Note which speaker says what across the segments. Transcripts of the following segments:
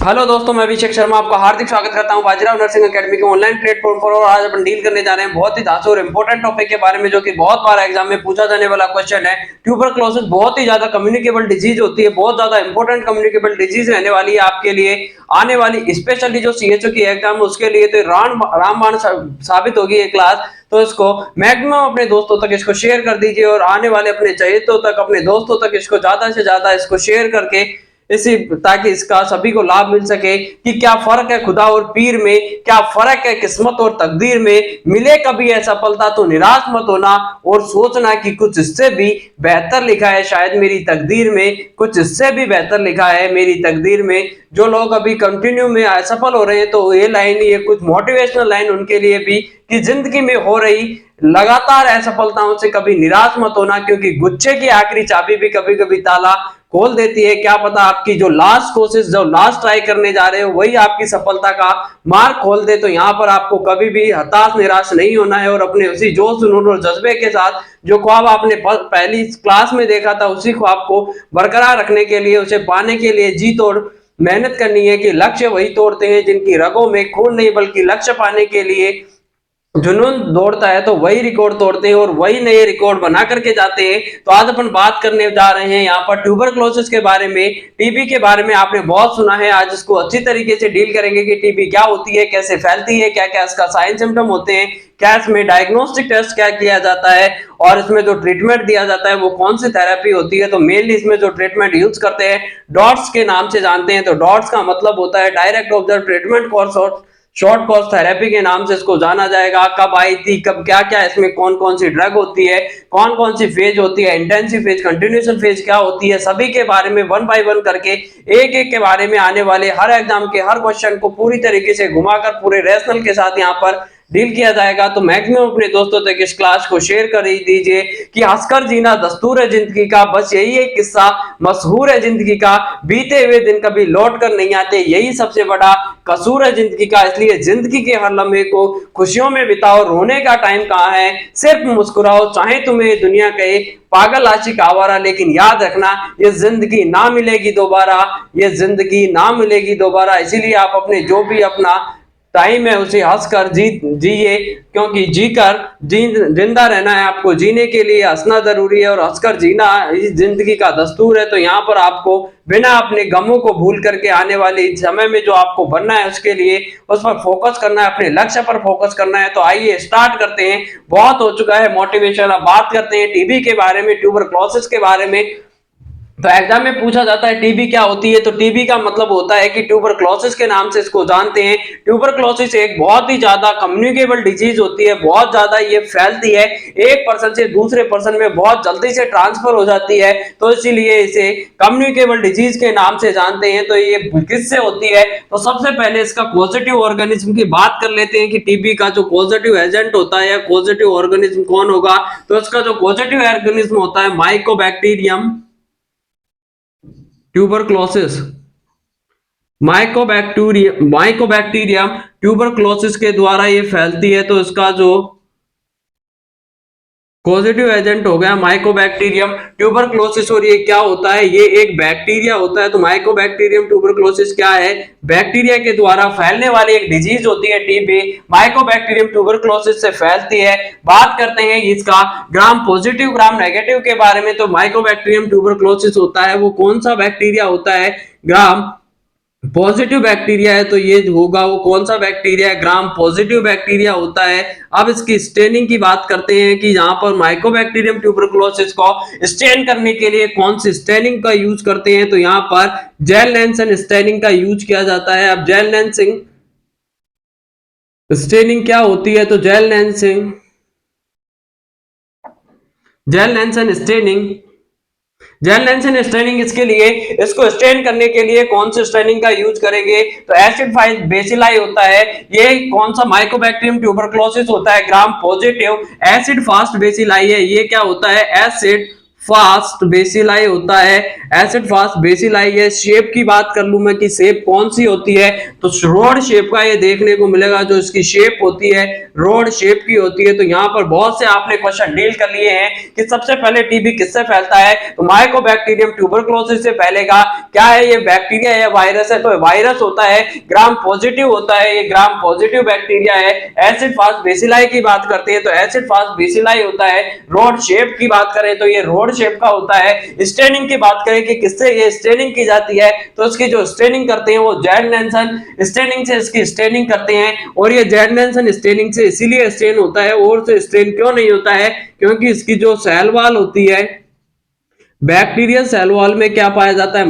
Speaker 1: Hello दोस्तों, मैं अभिषेक शर्मा आपका हार्दिक स्वागत करता हूं बाजीराव नर्सिंग एकेडमी के ऑनलाइन प्लेटफॉर्म पर। और आज अपन डील करने जा रहे हैं बहुत ही धांसू और इंपॉर्टेंट टॉपिक के बारे में, जो कि बहुत बार एग्जाम में पूछा जाने वाला क्वेश्चन है। ट्यूबरक्लोसिस बहुत ही ज्यादा कम्युनिकेबल डिजीज होती है, बहुत ज्यादा इंपॉर्टेंट कम्युनिकेबल डिजीज रहने वाली है आपके लिए आने वाली स्पेशली जो सीएचओ की एग्जाम है उसके लिए। तो रामबाण साबित होगी ये क्लास। तो इसको मैक्सिमम अपने दोस्तों तक इसको शेयर कर दीजिए और आने वाले अपने चहेतों तक, अपने दोस्तों तक इसको ज्यादा से ज्यादा इसको शेयर करके इसी ताकि इसका सभी को लाभ मिल सके कि क्या फर्क है खुदा और पीर में, क्या फर्क है किस्मत और तकदीर में। मिले कभी असफलता तो निराश मत होना और सोचना कि कुछ इससे भी बेहतर लिखा है शायद मेरी तकदीर में, कुछ इससे भी बेहतर लिखा है मेरी तकदीर में। जो लोग अभी कंटिन्यू में असफल हो रहे हैं तो ये लाइन, ये कुछ मोटिवेशनल लाइन उनके लिए भी कि जिंदगी में हो रही लगातार असफलताओं से कभी निराश मत होना, क्योंकि गुच्छे की आखिरी चाबी भी कभी कभी ताला खोल देती है। क्या पता आपकी जो लास्ट कोशिश, जो लास्ट ट्राई करने जा रहे हो वही आपकी सफलता का मार्ग खोल दे। तो यहाँ पर आपको कभी भी हताश निराश नहीं होना है और अपने उसी जोश जुनून और जज्बे के साथ जो ख्वाब आपने पहली क्लास में देखा था उसी ख्वाब को बरकरार रखने के लिए, उसे पाने के लिए जी तोड़ मेहनत करनी है। कि लक्ष्य वही तोड़ते हैं जिनकी रगों में खून नहीं, बल्कि लक्ष्य पाने के लिए जुनून दौड़ता है तो वही रिकॉर्ड तोड़ते हैं और वही नए रिकॉर्ड बना करके जाते हैं। तो आज अपन बात करने जा रहे हैं यहाँ पर ट्यूबरक्लोसिस के बारे में, टीबी के बारे में आपने बहुत सुना है। आज इसको अच्छी तरीके से डील करेंगे कि टीबी क्या होती है, कैसे फैलती है, क्या क्या इसका साइन सिम्टम होते हैं, क्या इसमें डायग्नोस्टिक टेस्ट क्या किया जाता है और इसमें जो ट्रीटमेंट दिया जाता है वो कौन सी थेरेपी होती है। तो मेनली इसमें जो ट्रीटमेंट यूज करते हैं डॉट्स के नाम से जानते हैं। तो डॉट्स का मतलब होता है डायरेक्ट ऑब्जर्व ट्रीटमेंट कोर्स और शॉर्ट कोर्स थेरेपी के नाम से इसको जाना जाएगा। कब आई थी, कब क्या क्या इसमें कौन कौन सी ड्रग होती है, कौन कौन सी फेज होती है, इंटेंसिव फेज, कंटिन्यूएशन फेज क्या होती है, सभी के बारे में वन बाय वन करके एक एक के बारे में आने वाले हर एग्जाम के हर क्वेश्चन को पूरी तरीके से घुमाकर पूरे रैशनल के साथ यहाँ पर डील किया जाएगा। तो मैक्सिमम अपने दोस्तों तक इस क्लास को शेयर कर दीजिए कि हंसकर जीना दस्तूर है जिंदगी का, बस यही एक किस्सा मशहूर है जिंदगी का, बीते हुए दिन कभी लौट कर नहीं आते, यही सबसे बड़ा कसूर है जिंदगी का। इसलिए जिंदगी के हर लम्हे को खुशियों में बिताओ, रोने का टाइम कहाँ है, सिर्फ मुस्कुराओ, चाहे तुम्हें दुनिया कहे पागल आशिक आवारा, लेकिन याद रखना ये जिंदगी ना मिलेगी दोबारा, ये जिंदगी ना मिलेगी दोबारा। इसीलिए आप अपने जो भी अपना टाइम है उसे हंसकर जिए, क्योंकि जीकर जिंदा रहना है। आपको जीने के लिए हंसना जरूरी है और हंसकर जीना इस जिंदगी का दस्तूर है। तो यहाँ पर आपको बिना अपने गमों को भूल करके आने वाले समय में जो आपको बनना है उसके लिए उस पर फोकस करना है, अपने लक्ष्य पर फोकस करना है। तो आइए स्टार्ट करते हैं। बहुत हो चुका है मोटिवेशन, अब बात करते हैं टीबी के बारे में, ट्यूबरक्लोसिस के बारे में। तो एग्जाम में पूछा जाता है टीबी क्या होती है। तो टीबी का मतलब होता है कि ट्यूबरक्लोसिस के नाम से इसको जानते हैं। ट्यूबरक्लोसिस एक बहुत ही ज्यादा कम्युनिकेबल डिजीज होती है, बहुत ज्यादा ये फैलती है, एक पर्सन से दूसरे पर्सन में बहुत जल्दी से ट्रांसफर हो जाती है। तो इसीलिए इसे कम्युनिकेबल डिजीज के नाम से जानते हैं। तो ये किससे होती है, तो सबसे पहले इसका पॉजिटिव ऑर्गेनिज्म की बात कर लेते हैं कि टीबी का जो पॉजिटिव एजेंट होता है, पॉजिटिव ऑर्गेनिज्म कौन होगा। तो इसका जो पॉजिटिव ऑर्गेनिज्म होता है माइकोबैक्टीरियम ट्यूबरक्लोसिस, माइकोबैक्टीरियम ट्यूबरक्लोसिस के द्वारा ये फैलती है। तो इसका जो पॉजिटिव एजेंट हो गया माइकोबैक्टीरियम ट्यूबरक्लोसिस। और ये क्या होता है, ये एक बैक्टीरिया होता है। तो माइकोबैक्टीरियम ट्यूबरक्लोसिस क्या है, बैक्टीरिया के द्वारा फैलने वाली एक डिजीज होती है टीबी, माइकोबैक्टीरियम ट्यूबरक्लोसिस से फैलती है। बात करते हैं इसका ग्राम पॉजिटिव ग्राम नेगेटिव के बारे में। तो माइकोबैक्टीरियम ट्यूबरक्लोसिस होता है वो कौन सा बैक्टीरिया होता है, ग्राम पॉजिटिव बैक्टीरिया है। तो ये होगा वो कौन सा बैक्टीरिया है, ग्राम पॉजिटिव बैक्टीरिया होता है। अब इसकी स्टेनिंग की बात करते हैं कि यहाँ पर माइकोबैक्टीरियम ट्यूबरक्लोसिस को स्टेन करने के लिए कौन सी स्टेनिंग का यूज करते हैं। तो यहाँ पर जेल-नैन्सन स्टेनिंग का यूज किया जाता है। अब जेल-नैन्सन स्टेनिंग क्या होती है, तो जेल-नैन्सन स्टेनिंग, जेल-नैन्सन स्टेनिंग इसके लिए, इसको स्टेन करने के लिए कौन से स्टेनिंग का यूज करेंगे, तो एसिड फास्ट बेसिलाई होता है। ये कौन सा माइकोबैक्टीरियम ट्यूबरक्लोसिस होता है, gram positive acid fast bacilli है। ये क्या होता है, एसिड फास्ट बेसिलाई होता है, एसिड फास्ट बेसिलाई है। शेप की बात कर लूं मैं कि शेप कौन सी होती है, तो रोड शेप का ये देखने को मिलेगा, जो इसकी शेप होती है रोड शेप की होती है। तो यहाँ पर बहुत से आपने क्वेश्चन डील कर लिए हैं कि सबसे पहले टीबी किससे फैलता है, तो माइकोबैक्टीरियम ट्यूबरक्लोसिस से फैलेगा। क्या है ये, बैक्टीरिया या वायरस है, तो वायरस होता है, ग्राम पॉजिटिव होता है, ये ग्राम पॉजिटिव बैक्टीरिया है। एसिड फास्ट बेसिलाई की बात करते हैं तो एसिड फास्ट बेसिलाई होता है। रोड शेप की बात करें तो ये रोड शेप का होता है। स्टेनिंग की बात करें कि किससे ये स्टेनिंग की जाती है, तो इसकी जो स्टेनिंग करते हैं वो जेड नेल्सन स्टेनिंग से इसकी स्टेनिंग करते हैं। और ये जेड नेल्सन स्टेनिंग से इसीलिए स्टेन होता है, और से स्टेन क्यों नहीं होता है, क्योंकि इसकी जो सेल वॉल होती है, बैक्टीरियल सेल वॉल में क्या पाया जाता है,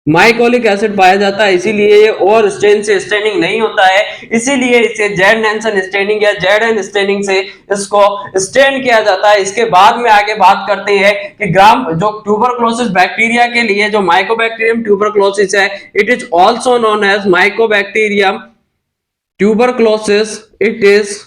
Speaker 1: माइकोलिक एसिड पाया जाता है, इसीलिए ये और स्टेन से स्टेनिंग नहीं होता है। इसीलिए इसे जेड नेल्सन स्टेनिंग या जेड एन स्टेनिंग से इसको स्टेन किया जाता है। इसके बाद में आगे बात करते हैं कि ग्राम जो ट्यूबरक्लोसिस बैक्टीरिया के लिए जो माइकोबैक्टीरियम ट्यूबरक्लोसिस है, it is also known as mycobacterium tuberculosis, it is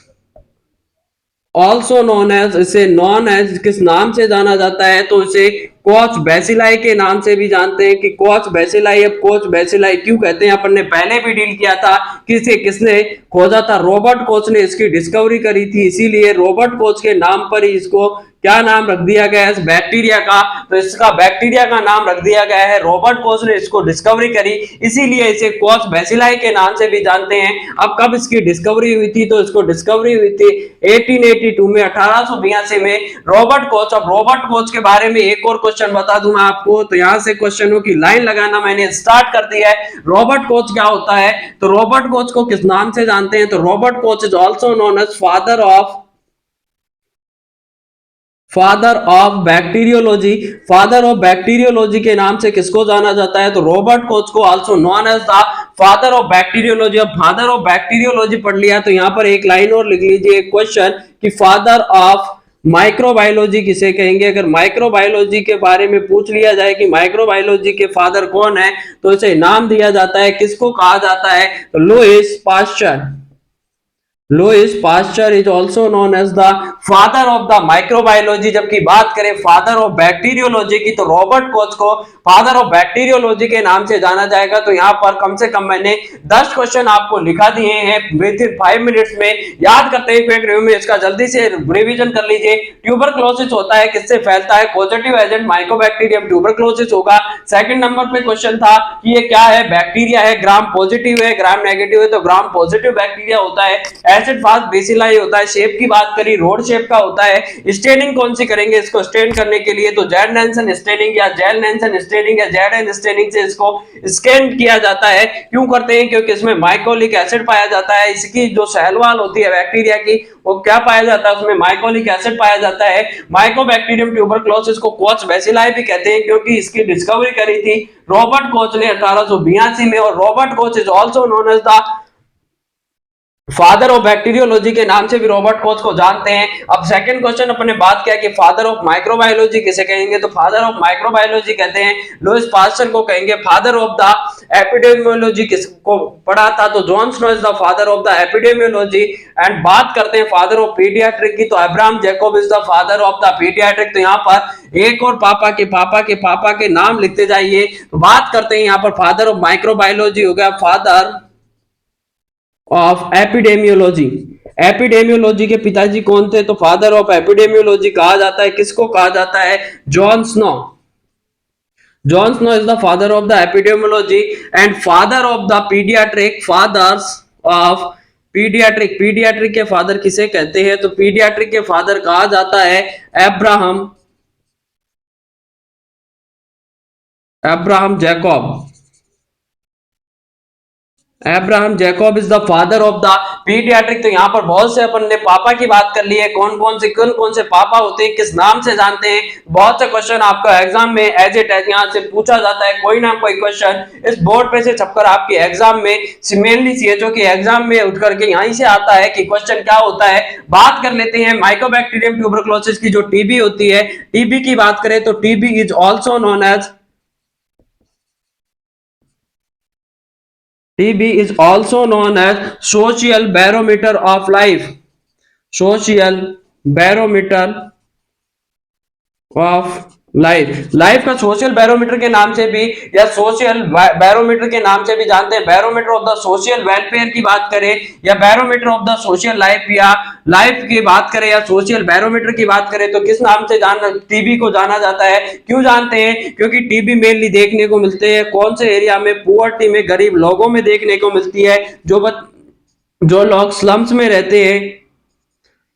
Speaker 1: also known as, इसे नॉन एज किस नाम से जाना जाता है, तो इसे कोच बेसिलाई के नाम से भी जानते हैं कि कोच बेसिलाई। अब कोच बेसिलाई क्यों कहते हैं, अपन ने पहले भी डील किया था कि इसे किसने खोजा था, रॉबर्ट कोच ने इसकी डिस्कवरी करी थी, इसीलिए रॉबर्ट कोच के नाम पर ही इसको क्या नाम रख दिया गया है इस बैक्टीरिया का, तो इसका बैक्टीरिया का नाम रख दिया गया है। रॉबर्ट कोच ने इसको डिस्कवरी करी, इसीलिए इसे कोच बेसिलाई के नाम से भी जानते हैं। अब कब इसकी डिस्कवरी हुई थी, तो इसको डिस्कवरी हुई थी 1882 में, 1882 में रॉबर्ट कोच। अब रॉबर्ट कोच के बारे में एक और क्वेश्चन बता दूं मैं आपको, तो यहां से क्वेश्चनों की लाइन लगाना मैंने स्टार्ट कर दिया है। रॉबर्ट कोच क्या होता है, तो रॉबर्ट कोच को किस नाम से जानते हैं, तो Robert Koch is also known as father of bacteriology. Father of bacteriology के नाम से किसको जाना जाता है, तो रॉबर्ट कोच को also known as the father of bacteriology. अब फादर ऑफ बैक्टीरियोलॉजी पढ़ लिया, तो यहां पर एक लाइन और लिख लीजिए क्वेश्चन कि फादर ऑफ माइक्रोबायोलॉजी किसे कहेंगे। अगर माइक्रोबायोलॉजी के बारे में पूछ लिया जाए कि माइक्रोबायोलॉजी के फादर कौन है, तो इसे नाम दिया जाता है, किसको कहा जाता है, तो Louis Pasteur. Louis Pasteur is also known as the father of the microbiology. जबकि बात करें फादर ऑफ बैक्टीरियोलॉजी की, तो रॉबर्ट कोच को फादर ऑफ बैक्टीरियोलॉजी के नाम से जाना जाएगा। तो यहाँ पर कम से कम मैंने 10 क्वेश्चन आपको लिखा दिए हैं विद इन 5 मिनट्स में। याद करते हैं क्विक रिव्यू में, इसका जल्दी से रिवीजन कर लीजिए। ट्यूबरक्लोसिस होता है, किससे फैलता है, पॉजिटिव एजेंट माइकोबैक्टीरियम ट्यूबरक्लोसिस होगा। सेकंड नंबर पे क्वेश्चन था कि ये क्या है, बैक्टीरिया है, ग्राम पॉजिटिव है ग्राम नेगेटिव है, तो ग्राम पॉजिटिव बैक्टीरिया होता है। एसिड फास्ट बेसिलाई होता है। शेप की बात करी, रोड शेप का होता है। स्टेनिंग कौन सी करेंगे इसको स्टेन करने के लिए, तो जेड नेल्सन स्टेनिंग या जेल नेल्सन स्टेनिंग या जेड एन स्टेनिंग से इसको स्कैन किया जाता है। क्यों करते हैं, क्योंकि इसमें माइकोलिक एसिड पाया जाता है। इसकी जो सेल वॉल होती है बैक्टीरिया की, वो क्या पाया जाता है, उसमें माइकोलिक एसिड पाया जाता है। माइकोबैक्टीरियम ट्यूबरक्लोसिस को कोच बेसिलाई भी कहते हैं, क्योंकि इसकी डिस्कवरी करी थी रॉबर्ट कोच ने 1882 में। और Robert Koch is also known as the father of bacteriology के नाम से भी रॉबर्ट कोच को जानते हैं। अब सेकंड क्वेश्चन अपने बात किया कि फादर ऑफ माइक्रोबायोलॉजी किसे कहेंगे, तो फादर ऑफ माइक्रोबायोलॉजी कहते हैं लुईस पास्चर को कहेंगे। फादर ऑफ द एपिडेमियोलॉजी किसको पढ़ा था, तो John Snow is the father of the epidemiology. And बात करते हैं फादर ऑफ पीडियाट्रिक की, तो Abraham Jacob is the father of the paediatric. तो यहाँ पर एक और पापा के नाम लिखते जाइए। तो बात करते हैं यहाँ पर फादर ऑफ माइक्रोबायोलॉजी हो गया फादर ऑफ एपिडेमियोलॉजी। एपिडेमियोलॉजी के पिताजी कौन थे, तो फादर ऑफ एपिडेमियोलॉजी कहा जाता है, किसको कहा जाता है, John Snow. John Snow is the father of the epidemiology. And father of the paediatric, fathers of paediatric, paediatric के फादर किसे कहते हैं, तो पीडियाट्रिक के फादर कहा जाता है Abraham Jacob. Abraham Jacob is the father of the paediatric. तो यहाँ पर बहुत से अपन ने पापा की बात कर ली है, कौन से पापा होते हैं, किस नाम से जानते हैं। बहुत से क्वेश्चन आपका एग्जाम में एज इट एज यहाँ से पूछा जाता है, कोई ना कोई क्वेश्चन इस बोर्ड पे से छपकर आपके एग्जाम में मेनली सीएचओ के एग्जाम में उठ करके यहीं से आता है कि क्वेश्चन क्या होता है। बात कर लेते हैं माइकोबैक्टीरियम ट्यूबरक्लोसिस की, जो टीबी होती है, टीबी की बात करें तो TB is also known as TB is also known as social barometer of life. Social barometer of life. Life का सोशल बैरोमीटर के नाम से भी या सोशल बैरोमीटर के नाम से भी जानते हैं। Barometer of the social welfare की बात करें या barometer of the social life या लाइफ की बात करें या सोशल बैरोमीटर की बात करें तो किस नाम से टीबी को जाना जाता है? क्यों जानते हैं? क्योंकि टीबी मेनली देखने को मिलते हैं कौन से एरिया में? पुअर्टी में, गरीब लोगों में देखने को मिलती है। जो लोग स्लम्स में रहते हैं,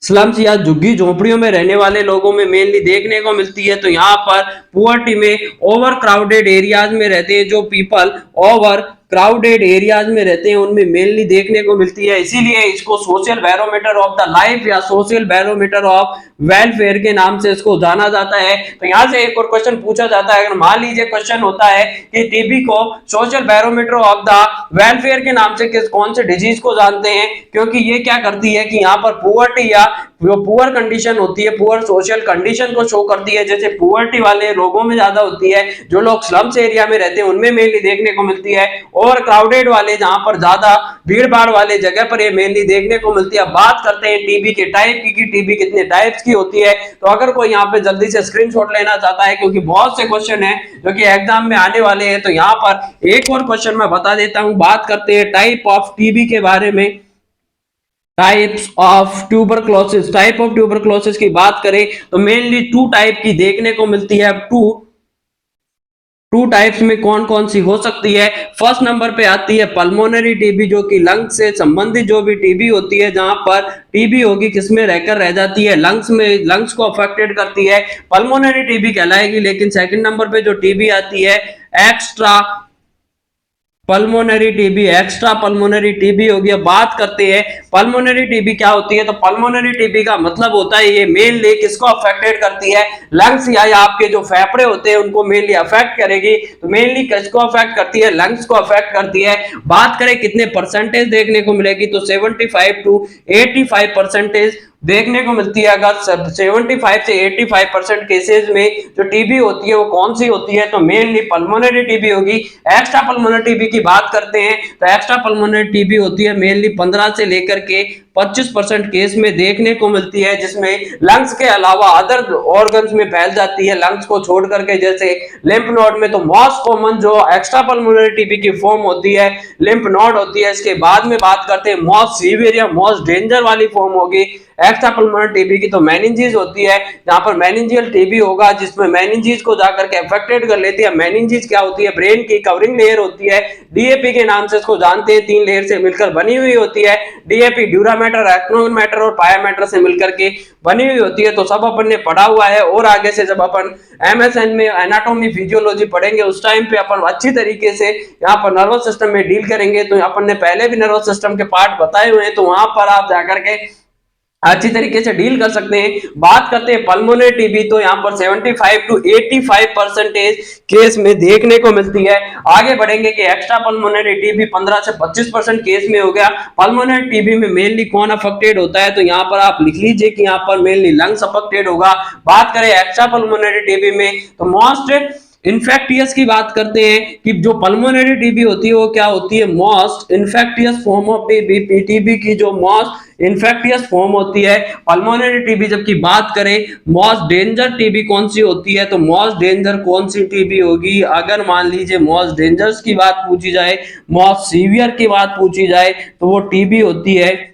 Speaker 1: स्लम्स या झुग्गी झोपड़ियों में रहने वाले लोगों में मेनली देखने को मिलती है। तो यहाँ पर पुअर्टी में, ओवर क्राउडेड एरियाज में रहते हैं जो पीपल, ओवर क्राउडेड एरियाज में रहते हैं उनमें मेनली देखने को मिलती है। इसीलिए इसको social barometer of the life या सोशल बैरोमीटर ऑफ वेलफेयर के नाम से इसको जाना जाता है। तो यहाँ से एक और क्वेश्चन पूछा जाता है, अगर मान लीजिए क्वेश्चन होता है कि टीबी को social barometer of the welfare के नाम से किस कौन से डिजीज को जानते हैं? क्योंकि ये क्या करती है कि यहाँ पर पुअर्टी या जो पुअर कंडीशन होती है, पुअर सोशल कंडीशन को शो करती है। जैसे पुअर्टी वाले लोगों में ज्यादा होती है, जो लोग स्लम्स एरिया में रहते हैं उनमें मेनली देखने को मिलती है। और क्राउडेड वाले जहां पर ज्यादा भीड़ भाड़ वाले जगह पर ये मेनली देखने को मिलती है। बात करते हैं टीबी के टाइप की कि टीबी कितने टाइप्स की होती है। तो अगर कोई यहाँ पे जल्दी से स्क्रीनशॉट लेना चाहता है, क्योंकि बहुत से क्वेश्चन है जो कि एग्जाम में आने वाले हैं, तो यहाँ पर एक और क्वेश्चन मैं बता देता हूँ। बात करते हैं टाइप ऑफ टीबी के बारे में। Types of tuberculosis, type of tuberculosis की बात करें तो मेनली टू टाइप की देखने को मिलती है। टू टाइप्स में कौन कौन सी हो सकती है? फर्स्ट नंबर पे आती है पल्मोनरी टीबी, जो कि लंग्स से संबंधित जो भी टीबी होती है, जहां पर टीबी होगी किसमें रहकर रह जाती है? लंग्स में, लंग्स को अफेक्टेड करती है, पल्मोनरी टीबी कहलाएगी। लेकिन सेकंड नंबर पे जो टीबी आती है extra pulmonary TB, extra pulmonary TB होगी। अब बात करते हैं पल्मोनरी टीबी क्या होती है। तो पल्मोनरी टीबी का मतलब होता है ये मेनली किसको अफेक्टेड करती है? लंग्स या आपके जो फेफड़े होते हैं उनको मेनली अफेक्ट करेगी। तो मेनली किसको अफेक्ट करती है? लंग्स को अफेक्ट करती है। बात करें कितने परसेंटेज देखने को मिलेगी, तो 75 to 85% देखने को मिलती है। अगर 75 से 85% केसेस में जो टीबी होती है वो कौन सी होती है? तो मेनली पल्मोनरी टीबी होगी। एक्स्ट्रा पल्मोनरी टीबी की बात करते हैं तो एक्स्ट्रा पल्मोनरी टीबी होती है मेनली 15 से लेकर के 25% केस में देखने को मिलती है, जिसमें लंग्स के अलावा अदर ऑर्गन्स में फैल जाती है, लंग्स को छोड़ करके। जैसे लिम्फ नोड में तो मोस्ट कॉमन जो एक्स्ट्रा पल्मोनरी टीबी की फॉर्म होती है लिम्फ नोड होती है। इसके बाद में बात करते हैं मोस्ट सीवियर या मोस्ट डेंजर वाली फॉर्म होगी एक्स्ट्रा पल्मोनरी टीबी की, तो मेनिंजेस होती है, जहां पर मेनिंजियल टीबी होगा जिसमें मेनिंजेस को जाकर के अफेक्टेड कर लेती है। मेनिंजेस क्या होती है? ब्रेन की कवरिंग लेयर होती है, डीएपी के नाम से इसको जानते हैं, 3 लेयर से मिलकर बनी हुई होती है। डीएपी ड्यूरामेटर, एक्टिनोमेटर और पायामेटर से मिलकर के बनी हुई होती है। तो सब अपन ने पढ़ा हुआ है, और आगे से जब अपन एमएसएन में एनाटॉमी फिजियोलॉजी पढ़ेंगे उस टाइम पे अपन अच्छी तरीके से यहाँ पर नर्वस सिस्टम में डील करेंगे। तो अपन ने पहले भी नर्वस सिस्टम के पार्ट बताए हुए हैं, तो वहां पर आप जाकर के अच्छी तरीके से डील कर सकते हैं। बात करते हैं पल्मोनरी टीबी, तो यहाँ पर 75 to 85% केस में देखने को मिलती है। आगे बढ़ेंगे कि एक्स्ट्रा पल्मोनरी टीबी 15 से 25% केस में हो गया। पल्मोनरी टीबी में मेनली कौन अफेक्टेड होता है? तो यहाँ पर आप लिख लीजिए कि यहाँ पर मेनली लंग्स अफेक्टेड होगा। बात करें एक्स्ट्रा पल्मोनरी टीबी में तो मोस्ट इन्फेक्टियस की बात करते हैं कि जो पल्मोनरी टीबी होती है वो क्या होती है? Most infectious form of TB. TB की जो मोस्ट इन्फेक्टियस फॉर्म होती है पल्मोनरी टीबी। जबकि बात करें मोस्ट डेंजर टीबी कौन सी होती है, तो मोस्ट डेंजर कौन सी टीबी होगी? अगर मान लीजिए मोस्ट डेंजर्स की बात पूछी जाए, मोस्ट सीवियर की बात पूछी जाए, तो वो टीबी होती है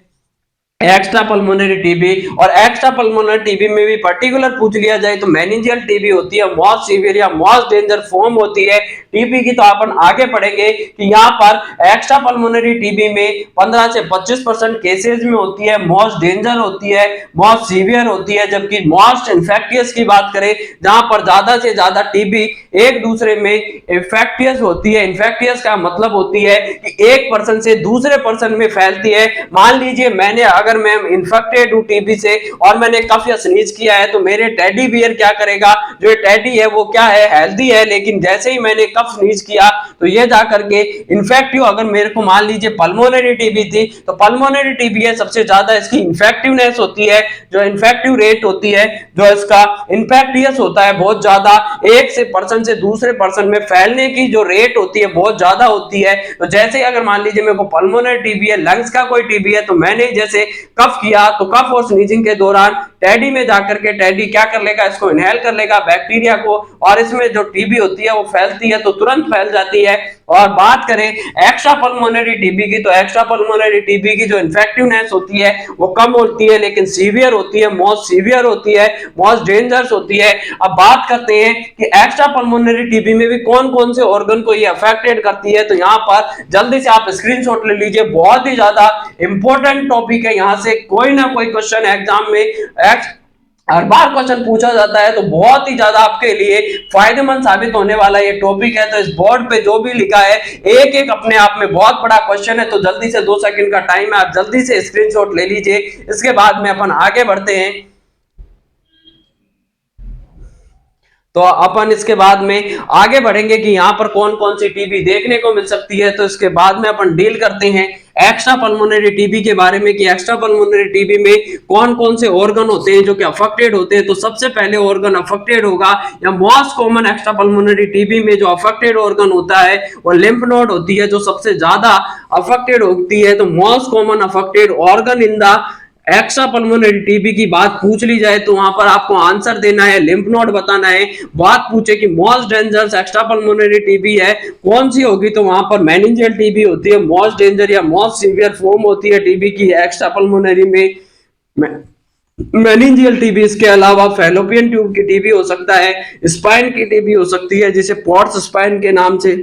Speaker 1: एक्स्ट्रा पल्मोनरी टीबी। और एक्स्ट्रा पल्मोनरी टीबी में भी पर्टिकुलर पूछ लिया जाए तो मेनिंजियल टीबी होती है, मोस्ट सीवियर या मोस्ट डेंजर फॉर्म होती है टीबी की। तो अपन आगे पढ़ेंगे कि यहाँ पर एक्स्ट्रा पल्मोनरी टीबी में 15 से 25% केसेस में होती है, मोस्ट डेंजर होती है, मोस्ट सीवियर होती है। जबकि मोस्ट इन्फेक्टियस की बात करें जहां पर ज्यादा से ज्यादा टीबी एक दूसरे में इन्फेक्टियस होती है। इन्फेक्टियस का मतलब होती है कि एक पर्सन से दूसरे पर्सन में फैलती है। मान लीजिए अगर मैं इन्फेक्टेड हूं टीबी से और मैंने कफ या स्नीज किया है, तो मेरे टेडी बियर क्या करेगा? जो टेडी है वो क्या है? हेल्दी है, लेकिन जैसे ही मैंने कफ स्नीज किया तो ये जा करके इन्फेक्टिव, अगर मेरे को मान लीजिए पल्मोनरी टीबी थी तो पल्मोनरी टीबी है सबसे ज्यादा इसकी इन्फेक्टिवनेस होती है, जो इन्फेक्टिव रेट होती है, जो इसका इन्फेक्टियस होता है बहुत ज्यादा, एक से पर्सन से दूसरे पर्सन में फैलने की जो रेट होती है बहुत ज्यादा होती है। तो जैसे अगर मान लीजिए मेरे को पल्मोनरी टीबी है, लंग्स का कोई टीबी है, तो मैंने जैसे कफ किया तो कफ और स्नीजिंग के दौरान टेडी में जाकर के टेडी क्या कर लेगा, इसको इनहेल कर लेगा बैक्टीरिया को, और इसमें जो टीबी होती है वो फैलती है तो तुरंत फैल जाती है। और बात करें एक्स्ट्रा पल्मोनरी टीबी की, तो एक्स्ट्रा पल्मोनरी टीबी की जो इन्फेक्टिवनेस होती है वो कम होती है लेकिन सीवियर होती है, मोस्ट सीवियर होती है, मोस्ट डेंजरस होती है। अब बात करते हैं कि एक्स्ट्रा पल्मोनरी टीबी में भी कौन कौन से ऑर्गन को ये अफेक्टेड करती है, तो यहाँ पर जल्दी से आप स्क्रीनशॉट ले लीजिए, बहुत ही ज्यादा इंपॉर्टेंट टॉपिक है, यहाँ से कोई ना कोई क्वेश्चन एग्जाम में हर बार क्वेश्चन पूछा जाता है, तो बहुत ही ज्यादा आपके लिए फायदेमंद साबित होने वाला ये टॉपिक है। तो इस बोर्ड पे जो भी लिखा है एक एक अपने आप में बहुत बड़ा क्वेश्चन है, तो जल्दी से 2 सेकंड का टाइम है, आप जल्दी से स्क्रीनशॉट ले लीजिए। इसके बाद में अपन आगे बढ़ते हैं। तो अपन इसके बाद में आगे बढ़ेंगे कि यहाँ पर कौन कौन सी टीबी देखने को मिल सकती है। तो इसके बाद में अपन डील करते हैं एक्स्ट्रा पल्मोनरी टीबी के बारे में कि एक्स्ट्रा पल्मोनरी टीबी में कौन कौन से ऑर्गन होते हैं जो कि अफेक्टेड होते हैं। तो सबसे पहले ऑर्गन अफेक्टेड होगा या most common extra pulmonary TB में जो अफेक्टेड ऑर्गन होता है वो लिम्फ नोड होती है, जो सबसे ज्यादा अफेक्टेड होती है। तो most common affected organ in the extra pulmonary TB की बात पूछ ली जाए तो वहां पर आपको आंसर देना है, लिम्फ नोड बताना है। बात पूछे कि most dangerous extra pulmonary TB है कौन सी होगी, तो वहां पर मेनिंजियल टीबी होती है, मोस्ट डेंजर या मोस्ट सीवियर फॉर्म होती है टीबी की एक्स्ट्रा पल्मोनरी में मेनिंजियल टीबी। इसके अलावा फैलोपियन ट्यूब की टीबी हो सकता है, स्पाइन की टीबी हो सकती है जिसे पोर्ट्स स्पाइन के नाम से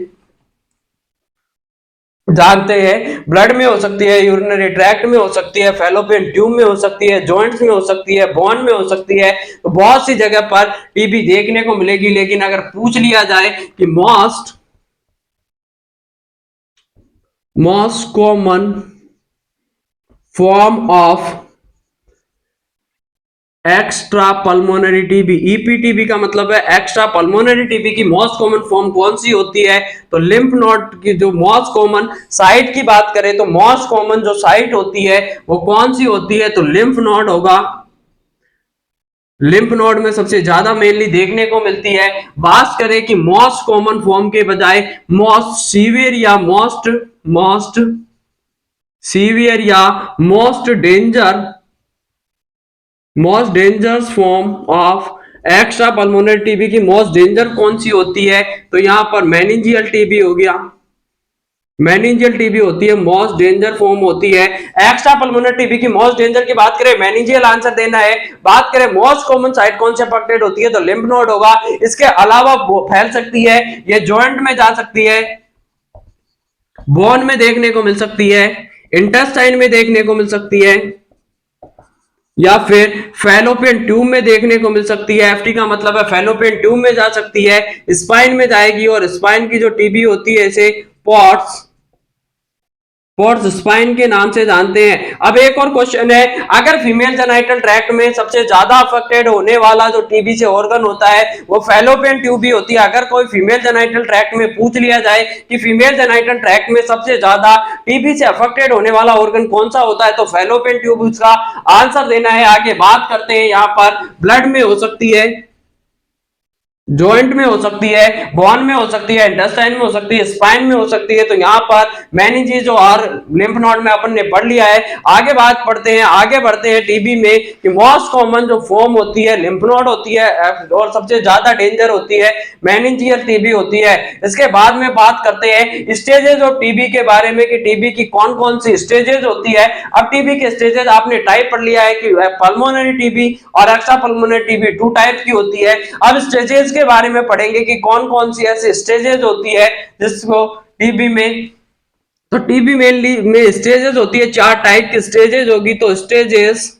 Speaker 1: जानते हैं, ब्लड में हो सकती है, यूरिनरी ट्रैक्ट में हो सकती है, फैलोपियन ट्यूब में हो सकती है, जॉइंट्स में हो सकती है, बोन में हो सकती है। तो बहुत सी जगह पर टीबी देखने को मिलेगी। लेकिन अगर पूछ लिया जाए कि most common form of extra pulmonary TB, EPTB का मतलब है एक्स्ट्रा पल्मोनरी टीबी की मोस्ट कॉमन फॉर्म कौन सी होती है, तो लिम्फ नोड की जो मोस्ट कॉमन साइट की बात करें तो मोस्ट कॉमन जो साइट होती है वो कौन सी होती है, तो लिम्फ नोड होगा। लिम्फ नोड में सबसे ज्यादा मेनली देखने को मिलती है। बात करें कि मोस्ट कॉमन फॉर्म के बजाय मोस्ट सीवियर या मोस्ट सीवियर या most dangerous form of extra pulmonary TB की मोस्ट डेंजर कौन सी होती है, तो यहां पर मेनिंजियल टीबी हो गया, मेनिंजियल टीबी होती है, मोस्ट डेंजर फॉर्म होती है। एक्स्ट्रा पल्मोनरी टीबी की मोस्ट डेंजर की बात करें मेनिंजियल आंसर देना है। बात करें मोस्ट कॉमन साइट कौन से अफेक्टेड होती है, तो लिम्फ नोड होगा। इसके अलावा फैल सकती है, ये जॉइंट में जा सकती है, बोन में देखने को मिल सकती है, इंटेस्टाइन में देखने को मिल सकती है, या फिर फैलोपियन ट्यूब में देखने को मिल सकती है। एफटी का मतलब है फैलोपियन ट्यूब में जा सकती है, स्पाइन में जाएगी, और स्पाइन की जो टीबी होती है इसे पोर्ट्स स्पाइन के नाम से जानते हैं। अब एक और क्वेश्चन है, अगर फीमेल जेनाइटल ट्रैक्ट में सबसे ज्यादा अफेक्टेड होने वाला जो टीबी से ऑर्गन होता है वो फैलोपियन ट्यूब ही होती है। अगर कोई फीमेल जेनाइटल ट्रैक्ट में पूछ लिया जाए कि फीमेल जेनाइटल ट्रैक्ट में सबसे ज्यादा टीबी से अफेक्टेड होने वाला ऑर्गन कौन सा होता है, तो फैलोपियन ट्यूब उसका आंसर देना है। आगे बात करते हैं, यहाँ पर ब्लड में हो सकती है, जॉइंट में हो सकती है, बोन में हो सकती है, इंटेस्टाइन में हो सकती है, स्पाइन में हो सकती है। तो यहाँ पर मेनिंजेस और लिम्फ नोड में अपन ने पढ़ लिया है। आगे बात पढ़ते हैं, आगे बढ़ते हैं टीबी में कि मोस्ट कॉमन जो फॉर्म होती है लिम्फ नोड होती है, और सबसे ज्यादा डेंजर होती है मेनिंजियल टीबी होती है। इसके बाद में बात करते हैं स्टेजेस ऑफ टीबी के बारे में कि टीबी की कौन कौन सी स्टेजेस होती है। अब टीबी के स्टेजेस आपने टाइप पढ़ लिया है कि पल्मोनरी टीबी और एक्स्ट्रा पल्मोनरी टीबी 2 टाइप की होती है। अब स्टेजेस के बारे में पढ़ेंगे कि कौन कौन सी ऐसी स्टेजेस होती है जिसको टीबी में, तो टीबी मेनली में स्टेजेस होती है 4 टाइप की स्टेजेस होगी। तो स्टेजेस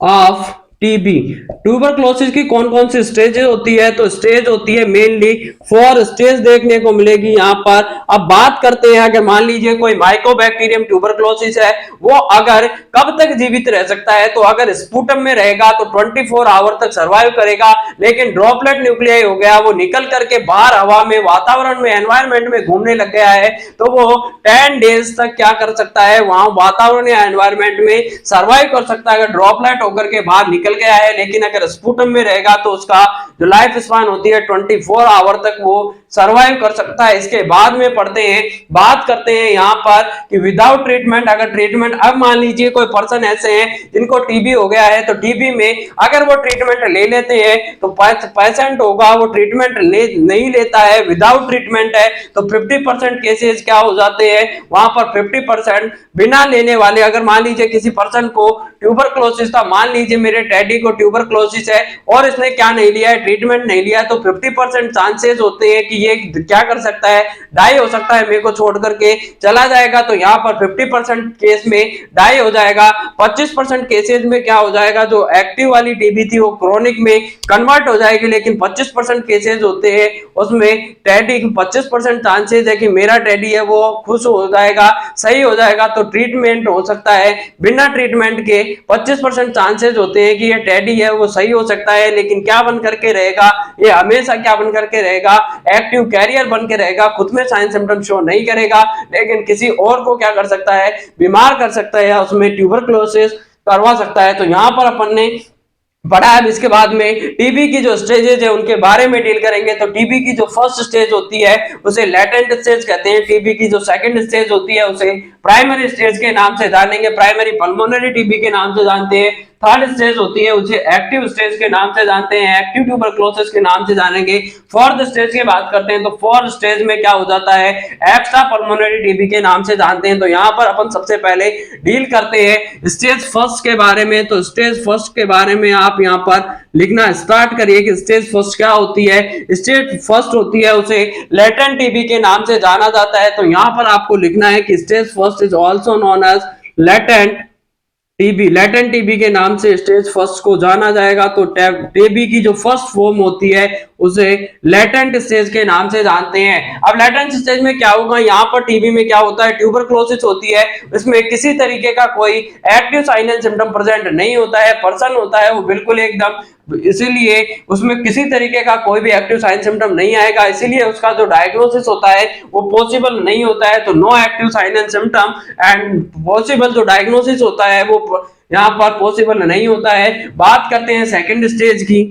Speaker 1: ऑफ टीबी। ट्यूबरक्लोसिस की कौन कौन सी स्टेजेस होती है? तो स्टेज होती है मेनली 4 स्टेज देखने को मिलेगी यहाँ पर। अब बात करते हैं, अगर मान लीजिए कोई माइकोबैक्टीरियम ट्यूबरक्लोसिस है, वो अगर कब तक जीवित रह सकता है? तो अगर स्पूटम में रहेगा तो 24 आवर तक सर्वाइव करेगा, लेकिन ड्रॉपलेट न्यूक्लियाई हो गया, वो निकल करके बाहर हवा में, वातावरण में, एनवायरमेंट में घूमने लग गया है, तो वो 10 डेज तक क्या कर सकता है? वहां वातावरण या एनवायरमेंट में सर्वाइव कर सकता है अगर ड्रॉपलेट होकर के बाहर निकल गया है। लेकिन अगर स्पूटम में रहेगा तो उसका जो लाइफ स्पैन होती है 24 आवर तक वो सर्वाइव कर सकता है। इसके बाद में पढ़ते हैं, बात करते हैं यहाँ पर कि विदाउट ट्रीटमेंट, अगर ट्रीटमेंट, अब मान लीजिए कोई पर्सन ऐसे हैं जिनको टीबी हो गया है, तो टीबी में अगर वो ट्रीटमेंट ले लेते हैं तो पेशेंट होगा वो ट्रीटमेंट नहीं लेता है, विदाउट ट्रीटमेंट है, तो 50% केसेस क्या हो जाते हैं वहां पर? 50% बिना लेने वाले। अगर मान लीजिए किसी पर्सन को ट्यूबरक्लोसिस था, मान लीजिए मेरे डैडी को ट्यूबरक्लोसिस है और इसने क्या नहीं लिया है? ट्रीटमेंट नहीं लिया, तो 50% चांसेस होते हैं कि ये क्या कर सकता है? डाई हो सकता है, मेरे को छोड़ करके चला जाएगा। तो यहाँ पर 50% केस में डाई हो जाएगा। 25% केसेस में क्या हो जाएगा? जो एक्टिव वाली टीबी थी वो क्रोनिक में कन्वर्ट हो जाएगी। लेकिन 25% केसेस होते हैं उसमें टैडी 25% चांसेस है कि मेरा टैडी है वो खुश हो जाएगा, सही हो जाएगा। तो ट्रीटमेंट हो सकता है, बिना ट्रीटमेंट के 25% चांसेस होते हैं कि ये टैडी है वो सही हो सकता है। लेकिन क्या बन करके रहेगा? ये हमेशा क्या बन करके रहेगा? एक्टिव कैरियर बन के रहेगा, खुद में साइन सिम्टम शो नहीं करेगा, लेकिन किसी और को क्या कर सकता है? बीमार कर सकता है, या उसमें ट्यूबरक्लोसिस करवा सकता है। तो यहाँ पर अपन ने पढ़ा है। इसके बाद में टीबी की जो स्टेजेस है उनके बारे में डील करेंगे। तो टीबी की जो फर्स्ट स्टेज होती है उसे लैटेंट स्टेज कहते हैं। टीबी की जो सेकंड स्टेज होती है उसे प्राइमरी स्टेज के नाम से जानेंगे, प्राइमरी पल्मोनरी टीबी के नाम से जानते हैं। थर्ड स्टेज होती है उसे एक्टिव स्टेज के नाम से जानते हैं, एक्टिव ट्यूबरक्लोसिस के नाम से जानेंगे। फोर्थ स्टेज की बात करते हैं तो फोर्थ स्टेज में क्या हो जाता है? एक्स्ट्रा पल्मोनरी टीबी के नाम से जानते हैं। तो यहाँ पर अपन सबसे पहले डील करते हैं स्टेज फर्स्ट के बारे में। तो स्टेज फर्स्ट के बारे में आप यहाँ पर लिखना स्टार्ट करिए कि स्टेज फर्स्ट क्या होती है। स्टेज फर्स्ट होती है उसे लेटेंट टीबी के नाम से जाना जाता है। तो यहाँ पर आपको लिखना है कि stage first is also known as latent TB. Latent TB के नाम से स्टेज फर्स्ट को जाना जाएगा। तो टीबी की जो फर्स्ट फॉर्म होती है उसे लेटेंट स्टेज के नाम से जानते हैं। अब लेटेंट स्टेज में क्या होगा? यहाँ पर टीबी में क्या होता है? ट्यूबरक्लोसिस होती है, इसमें किसी तरीके का कोई active sign and symptom present नहीं होता है, पर्सन होता है वो बिल्कुल एकदम, इसीलिए उसमें किसी तरीके का कोई भी एक्टिव साइन सिम्टम नहीं आएगा, इसीलिए उसका जो डायग्नोसिस होता है वो पॉसिबल नहीं होता है। तो no active sign and symptom and possible जो डायग्नोसिस होता है वो यहाँ पर पॉसिबल नहीं होता है। बात करते हैं सेकंड स्टेज की।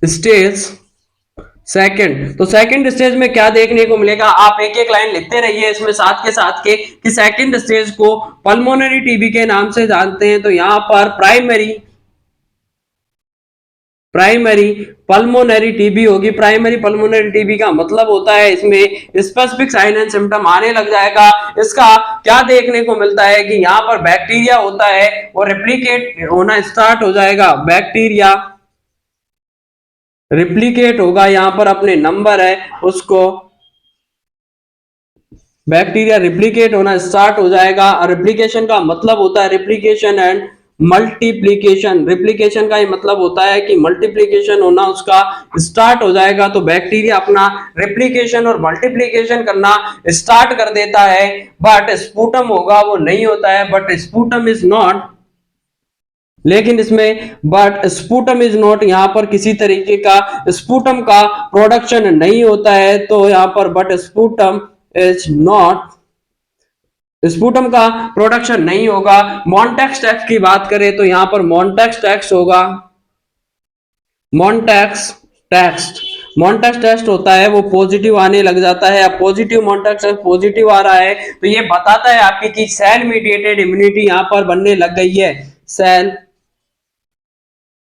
Speaker 1: स्टेज सेकंड, तो सेकंड स्टेज में क्या देखने को मिलेगा? आप एक एक लाइन लिखते रहिए इसमें साथ के साथ के कि सेकंड स्टेज को पल्मोनरी टीबी के नाम से जानते हैं। तो यहाँ पर प्राइमरी पल्मोनरी टीबी होगी। प्राइमरी पल्मोनरी टीबी का मतलब होता है इसमें स्पेसिफिक साइन एंड सिम्टम आने लग जाएगा। इसका क्या देखने को मिलता है कि यहाँ पर बैक्टीरिया होता है वो रेप्लिकेट होना स्टार्ट हो जाएगा। बैक्टीरिया रिप्लिकेट होगा, यहाँ पर अपने नंबर है उसको, बैक्टीरिया रिप्लिकेट होना स्टार्ट हो जाएगा। और रिप्लिकेशन का मतलब होता है रिप्लिकेशन एंड मल्टीप्लीकेशन। रिप्लिकेशन का ये मतलब होता है कि मल्टीप्लीकेशन होना उसका स्टार्ट हो जाएगा। तो बैक्टीरिया अपना रिप्लिकेशन और मल्टीप्लीकेशन करना स्टार्ट कर देता है। बट स्पूटम होगा वो नहीं होता है, बट स्पूटम इज नॉट, लेकिन इसमें बट स्पूटम इज नॉट, यहाँ पर किसी तरीके का स्पूटम का प्रोडक्शन नहीं होता है। तो यहाँ पर but sputum is not, sputum का प्रोडक्शन नहीं होगा। मॉन्टेक्स टेक्स की बात करें तो यहाँ पर मॉन्टेक्स टेक्स होगा। मॉन्टेक्स टेस्ट होता है वो पॉजिटिव आने लग जाता है। अब पॉजिटिव मॉन्टेक्स पॉजिटिव आ रहा है तो ये बताता है आपकी कि सेल मीडिएटेड इम्यूनिटी यहाँ पर बनने लग गई है। सेल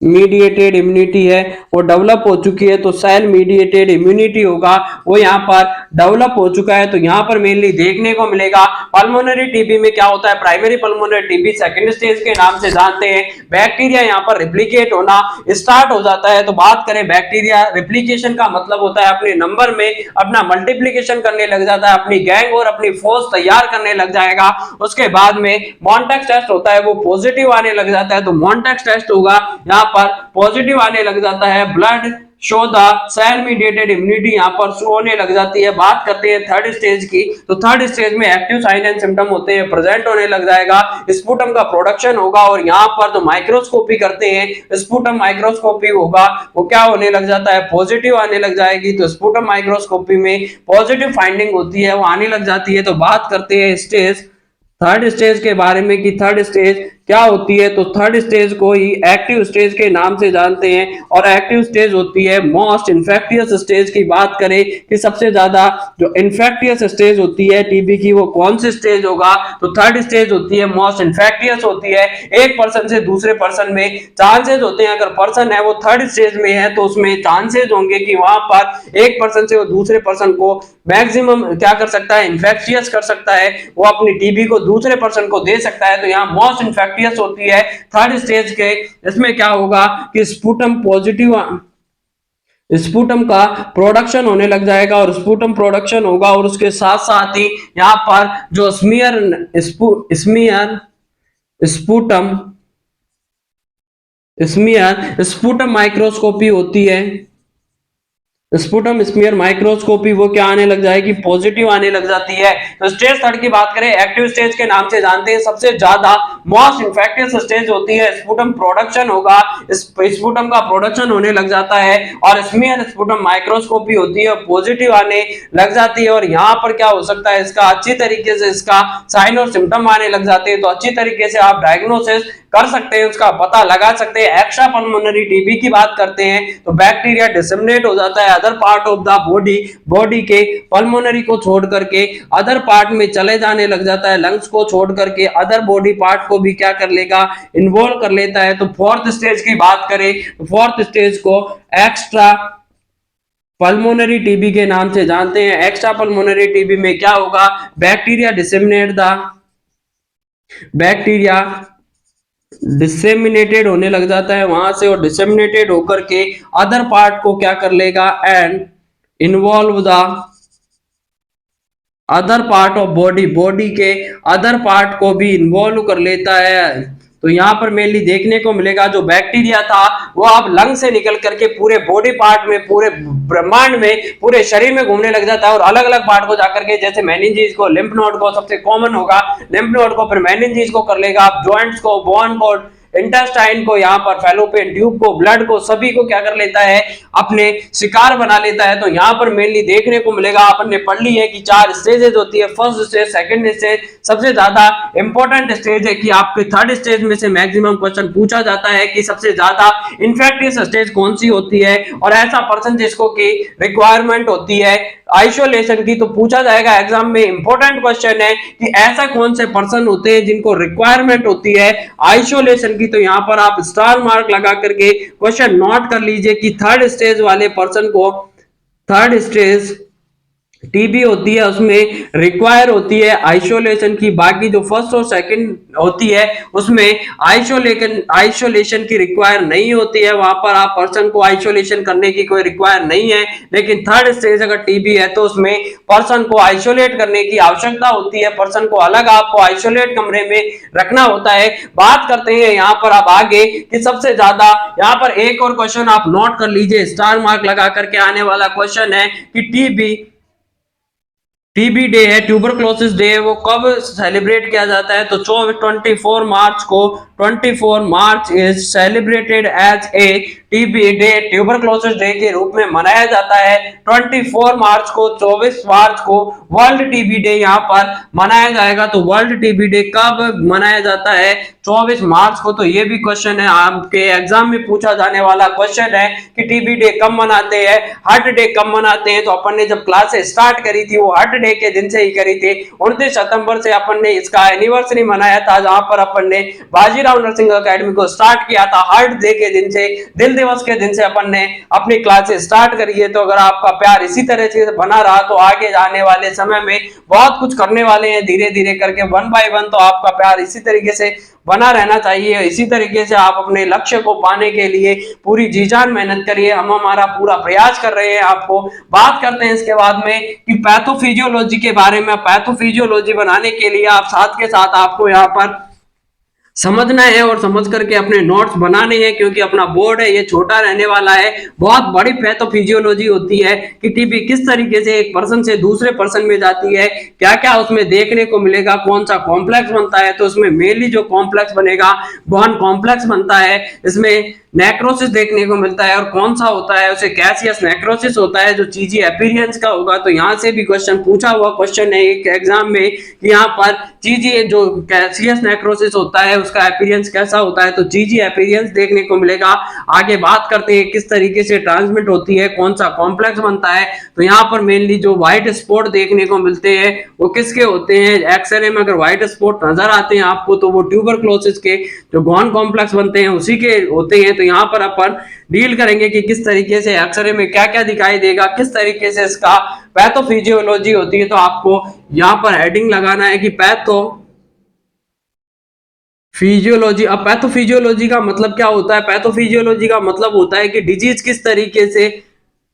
Speaker 1: मीडिएटेड इम्यूनिटी है वो डेवलप हो चुकी है। तो सेल मीडिएटेड इम्यूनिटी होगा वो यहाँ पर डेवलप हो चुका है। तो यहाँ पर मेनली देखने को मिलेगा पल्मोनरी टीबी में क्या होता है, primary pulmonary TB second stage के नाम से जानते हैं। बैक्टीरिया यहाँ पर रिप्लिकेट होना स्टार्ट हो जाता है। तो बात करें बैक्टीरिया रिप्लिकेशन का मतलब होता है अपने नंबर में अपना मल्टीप्लिकेशन करने लग जाता है, अपनी गैंग और अपनी फोर्स तैयार करने लग जाएगा। उसके बाद में मॉन्टेक्स टेस्ट होता है, वो पॉजिटिव आने लग जाता है। तो मॉन्टेक्स टेस्ट होगा यहाँ पर पॉजिटिव आने लग जाता है। Blood show the cell mediated immunity यहाँ पर शो होने लग जाती है। बात करते हैं थर्ड स्टेज की, तो थर्ड स्टेज में एक्टिव साइन एंड सिम्टम होते हैं, प्रेजेंट होने लग जाएगा। स्पुटम का प्रोडक्शन होगा और यहाँ पर तो माइक्रोस्कोपी करते हैं, स्पुटम माइक्रोस्कोपी होगा, वो क्या होने लग जाता है, पॉजिटिव आने लग जाएगी। तो स्पुटम माइक्रोस्कोपी में पॉजिटिव फाइंडिंग होती है, वो आने लग जाती है। तो बात करते हैं स्टेज थर्ड स्टेज के बारे में कि थर्ड स्टेज क्या होती है। तो थर्ड स्टेज को ही एक्टिव स्टेज के नाम से जानते हैं और एक्टिव स्टेज होती है मोस्ट इन्फेक्टियस स्टेज। की बात करें कि सबसे ज्यादा जो इन्फेक्टियस स्टेज होती है टीबी की, वो कौन सी स्टेज होगा, तो थर्ड स्टेज होती है, मोस्ट इन्फेक्टियस होती है। एक पर्सन से दूसरे पर्सन में चांसेस होते हैं, अगर पर्सन है वो थर्ड स्टेज में है तो उसमें चांसेस होंगे कि वहां पर एक पर्सन से वो दूसरे पर्सन को मैक्सिमम क्या कर सकता है, इन्फेक्शियस कर सकता है, वो अपनी टीबी को दूसरे पर्सन को दे सकता है। तो यहाँ मोस्ट इन्फेक्टियस होती है थर्ड स्टेज के। इसमें क्या होगा कि स्पुटम पॉजिटिव, स्पुटम का प्रोडक्शन होने लग जाएगा और स्पुटम प्रोडक्शन होगा और उसके साथ साथ ही यहाँ पर जो स्पुटम माइक्रोस्कोपी होती है, स्पुटम स्मीयर माइक्रोस्कोपी, वो क्या आने लग जाएगी, पॉजिटिव आने लग जाती है। तो स्टेज थर्ड की बात करें, एक्टिव स्टेज के नाम से जानते हैं, सबसे ज्यादा मोस्ट इन्फेक्टियस स्टेज होती है। स्पुटम प्रोडक्शन होगा, स्पुटम का प्रोडक्शन होने लग जाता है और स्मीयर स्पुटम माइक्रोस्कोपी होती है, पॉजिटिव आने लग जाती है। और यहाँ पर क्या हो सकता है, इसका अच्छी तरीके से इसका साइन और सिम्टम आने लग जाते हैं। तो अच्छी तरीके से आप डायग्नोसिस कर सकते हैं, उसका पता लगा सकते हैं। एक्स्ट्रा पल्मोनरी टीबी की बात करते हैं तो बैक्टीरिया डिसेमिनेट हो जाता है other part of the body के, पल्मोनरी को छोड़ करके अदर पार्ट में चले जाने लग जाता है, लंग्स को छोड़ करके अदर बॉडी पार्ट को भी क्या कर लेगा, इन्वॉल्व कर लेता है। तो फोर्थ स्टेज की बात करें तो फोर्थ स्टेज को एक्स्ट्रा पल्मोनरी टीबी के नाम से जानते हैं। एक्स्ट्रा पल्मोनरी टीबी में क्या होगा, बैक्टीरिया डिसेमिनेटेड होने लग जाता है वहां से, और डिसेमिनेटेड होकर के अदर पार्ट को क्या कर लेगा, and involve the other part of body के अदर पार्ट को भी इन्वॉल्व कर लेता है। तो यहाँ पर मेनली देखने को मिलेगा जो बैक्टीरिया था वो अब लंग से निकल करके पूरे बॉडी पार्ट में, पूरे ब्रह्मांड में, पूरे शरीर में घूमने लग जाता है और अलग अलग पार्ट को जाकर के, जैसे मेनिंजेस को, लिम्फ नोड को, सबसे कॉमन होगा लिम्फ नोड को, फिर मेनिंजेस को कर लेगा, जॉइंट्स को, बोन को, इंटेस्टाइन को, यहाँ पर फैलोपियन ट्यूब को, ब्लड को, सभी को क्या कर लेता है, अपने शिकार बना लेता है। तो यहाँ पर मेनली देखने को मिलेगा, अपन ने पढ़ ली है कि 4 स्टेजेस होती है, फर्स्ट स्टेज, सेकंड स्टेज, सबसे ज्यादा इंपॉर्टेंट स्टेज है कि आपके थर्ड स्टेज में से मैक्सिमम क्वेश्चन पूछा जाता है कि सबसे ज्यादा इन्फेक्टियस स्टेज कौन सी होती है, और ऐसा पर्सन जिसको की रिक्वायरमेंट होती है आइसोलेशन की, तो पूछा जाएगा एग्जाम में। इंपॉर्टेंट क्वेश्चन है कि ऐसा कौन से पर्सन होते हैं जिनको रिक्वायरमेंट होती है आइसोलेशन की। तो यहाँ पर आप स्टार मार्क लगा करके क्वेश्चन नोट कर लीजिए कि थर्ड स्टेज वाले पर्सन को, थर्ड स्टेज टीबी होती है उसमें रिक्वायर होती है आइसोलेशन की, बाकी जो फर्स्ट और सेकंड होती है उसमें आइसोलेशन की रिक्वायर नहीं होती है, वहां पर आप पर्सन को आइसोलेशन करने की कोई रिक्वायर नहीं है। लेकिन थर्ड स्टेज अगर टीबी है तो उसमें पर्सन को आइसोलेट करने की आवश्यकता होती है, पर्सन को अलग आपको आइसोलेट कमरे में रखना होता है। बात करते हैं यहाँ पर आप आगे कि सबसे ज्यादा, यहाँ पर एक और क्वेश्चन आप नोट कर लीजिए, स्टार मार्क लगा करके आने वाला क्वेश्चन है कि टीबी डे है, ट्यूबरक्लोसिस डे है, वो कब सेलिब्रेट किया जाता है। तो 24 मार्च को, 24 March is celebrated as a TB day, tuberculosis day के रूप में मनाया जाता है। 24 मार्च को, 24 मार्च को वर्ल्ड टीबी डे यहाँ पर मनाया जाएगा। तो वर्ल्ड टीबी डे कब मनाया जाता है, 24 मार्च को। तो ये भी क्वेश्चन है, आपके एग्जाम में पूछा जाने वाला क्वेश्चन है कि टीबी डे कब मनाते हैं, हार्ट डे कब मनाते हैं। तो अपन ने जब क्लासेस स्टार्ट करी थी वो हार्ट डे के दिन से ही करी थी, 29 सितंबर से अपन ने इसका एनिवर्सरी मनाया था, जहां पर अपन ने बाजीराव नर्सिंग एकेडमी को स्टार्ट किया था हार्ट डे के दिन से। दिल दिवस के दिन से अपन ने अपनी क्लासेस स्टार्ट करी है। तो अगर आपका प्यार इसी तरह से बना रहा तो आगे आने वाले समय में बहुत कुछ करने वाले हैं धीरे धीरे करके, वन बाय वन। तो आपका प्यार इसी तरीके से बना रहना चाहिए। इसी तरीके से आप अपने लक्ष्य को पाने के लिए पूरी जी जान मेहनत करिए। हम हमारा पूरा प्रयास कर रहे हैं। आपको बात करते हैं इसके बाद में कि पैथोफिजियोलॉजी के बारे में। पैथोफिजियोलॉजी बनाने के लिए आप साथ के साथ आपको यहाँ पर समझना है और समझ करके अपने नोट्स बनाने हैं, क्योंकि अपना बोर्ड है ये छोटा रहने वाला है। बहुत बड़ी पैथोफिजियोलॉजी होती है कि टीबी किस तरीके से एक पर्सन से दूसरे पर्सन में जाती है, क्या क्या उसमें देखने को मिलेगा, कौन सा कॉम्प्लेक्स बनता है। तो उसमें मेनली जो कॉम्प्लेक्स बनेगा बॉन कॉम्प्लेक्स बनता है। इसमें नेक्रोसिस देखने को मिलता है और कौन सा होता है उसे कैसियस नेक्रोसिस होता है जो चीजी अपीयरेंस का होगा। तो यहाँ से भी क्वेश्चन पूछा हुआ क्वेश्चन है एक एग्जाम में कि यहाँ पर चीजी जो कैसियस नेक्रोसिस होता है उसका अपीयरेंस कैसा होता है। तो चीजी अपीयरेंस देखने को मिलेगा। आगे बात करते हैं किस तरीके से ट्रांसमिट होती है, कौन सा कॉम्प्लेक्स बनता है। तो यहाँ पर मेनली जो व्हाइट स्पॉट देखने को मिलते हैं वो किसके होते हैं, एक्सरे में अगर व्हाइट स्पॉट नजर आते हैं आपको तो वो ट्यूबरक्लोसिस के जो गॉन कॉम्प्लेक्स बनते हैं उसी के होते हैं। तो यहाँ पर अपन डील करेंगे कि किस तरीके से एक्सरे में क्या क्या दिखाई देगा, किस तरीके से इसका पैथोफिजियोलॉजी होती है। तो आपको यहाँ पर हेडिंग लगाना है कि पैथोफिजियोलॉजी। अब पैथोफिजियोलॉजी का मतलब क्या होता है, पैथोफिजियोलॉजी का मतलब होता है कि डिजीज किस तरीके से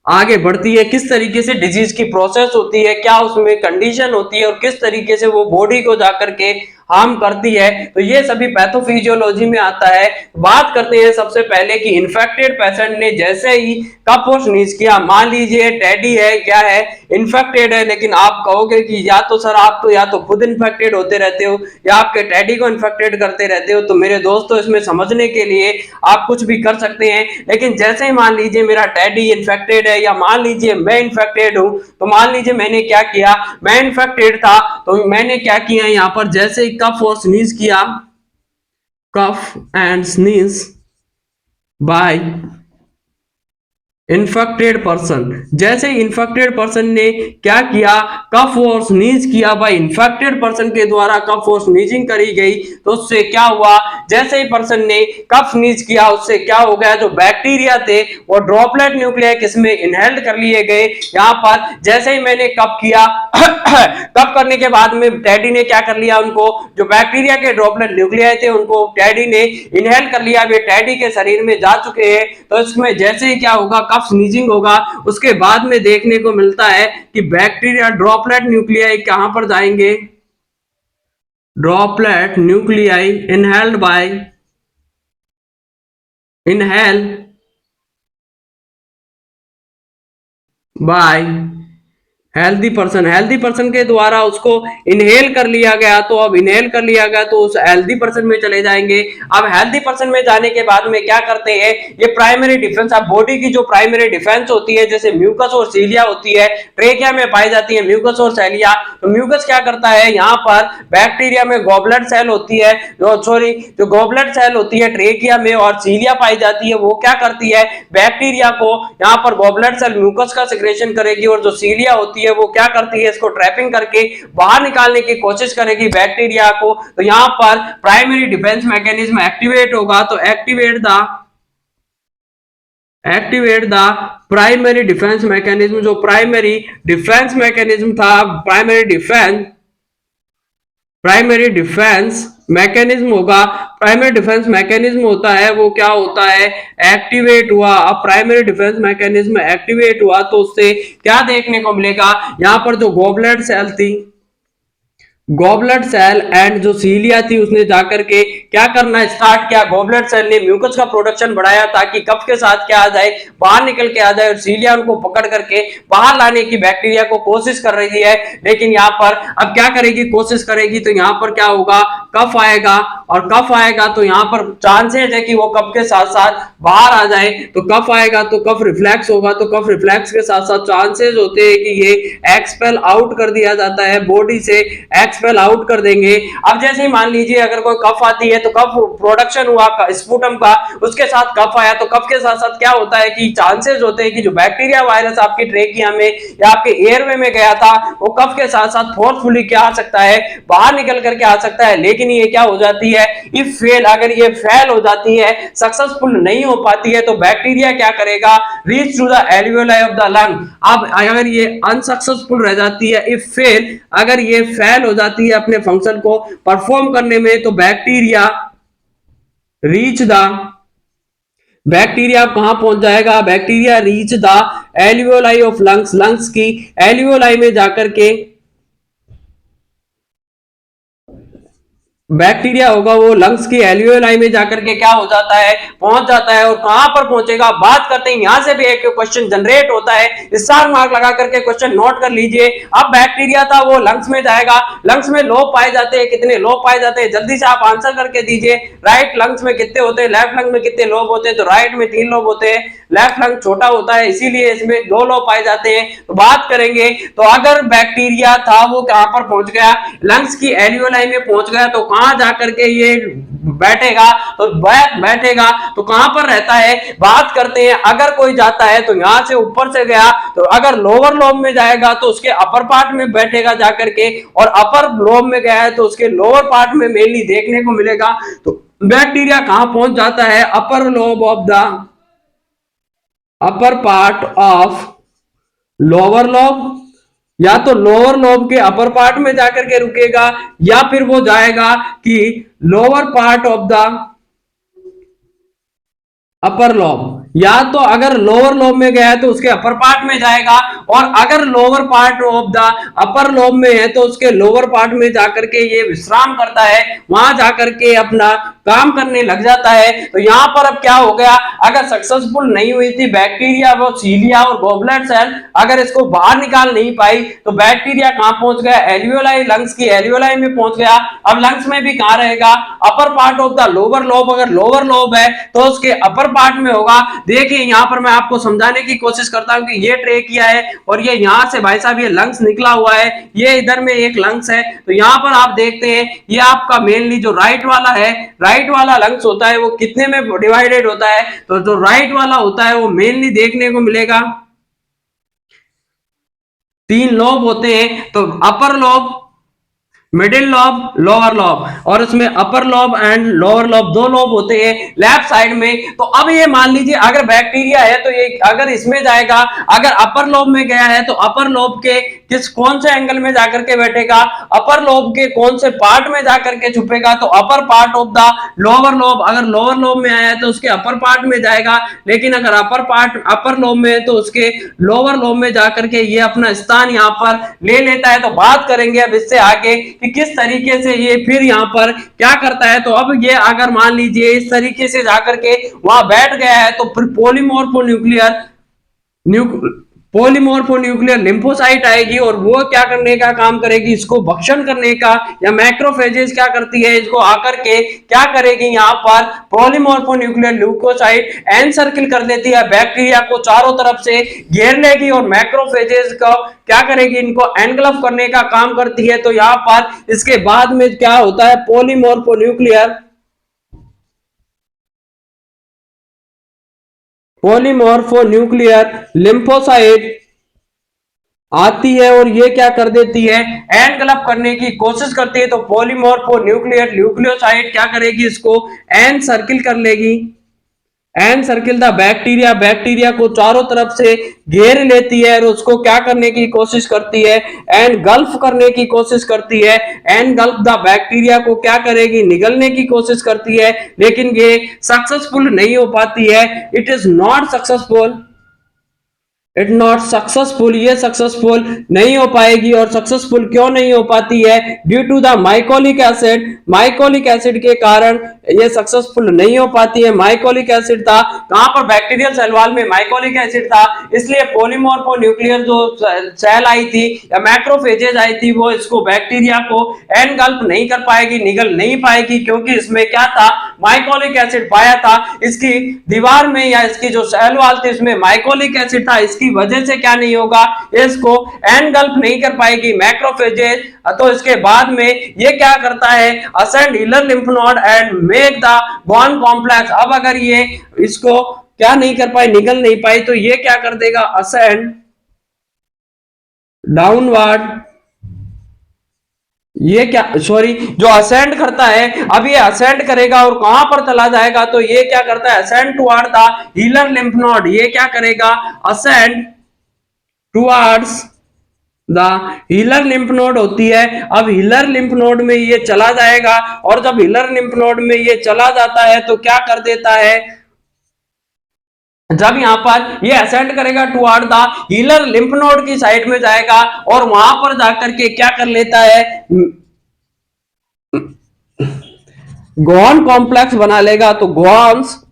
Speaker 1: आगे बढ़ती है, किस तरीके से डिजीज की प्रोसेस होती है, क्या उसमें कंडीशन होती है और किस तरीके से वो बॉडी को जाकर के हार्म करती है। तो ये सभी पैथोफिजियोलॉजी में आता है। बात करते हैं सबसे पहले कि इन्फेक्टेड पेशेंट ने जैसे ही कफ और स्नीज किया, मान लीजिए टेडी है, क्या है, इन्फेक्टेड है, लेकिन आप कहोगे कि या तो सर आप तो या तो खुद इन्फेक्टेड होते रहते हो या आपके टेडी को इन्फेक्टेड करते रहते हो। तो मेरे दोस्तों इसमें समझने के लिए आप कुछ भी कर सकते हैं। लेकिन जैसे ही मान लीजिए मेरा टेडी इन्फेक्टेड है या मान लीजिए मैं इन्फेक्टेड हूं, तो मान लीजिए मैंने क्या किया, मैं इन्फेक्टेड था तो मैंने क्या किया, यहाँ पर जैसे ही कफ और स्नीज किया, cough and sneeze by infected person, जैसे इन्फेक्टेड पर्सन ने क्या किया, कफ और स्नीज किया बाय इन्फेक्टेड पर्सन के द्वारा कफ और स्नीजिंग करी गई, तो उससे क्या हुआ, जैसे ही पर्सन ने कफ स्नीज किया उससे क्या हो गया, जो बैक्टीरिया थे वो ड्रॉपलेट न्यूक्लियाई किसमें इनहेल्ड कर लिए गए। यहाँ पर जैसे ही मैंने कफ किया कफ करने के बाद में टेडी ने क्या कर लिया, उनको जो बैक्टीरिया के ड्रॉपलेट न्यूक्लियाई थे उनको टेडी ने इनहेल कर लिया। वे टेडी के शरीर में जा चुके हैं। तो इसमें जैसे ही क्या होगा, कफ स्नीजिंग होगा, उसके बाद में देखने को मिलता है कि बैक्टीरिया ड्रॉपलेट न्यूक्लियाई कहां पर जाएंगे, droplet nuclei inhaled by healthy person, healthy person के द्वारा उसको इनहेल कर लिया गया। तो अब इनहेल कर लिया गया तो उस हेल्दी पर्सन में चले जाएंगे। अब हेल्दी पर्सन में जाने के बाद में क्या करते हैं, ये प्राइमरी डिफेंस, अब बॉडी की जो प्राइमरी डिफेंस होती है जैसे म्यूकस और सीलिया होती है, ट्रेकिया में पाई जाती है म्यूकस और सेलिया। तो म्यूकस क्या करता है, यहाँ पर बैक्टीरिया में गॉबलेट सेल होती है, जो गॉबलेट सेल होती है ट्रेकिया में, और सीलिया पाई जाती है, वो क्या करती है, बैक्टीरिया को यहाँ पर गॉबलेट सेल म्यूकस का सिक्रेशन करेगी और जो सीलिया होती है वो क्या करती है, इसको ट्रैपिंग करके बाहर निकालने की कोशिश करेगी बैक्टीरिया को। तो यहां पर प्राइमरी डिफेंस मैकेनिज्म एक्टिवेट होगा। तो activate the primary defence mechanism, जो प्राइमरी डिफेंस मैकेनिज्म था, प्राइमरी डिफेंस मैकेनिज्म होगा, प्राइमरी डिफेंस मैकेनिज्म होता है वो क्या होता है, एक्टिवेट हुआ। अब प्राइमरी डिफेंस मैकेनिज्म एक्टिवेट हुआ तो उससे क्या देखने को मिलेगा, यहां पर जो गॉबलेट सेल थी, गॉबलेट सेल एंड जो सीलिया थी उसने जाकर के क्या करना स्टार्ट किया, गॉबलेट सेल ने म्यूकस का प्रोडक्शन बढ़ाया ताकि कफ के साथ क्या आ जाए, बाहर निकल के आ जाए, और सीलिया उनको पकड़ करके बाहर लाने की बैक्टीरिया को कोशिश कर रही है। लेकिन यहाँ पर अब क्या करेगी, कोशिश करेगी तो यहाँ पर क्या होगा, कफ आएगा, और कफ आएगा तो यहाँ पर चांसेस है कि वो कफ के साथ साथ बाहर आ जाए। तो कफ आएगा तो कफ रिफ्लेक्स होगा, तो कफ रिफ्लेक्स के साथ साथ चांसेस होते हैं कि ये एक्सपेल आउट कर दिया जाता है, बॉडी से एक्सपेल आउट कर देंगे। अब जैसे ही मान लीजिए अगर कोई कफ आती है तो कफ प्रोडक्शन हुआ स्पूटम का, उसके साथ कफ आया, तो कफ के साथ साथ क्या होता है कि चांसेस होते हैं कि जो बैक्टीरिया वायरस आपकी ट्रेकिया में या आपके एयरवे में गया था वो कफ के साथ साथ फोर्सफुली क्या आ सकता है, बाहर निकल करके आ सकता है। लेकिन लेकिन ये क्या हो जाती है, इफ फेल, अगर ये फेल हो जाती है, सक्सेसफुल नहीं हो पाती है, तो बैक्टीरिया क्या करेगा, reach to the alveoli of the lung. अब अगर ये अनसक्सेसफुल रह जाती है, इफ फेल, अगर ये फेल हो जाती है अपने फंक्शन को परफॉर्म करने में, तो बैक्टीरिया रीच द, बैक्टीरिया कहां पहुंच जाएगा, bacteria reach the alveoli of lungs, lungs की एल्वियोलाई में जाकर के बैक्टीरिया होगा वो लंग्स की एल्वियोलाई में जाकर के क्या हो जाता है, पहुंच जाता है। और कहां पर पहुंचेगा, बात करते हैं, यहां से भी एक क्वेश्चन जनरेट होता है, स्टार मार्क लगा करके क्वेश्चन नोट कर लीजिए। अब बैक्टीरिया था वो लंग्स में जाएगा, लंग्स में लोब पाए जाते हैं, कितने लोब पाए जाते हैं, जल्दी से आप आंसर करके दीजिए। राइट लंग्स में कितने होते हैं, लेफ्ट लंग में कितने लोब होते हैं, तो राइट में 3 लोब होते हैं, लेफ्ट लंग छोटा होता है इसीलिए इसमें 2 लोब पाए जाते हैं। तो बात करेंगे, तो अगर बैक्टीरिया था वो कहां पर पहुंच गया, लंग्स की एल्वियोलाई में पहुंच गया, तो कहां जाकर के ये बैठेगा, तो बैठेगा तो कहां पर रहता है, बात करते हैं। अगर कोई जाता है तो यहां से ऊपर से गया, तो अगर लोअर लोब में जाएगा तो उसके अपर पार्ट में बैठेगा जाकर के, और अपर लोब में गया है तो उसके लोअर पार्ट में मेनली देखने को मिलेगा। तो बैक्टीरिया कहां पहुंच जाता है, upper lobe of the, upper part of lower lobe, या तो लोअर लोब के अपर पार्ट में जाकर के रुकेगा, या फिर वो जाएगा कि lower part of the upper lobe, या तो अगर लोअर लोब में गया है तो उसके अपर पार्ट में जाएगा, और अगर lower part of the upper lobe में है तो उसके लोअर पार्ट में जाकर के ये विश्राम करता है, वहां जाकर के अपना काम करने लग जाता है। तो यहां पर अब क्या हो गया, अगर सक्सेसफुल नहीं हुई थी बैक्टीरिया, वो सीलिया और गोबलेट सेल अगर इसको बाहर निकाल नहीं पाई, तो बैक्टीरिया कहां पहुंच गया, एल्वियोलाई, लंग्स की एल्वियोलाई में पहुंच गया। अब लंग्स में भी कहां रहेगा, upper part of the lower lobe, अगर लोअर लोब है तो उसके अपर पार्ट में होगा। देखिए यहां पर मैं आपको समझाने की कोशिश करता हूं कि ये ट्रे किया है, और ये यहां से भाई साहब ये लंग्स निकला हुआ है, ये इधर में एक लंग्स है। तो यहां पर आप देखते हैं ये आपका मेनली जो राइट वाला है, राइट वाला लंग्स होता है वो कितने में डिवाइडेड होता है, तो जो राइट वाला होता है वो मेनली देखने को मिलेगा 3 लोब होते हैं। तो upper lobe, middle lobe, lower lobe, और उसमें upper lobe and lower lobe 2 lobe होते हैं लेफ्ट साइड में। तो अब ये मान लीजिए अगर बैक्टीरिया है तो ये अगर इसमें जाएगा, अगर अपर लॉब में गया है तो अपर लॉब के कौन से एंगल में जाकर के बैठेगा, अपर लॉब के कौन से पार्ट में जाकर के छुपेगा, तो upper part of the lower lobe, अगर लोअर लॉब में आया है तो उसके अपर पार्ट में जाएगा, लेकिन अगर अपर लॉब में है तो उसके लोअर लॉब में जाकर के ये अपना स्थान यहाँ पर ले लेता है। तो बात करेंगे अब इससे आगे कि किस तरीके से ये फिर यहाँ पर क्या करता है। तो अब ये अगर मान लीजिए इस तरीके से जाकर के वहां बैठ गया है, तो फिर पॉलीमोर्फोन्यूक्लियर लिम्फोसाइट आएगी, और वो क्या करने का काम करेगी, इसको भक्षण करने का, या मैक्रोफेजेस क्या करती है, इसको आकर के क्या करेगी, यहाँ पर पॉलीमोर्फोन्यूक्लियर ल्यूकोसाइट एन सर्किल कर देती है, बैक्टीरिया को चारों तरफ से घेर लेगी, और मैक्रोफेजेस को क्या करेगी, इनको एनगल्फ करने का काम करती है। तो यहाँ पर इसके बाद में क्या होता है, पॉलीमोर्फोन्यूक्लियर लिम्फोसाइट आती है, और ये क्या कर देती है, एनगल्फ करने की कोशिश करती है। तो पॉलीमोर्फोन्यूक्लियर ल्यूक्लियोसाइट क्या करेगी, इसको एन सर्किल कर लेगी, encircle the bacteria, bacteria को चारों तरफ से घेर लेती है, और उसको क्या करने की कोशिश करती है, एनगल्फ करने की कोशिश करती है। एनगल्फ द बैक्टीरिया को क्या करेगी, निगलने की कोशिश करती है, लेकिन ये सक्सेसफुल नहीं हो पाती है, it is not successful, it not successful, ये सक्सेसफुल नहीं हो पाएगी। और सक्सेसफुल क्यों नहीं हो पाती है, due to the mycolic acid, mycolic acid के कारण ये सक्सेसफुल नहीं हो पाती है। माइकोलिक एसिड था कहां पर, बैक्टीरियल सेल वॉल में माइकोलिक एसिड था, इसलिए पॉलीमोर्फोन्यूक्लियर जो सेल आई थी या मैक्रोफेजेज आई थी वो इसको बैक्टीरिया को एनगल्फ नहीं कर पाएगी, निगल नहीं पाएगी, क्योंकि इसमें क्या था, माइकोलिक एसिड पाया था, इसकी दीवार में या इसकी जो सेल वॉल थी इसमें माइकोलिक एसिड था, इसकी वजह से क्या नहीं होगा, इसको एनगल्फ नहीं कर पाएगी मैक्रोफेजेज। तो इसके बाद में ये क्या करता है, ascend healer lymph node and make the bond complex. अब अगर ये इसको क्या नहीं कर पाई, निगल नहीं पाई, तो ये क्या कर देगा, असेंड डाउनवर्ड ये क्या, सॉरी, जो असेंड करता है, अब ये असेंड करेगा और कहां पर चला जाएगा, तो ये क्या करता है, ascend toward the healer lymph node, ये क्या करेगा, ascend towards the healer lymph node होती है। अब हीलर लिम्फ नोड में ये चला जाएगा, और जब हीलर लिम्फ नोड में ये चला जाता है तो क्या कर देता है, जब यहां पर ये असेंड करेगा toward the healer lymph node की साइड में जाएगा, और वहां पर जाकर के क्या कर लेता है, गोन कॉम्प्लेक्स बना लेगा। तो गोन्स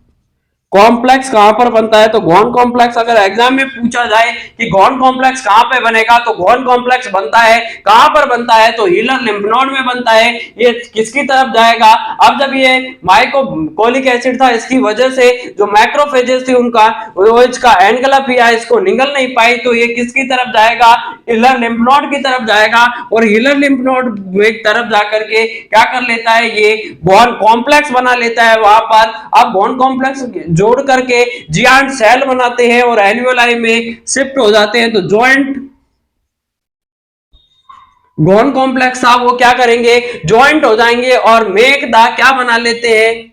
Speaker 1: कॉम्प्लेक्स कहां पर बनता है, तो गोन कॉम्प्लेक्स अगर एग्जाम में पूछा जाए कि गोन कॉम्प्लेक्स कहां पे बनेगा, तो गोन कॉम्प्लेक्स बनता है कहां पर बनता है, तो हीलर लिम्फ नोड में बनता है। ये किसकी तरफ जाएगा, अब जब ये माइकोकोलिक एसिड था, इसकी वजह से जो मैक्रोफेजेस थे उनका वो इसका एनगल्फ या इसको निगल नहीं पाई, तो ये किसकी तरफ जाएगा, हीलर लिम्फ नोड की तरफ जाएगा, और हीलर लिम्फ नोड में तरफ जाकर के क्या कर लेता है, ये गोन कॉम्प्लेक्स बना लेता है वहां पर। अब गोन कॉम्प्लेक्स जोड़ करके जियांट सेल बनाते हैं और एल्वियोलाई में शिफ्ट हो जाते हैं। तो जॉइंट गोन कॉम्प्लेक्स साहब वो क्या करेंगे, ज्वाइंट हो जाएंगे और मेक द क्या बना लेते हैं,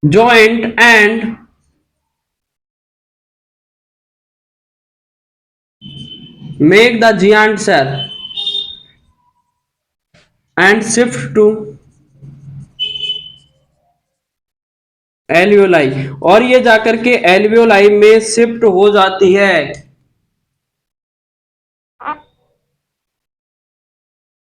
Speaker 1: joint and make the giant cell and shift to alveoli, और ये जाकर के एल्वियोलाई में शिफ्ट हो जाती है।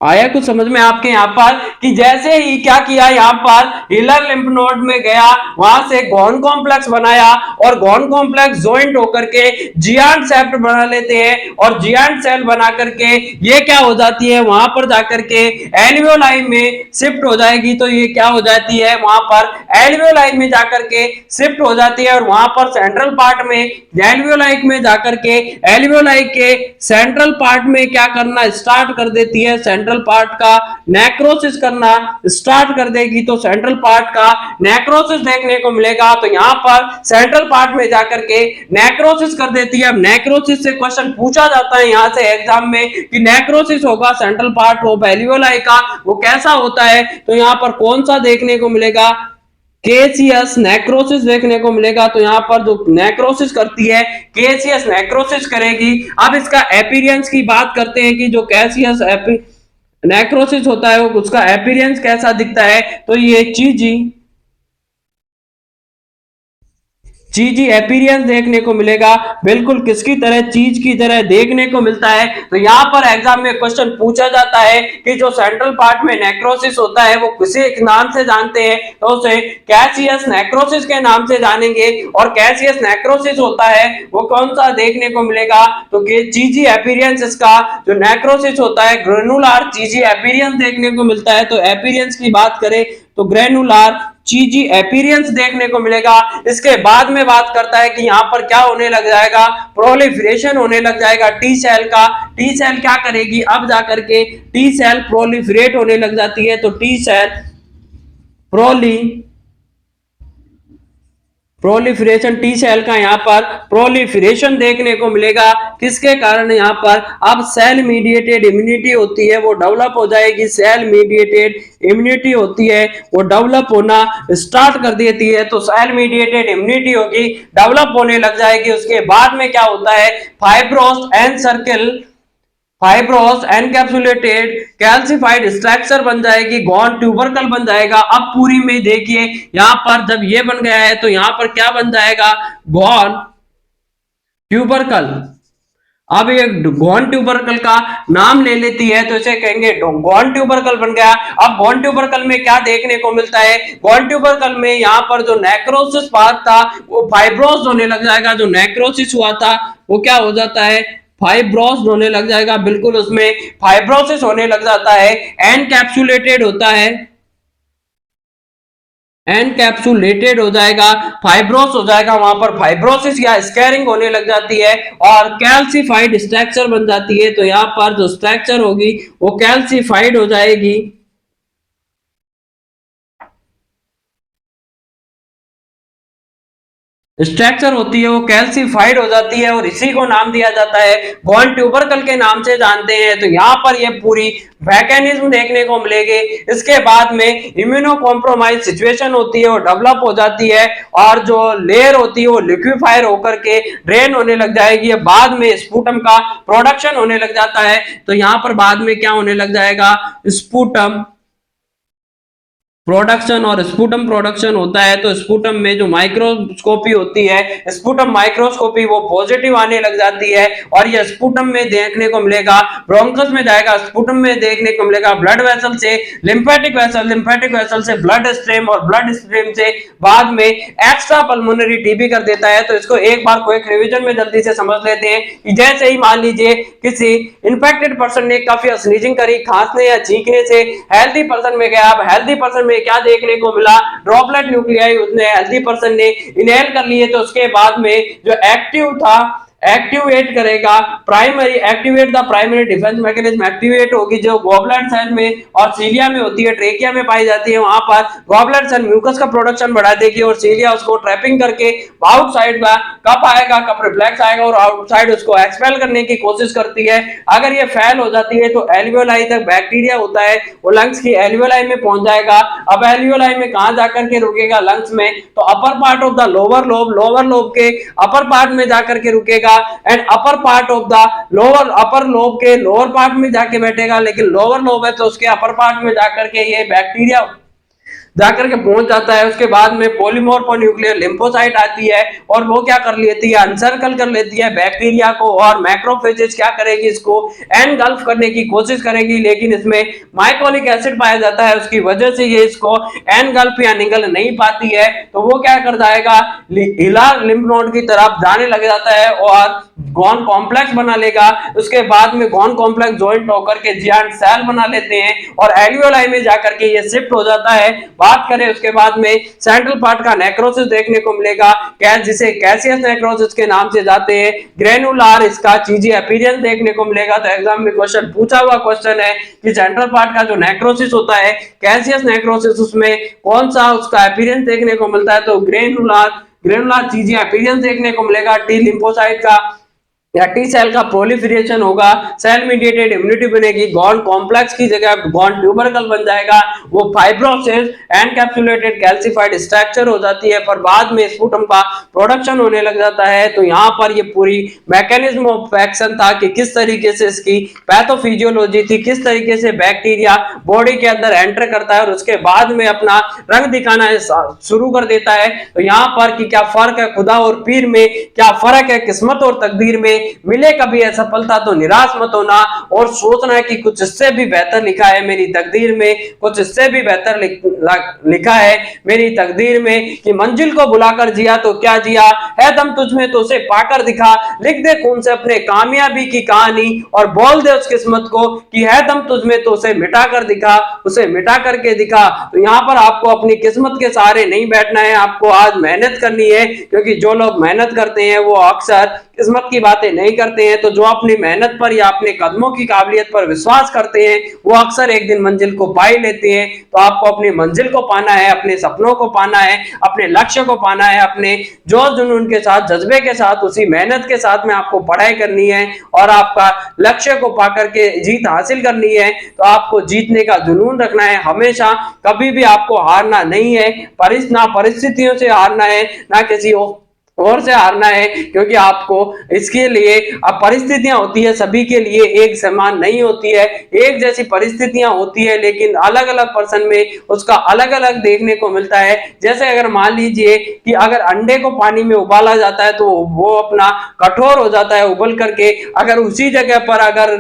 Speaker 1: आया कुछ समझ में आपके यहाँ पर, कि जैसे ही क्या किया, यहाँ पर हीलर लिम्फ नोड में गया, वहां से गोन कॉम्प्लेक्स बनाया, और गोन कॉम्प्लेक्स ज्वाइंट होकर के जियांट सेप्ट बना लेते हैं, और जियांट सेल बना करके ये क्या हो जाती है, वहां पर जाकर के एल्वियोलाई में शिफ्ट हो जाएगी। तो ये क्या हो जाती है, वहां पर एल्वियोलाई में जाकर के शिफ्ट हो जाती है, और वहां पर सेंट्रल पार्ट में एल्वियोलाई में जाकर के एल्वियोलाई के सेंट्रल पार्ट में क्या करना स्टार्ट कर देती है, सेंट्रल पार्ट का नेक्रोसिस करना स्टार्ट कर देगी। तो सेंट्रल पार्ट का नेक्रोसिस देखने को मिलेगा। तो यहां पर सेंट्रल पार्ट में जाकर के नेक्रोसिस कर देती है। अब नेक्रोसिस से क्वेश्चन पूछा जाता है यहां से एग्जाम में कि नेक्रोसिस होगा सेंट्रल पार्ट ऑफ एल्वियोलाई का, वो कैसा होता है, तो यहां पर कौन सा देखने को मिलेगा, केसीएस नेक्रोसिस देखने को मिलेगा। तो यहां पर जो नेक्रोसिस करती है, केसीएस नेक्रोसिस करेगी। अब इसका एपीरियंस की बात करते हैं कि जो केसीएस नेक्रोसिस होता है वो उसका एपीरियंस कैसा दिखता है, तो ये चीजी चीजी एपीरियंस देखने को मिलेगा, बिल्कुल किसकी तरह, चीज की तरह देखने को मिलता है। तो यहां पर एग्जाम में क्वेश्चन पूछा जाता है कि जो सेंट्रल पार्ट में नेक्रोसिस होता है वो किसी एक नाम से जानते हैं, तो उसे कैसियस नेक्रोसिस के नाम से जानेंगे। और कैसियस नेक्रोसिस होता है वो कौन सा देखने को मिलेगा, तो चीजी एपीरियंस इसका जो नेक्रोसिस होता है ग्रेनुलर चीजी एपीरियंस देखने को मिलता है। तो एपीरियंस की बात करें तो ग्रेनुलर चीजी एपीरियंस देखने को मिलेगा। इसके बाद में बात करता है कि यहां पर क्या होने लग जाएगा, प्रोलिफरेशन होने लग जाएगा टी सेल का। टी सेल क्या करेगी, अब जाकर के टी सेल प्रोलिफरेट होने लग जाती है। तो टी सेल प्रोली प्रोलिफरेशन, टी सेल का यहाँ पर प्रोलिफरेशन देखने को मिलेगा। किसके कारण, यहाँ पर अब सेल मीडिएटेड इम्यूनिटी होती है वो डेवलप हो जाएगी। सेल मीडिएटेड इम्यूनिटी होती है वो डेवलप होना स्टार्ट कर देती है। तो सेल मीडिएटेड इम्यूनिटी होगी, डेवलप होने लग जाएगी। उसके बाद में क्या होता है, fibrous and circle, fibrous encapsulated calcified structure बन जाएगी, गॉन ट्यूबरकल बन जाएगा। अब पूरी में देखिए यहां पर जब ये बन गया है तो यहां पर क्या बन जाएगा, गॉन ट्यूबरकल। अब ये गॉन ट्यूबरकल का नाम ले लेती है तो इसे कहेंगे गॉन ट्यूबरकल बन गया। अब गॉन ट्यूबरकल में क्या देखने को मिलता है, गॉन ट्यूबरकल में यहाँ पर जो नेक्रोसिस पार्ट था वो फाइब्रोस होने लग जाएगा। जो नेक्रोसिस हुआ था वो क्या हो जाता है, फाइब्रोस होने लग जाएगा, बिल्कुल उसमें फाइब्रोसिस होने लग जाता है। एनकैप्सुलेटेड होता है, एनकैप्सुलेटेड हो जाएगा, फाइब्रोस हो जाएगा, वहां पर फाइब्रोसिस या स्कैरिंग होने लग जाती है और कैल्सिफाइड स्ट्रक्चर बन जाती है। तो यहां पर जो स्ट्रक्चर होगी वो कैल्सिफाइड हो जाएगी। स्ट्रक्चर होती है वो कैल्सिफाइड हो जाती है और इसी को नाम दिया जाता है गॉन ट्यूबरकल के नाम से जानते हैं। तो यहाँ पर ये पूरी मैकेनिज्म देखने को मिलेगी। इसके बाद में इम्यूनो कॉम्प्रोमाइज सिचुएशन होती है वो डेवलप हो जाती है और जो लेयर होती है वो लिक्विफायर होकर के ड्रेन होने लग जाएगी। बाद में स्पूटम का प्रोडक्शन होने लग जाता है। तो यहाँ पर बाद में क्या होने लग जाएगा, स्पूटम प्रोडक्शन और स्पूटम प्रोडक्शन होता है। तो स्पूटम में जो माइक्रोस्कोपी होती है, स्पूटम माइक्रोस्कोपी वो पॉजिटिव आने लग जाती है और ये स्पूटम में देखने को मिलेगा, ब्रोंकस में जाएगा, स्पूटम में देखने को मिलेगा ब्लड वेसल से लिम्फेटिक वेसल, लिम्फेटिक वेसल से ब्लड स्ट्रीम और ब्लड स्ट्रीम से बाद में एक्स्ट्रा पल्मोनरी टीबी कर देता है। तो इसको एक बार क्विक रिवीजन में जल्दी से समझ लेते हैं कि जैसे ही मान लीजिए किसी इन्फेक्टेड पर्सन ने काफी स्नीजिंग करी, खांसने या छींकने से हेल्दी पर्सन में गया, अब हेल्दी पर्सन में क्या देखने को मिला, ड्रॉपलेट न्यूक्लियाई उसने हेल्दी पर्सन ने इनहेल कर लिए। तो उसके बाद में जो एक्टिव था एक्टिवेट करेगा primary, activate the primary defence mechanism activate होगी जो गॉबलेट सेल में और सीलिया में होती है, ट्रेकिया में पाई जाती है। वहां पर गॉबलेट सेल म्यूकस का प्रोडक्शन बढ़ा देगी और सीलिया उसको ट्रैपिंग करके आउटसाइड में कब आएगा, कब रिफ्लेक्स आएगा और आउटसाइड उसको एक्सपेल करने की कोशिश करती है। अगर ये फेल हो जाती है तो एल्वियोलाई तक बैक्टीरिया होता है वो लंग्स की एल्वियोलाई में पहुंच जाएगा। अब एल्वियोलाई में कहां जाकर के रुकेगा, लंग्स में। तो upper part of the lower lobe के अपर पार्ट में जाकर के रुकेगा and upper part of the lower upper lobe के लोअर पार्ट में जाके बैठेगा। लेकिन लोअर लोब है तो उसके अपर पार्ट में जाकर के ये बैक्टीरिया जाकर के पहुंच जाता है। उसके बाद में पॉलीमॉर्फोन्यूक्लियर लिम्फोसाइट आती है और वो क्या कर लेती है, अनसर्कल कर लेती है बैक्टीरिया को और मैक्रोफेजेस क्या करेगी, इसको एनगल्फ करने की कोशिश करेगी। लेकिन इसमें माइकोलिक एसिड पाया जाता है, उसकी वजह से ये इसको एनगल्फ या निगल नहीं पाती है। तो वो क्या कर जाएगा, हिलार लिम्फ नोड की तरफ जाने लग जाता है और गॉन कॉम्प्लेक्स बना लेगा। उसके बाद में गॉन कॉम्प्लेक्स जॉइंट होकर के जियांट सेल बना लेते हैं और एल्वियोलाई में जाकर के ये शिफ्ट हो जाता है। बात करें उसके बाद में सेंट्रल पार्ट का नेक्रोसिस देखने को मिलेगा, जिसे कैसियस नेक्रोसिस के नाम से जाते हैं। ग्रेनुलार इसका चीजी अपीयरेंस देखने को मिलेगा। तो एग्जाम में क्वेश्चन पूछा हुआ क्वेश्चन है कि सेंट्रल पार्ट का जो नेक्रोसिस होता है कैसियस नेक्रोसिस, उसमें कौन सा उसका अपीयरेंस देखने को मिलता है। तो ग्रेनुलार चीजी अपीयरेंस देखने को मिलेगा। टी लिम्फोसाइट का या टी सेल का प्रोलिफरेशन होगा, सेल मीडिएटेड इम्यूनिटी बनेगी, गॉन कॉम्प्लेक्स की जगह गॉन ट्यूबरकल बन जाएगा, वो फाइब्रोसिस एनकैप्सुलेटेड कैल्सिफाइड स्ट्रक्चर हो जाती है। पर बाद में स्पूटम का प्रोडक्शन होने लग जाता है। तो यहाँ पर ये पूरी मैकेनिज्म ऑफ एक्शन था कि किस तरीके से इसकी पैथोफिजियोलॉजी थी, किस तरीके से बैक्टीरिया बॉडी के अंदर एंटर करता है और उसके बाद में अपना रंग दिखाना शुरू कर देता है। तो यहाँ पर कि क्या फर्क है खुदा और पीर में, क्या फर्क है किस्मत और तकदीर में। मिले कभी असफलता तो निराश मत होना और सोचना है कि कुछ इससे भी बेहतर लिखा है मेरी तकदीर में, कुछ इससे भी बेहतर लिखा है मेरी तकदीर में। कि मंजिल को बुलाकर जिया तो क्या जिया, है दम तुझमें तो उसे पाकर दिखा, लिख दे खून से अपने कामयाबी की कहानी और बोल दे उस किस्मत को कि है दम तुझमें तो उसे मिटा कर दिखा, उसे मिटा करके दिखा। तो यहाँ पर आपको अपनी किस्मत के सहारे नहीं बैठना है, आपको आज मेहनत करनी है। क्योंकि जो लोग मेहनत करते हैं वो अक्सर किस्मत की बातें नहीं करते हैं। तो जो अपनी मेहनत पर या अपने कदमों की काबिलियत पर विश्वास करते हैं वो अक्सर एक दिन मंजिल को पा ही लेते हैं। तो आपको अपनी मंजिल को पाना है, अपने सपनों को पाना है, अपने लक्ष्य को पाना है, अपने जोश जुनून के साथ, जज्बे के साथ, उसी मेहनत के साथ में आपको पढ़ाई करनी है और आपका लक्ष्य को पाकर के जीत हासिल करनी है। तो आपको जीतने का जुनून रखना है हमेशा, कभी भी आपको हारना नहीं है। ना परिस्थितियों से हारना है, ना किसी और से हारना है। क्योंकि आपको इसके लिए अब परिस्थितियां होती है, सभी के लिए एक समान नहीं होती है, एक जैसी परिस्थितियां होती है लेकिन अलग अलग पर्सन में उसका अलग अलग देखने को मिलता है। जैसे अगर मान लीजिए कि अगर अंडे को पानी में उबाला जाता है तो वो अपना कठोर हो जाता है उबल करके, अगर उसी जगह पर अगर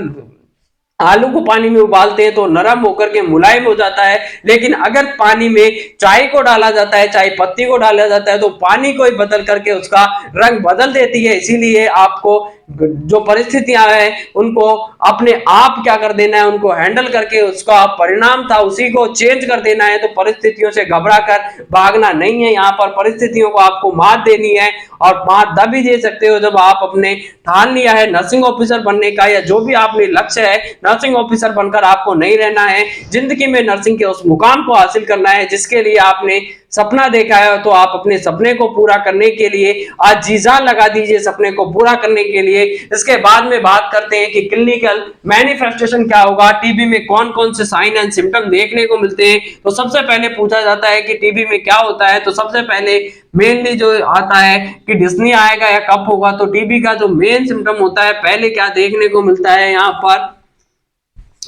Speaker 1: आलू को पानी में उबालते हैं तो नरम होकर के मुलायम हो जाता है। लेकिन अगर पानी में चाय को डाला जाता है, चाय पत्ती को डाला जाता है तो पानी को ही बदल करके उसका रंग बदल देती है। इसीलिए आपको जो परिस्थितियां हैं उनको अपने आप क्या कर देना है, उनको हैंडल करके उसका परिणाम था उसी को चेंज कर देना है। तो परिस्थितियों से घबरा कर भागना नहीं है, यहाँ पर परिस्थितियों को आपको मात देनी है। और मात तभी दे सकते हो जब आप अपने ठान लिया है नर्सिंग ऑफिसर बनने का, या जो भी आपने लक्ष्य है नर्सिंग ऑफिसर बनकर आपको नहीं रहना है, जिंदगी में नर्सिंग के उस मुकाम को हासिल करना है जिसके लिए आपने सपना देखा है तो आप अपने सपने को पूरा करने के लिए आज जी जान लगा दीजिए सपने को पूरा करने के लिए। इसके बाद में बात करते हैं कि क्लिनिकल मैनिफेस्टेशन क्या होगा, टीबी में कौन कौन से साइन एंड सिम्टम देखने को मिलते हैं। तो सबसे पहले पूछा जाता है कि टीबी में क्या होता है, तो सबसे पहले मेनली जो आता है कि डिस्निया आएगा या कफ होगा। तो टीबी का जो मेन सिम्टम होता है पहले क्या देखने को मिलता है, यहाँ पर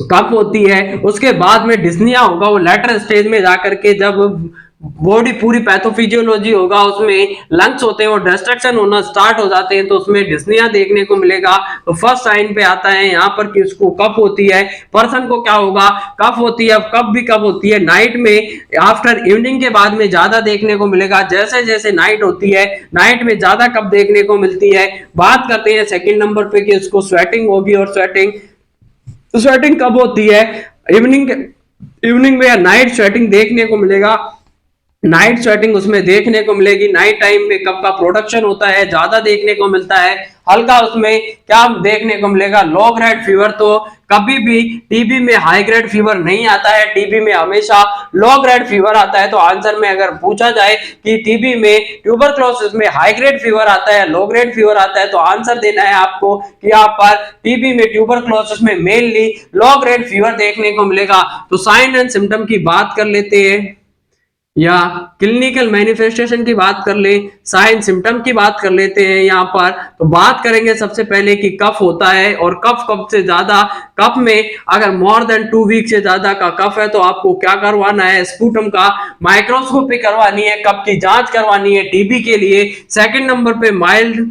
Speaker 1: कफ होती है, उसके बाद में डिस्निया होगा, वो लेटर स्टेज में जाकर के जब बॉडी पूरी पैथोफिजियोलॉजी होगा, उसमें लंग्स होते हैं वो डिस्ट्रक्शन होना स्टार्ट हो जाते हैं, तो उसमें डिस्निया देखने को मिलेगा। तो फर्स्ट साइन पे आता है यहाँ पर कि उसको कफ होती है। पर्सन को क्या होगा, कफ होती है। कफ भी कब होती है, नाइट में, आफ्टर इवनिंग के बाद में ज्यादा देखने को मिलेगा। जैसे जैसे नाइट होती है, नाइट में ज्यादा कफ देखने को मिलती है। बात करते हैं सेकंड नंबर पे कि उसको स्वेटिंग होगी, और स्वेटिंग कब होती है, इवनिंग में या नाइट स्वेटिंग देखने को मिलेगा। नाइट स्वेटिंग उसमें देखने को मिलेगी। नाइट टाइम में कब का प्रोडक्शन होता है, ज्यादा देखने को मिलता है। हल्का उसमें क्या देखने को मिलेगा, लो ग्रेड फीवर। तो कभी भी टीबी में हाई ग्रेड फीवर नहीं आता है, टीबी में हमेशा लो ग्रेड फीवर आता है। तो आंसर में अगर पूछा जाए कि टीबी में ट्यूबरक्लोसिस में हाई ग्रेड फीवर आता है, लो ग्रेड फीवर आता है, तो आंसर देना है आपको कि यहाँ पर टीबी में ट्यूबरक्लोसिस में मेनली लो ग्रेड फीवर देखने को मिलेगा। तो साइन एंड सिम्टम की बात कर लेते हैं, या क्लिनिकल मैनिफेस्टेशन की बात कर ले, साइन सिम्टम की बात कर लेते हैं। यहाँ पर तो बात करेंगे सबसे पहले कि कफ होता है, और कफ कब से ज्यादा, कफ में अगर मोर देन 2 वीक से ज्यादा का कफ है तो आपको क्या करवाना है, स्पूटम का माइक्रोस्कोपी करवानी है, कफ की जांच करवानी है टीबी के लिए। सेकंड नंबर पे माइल्ड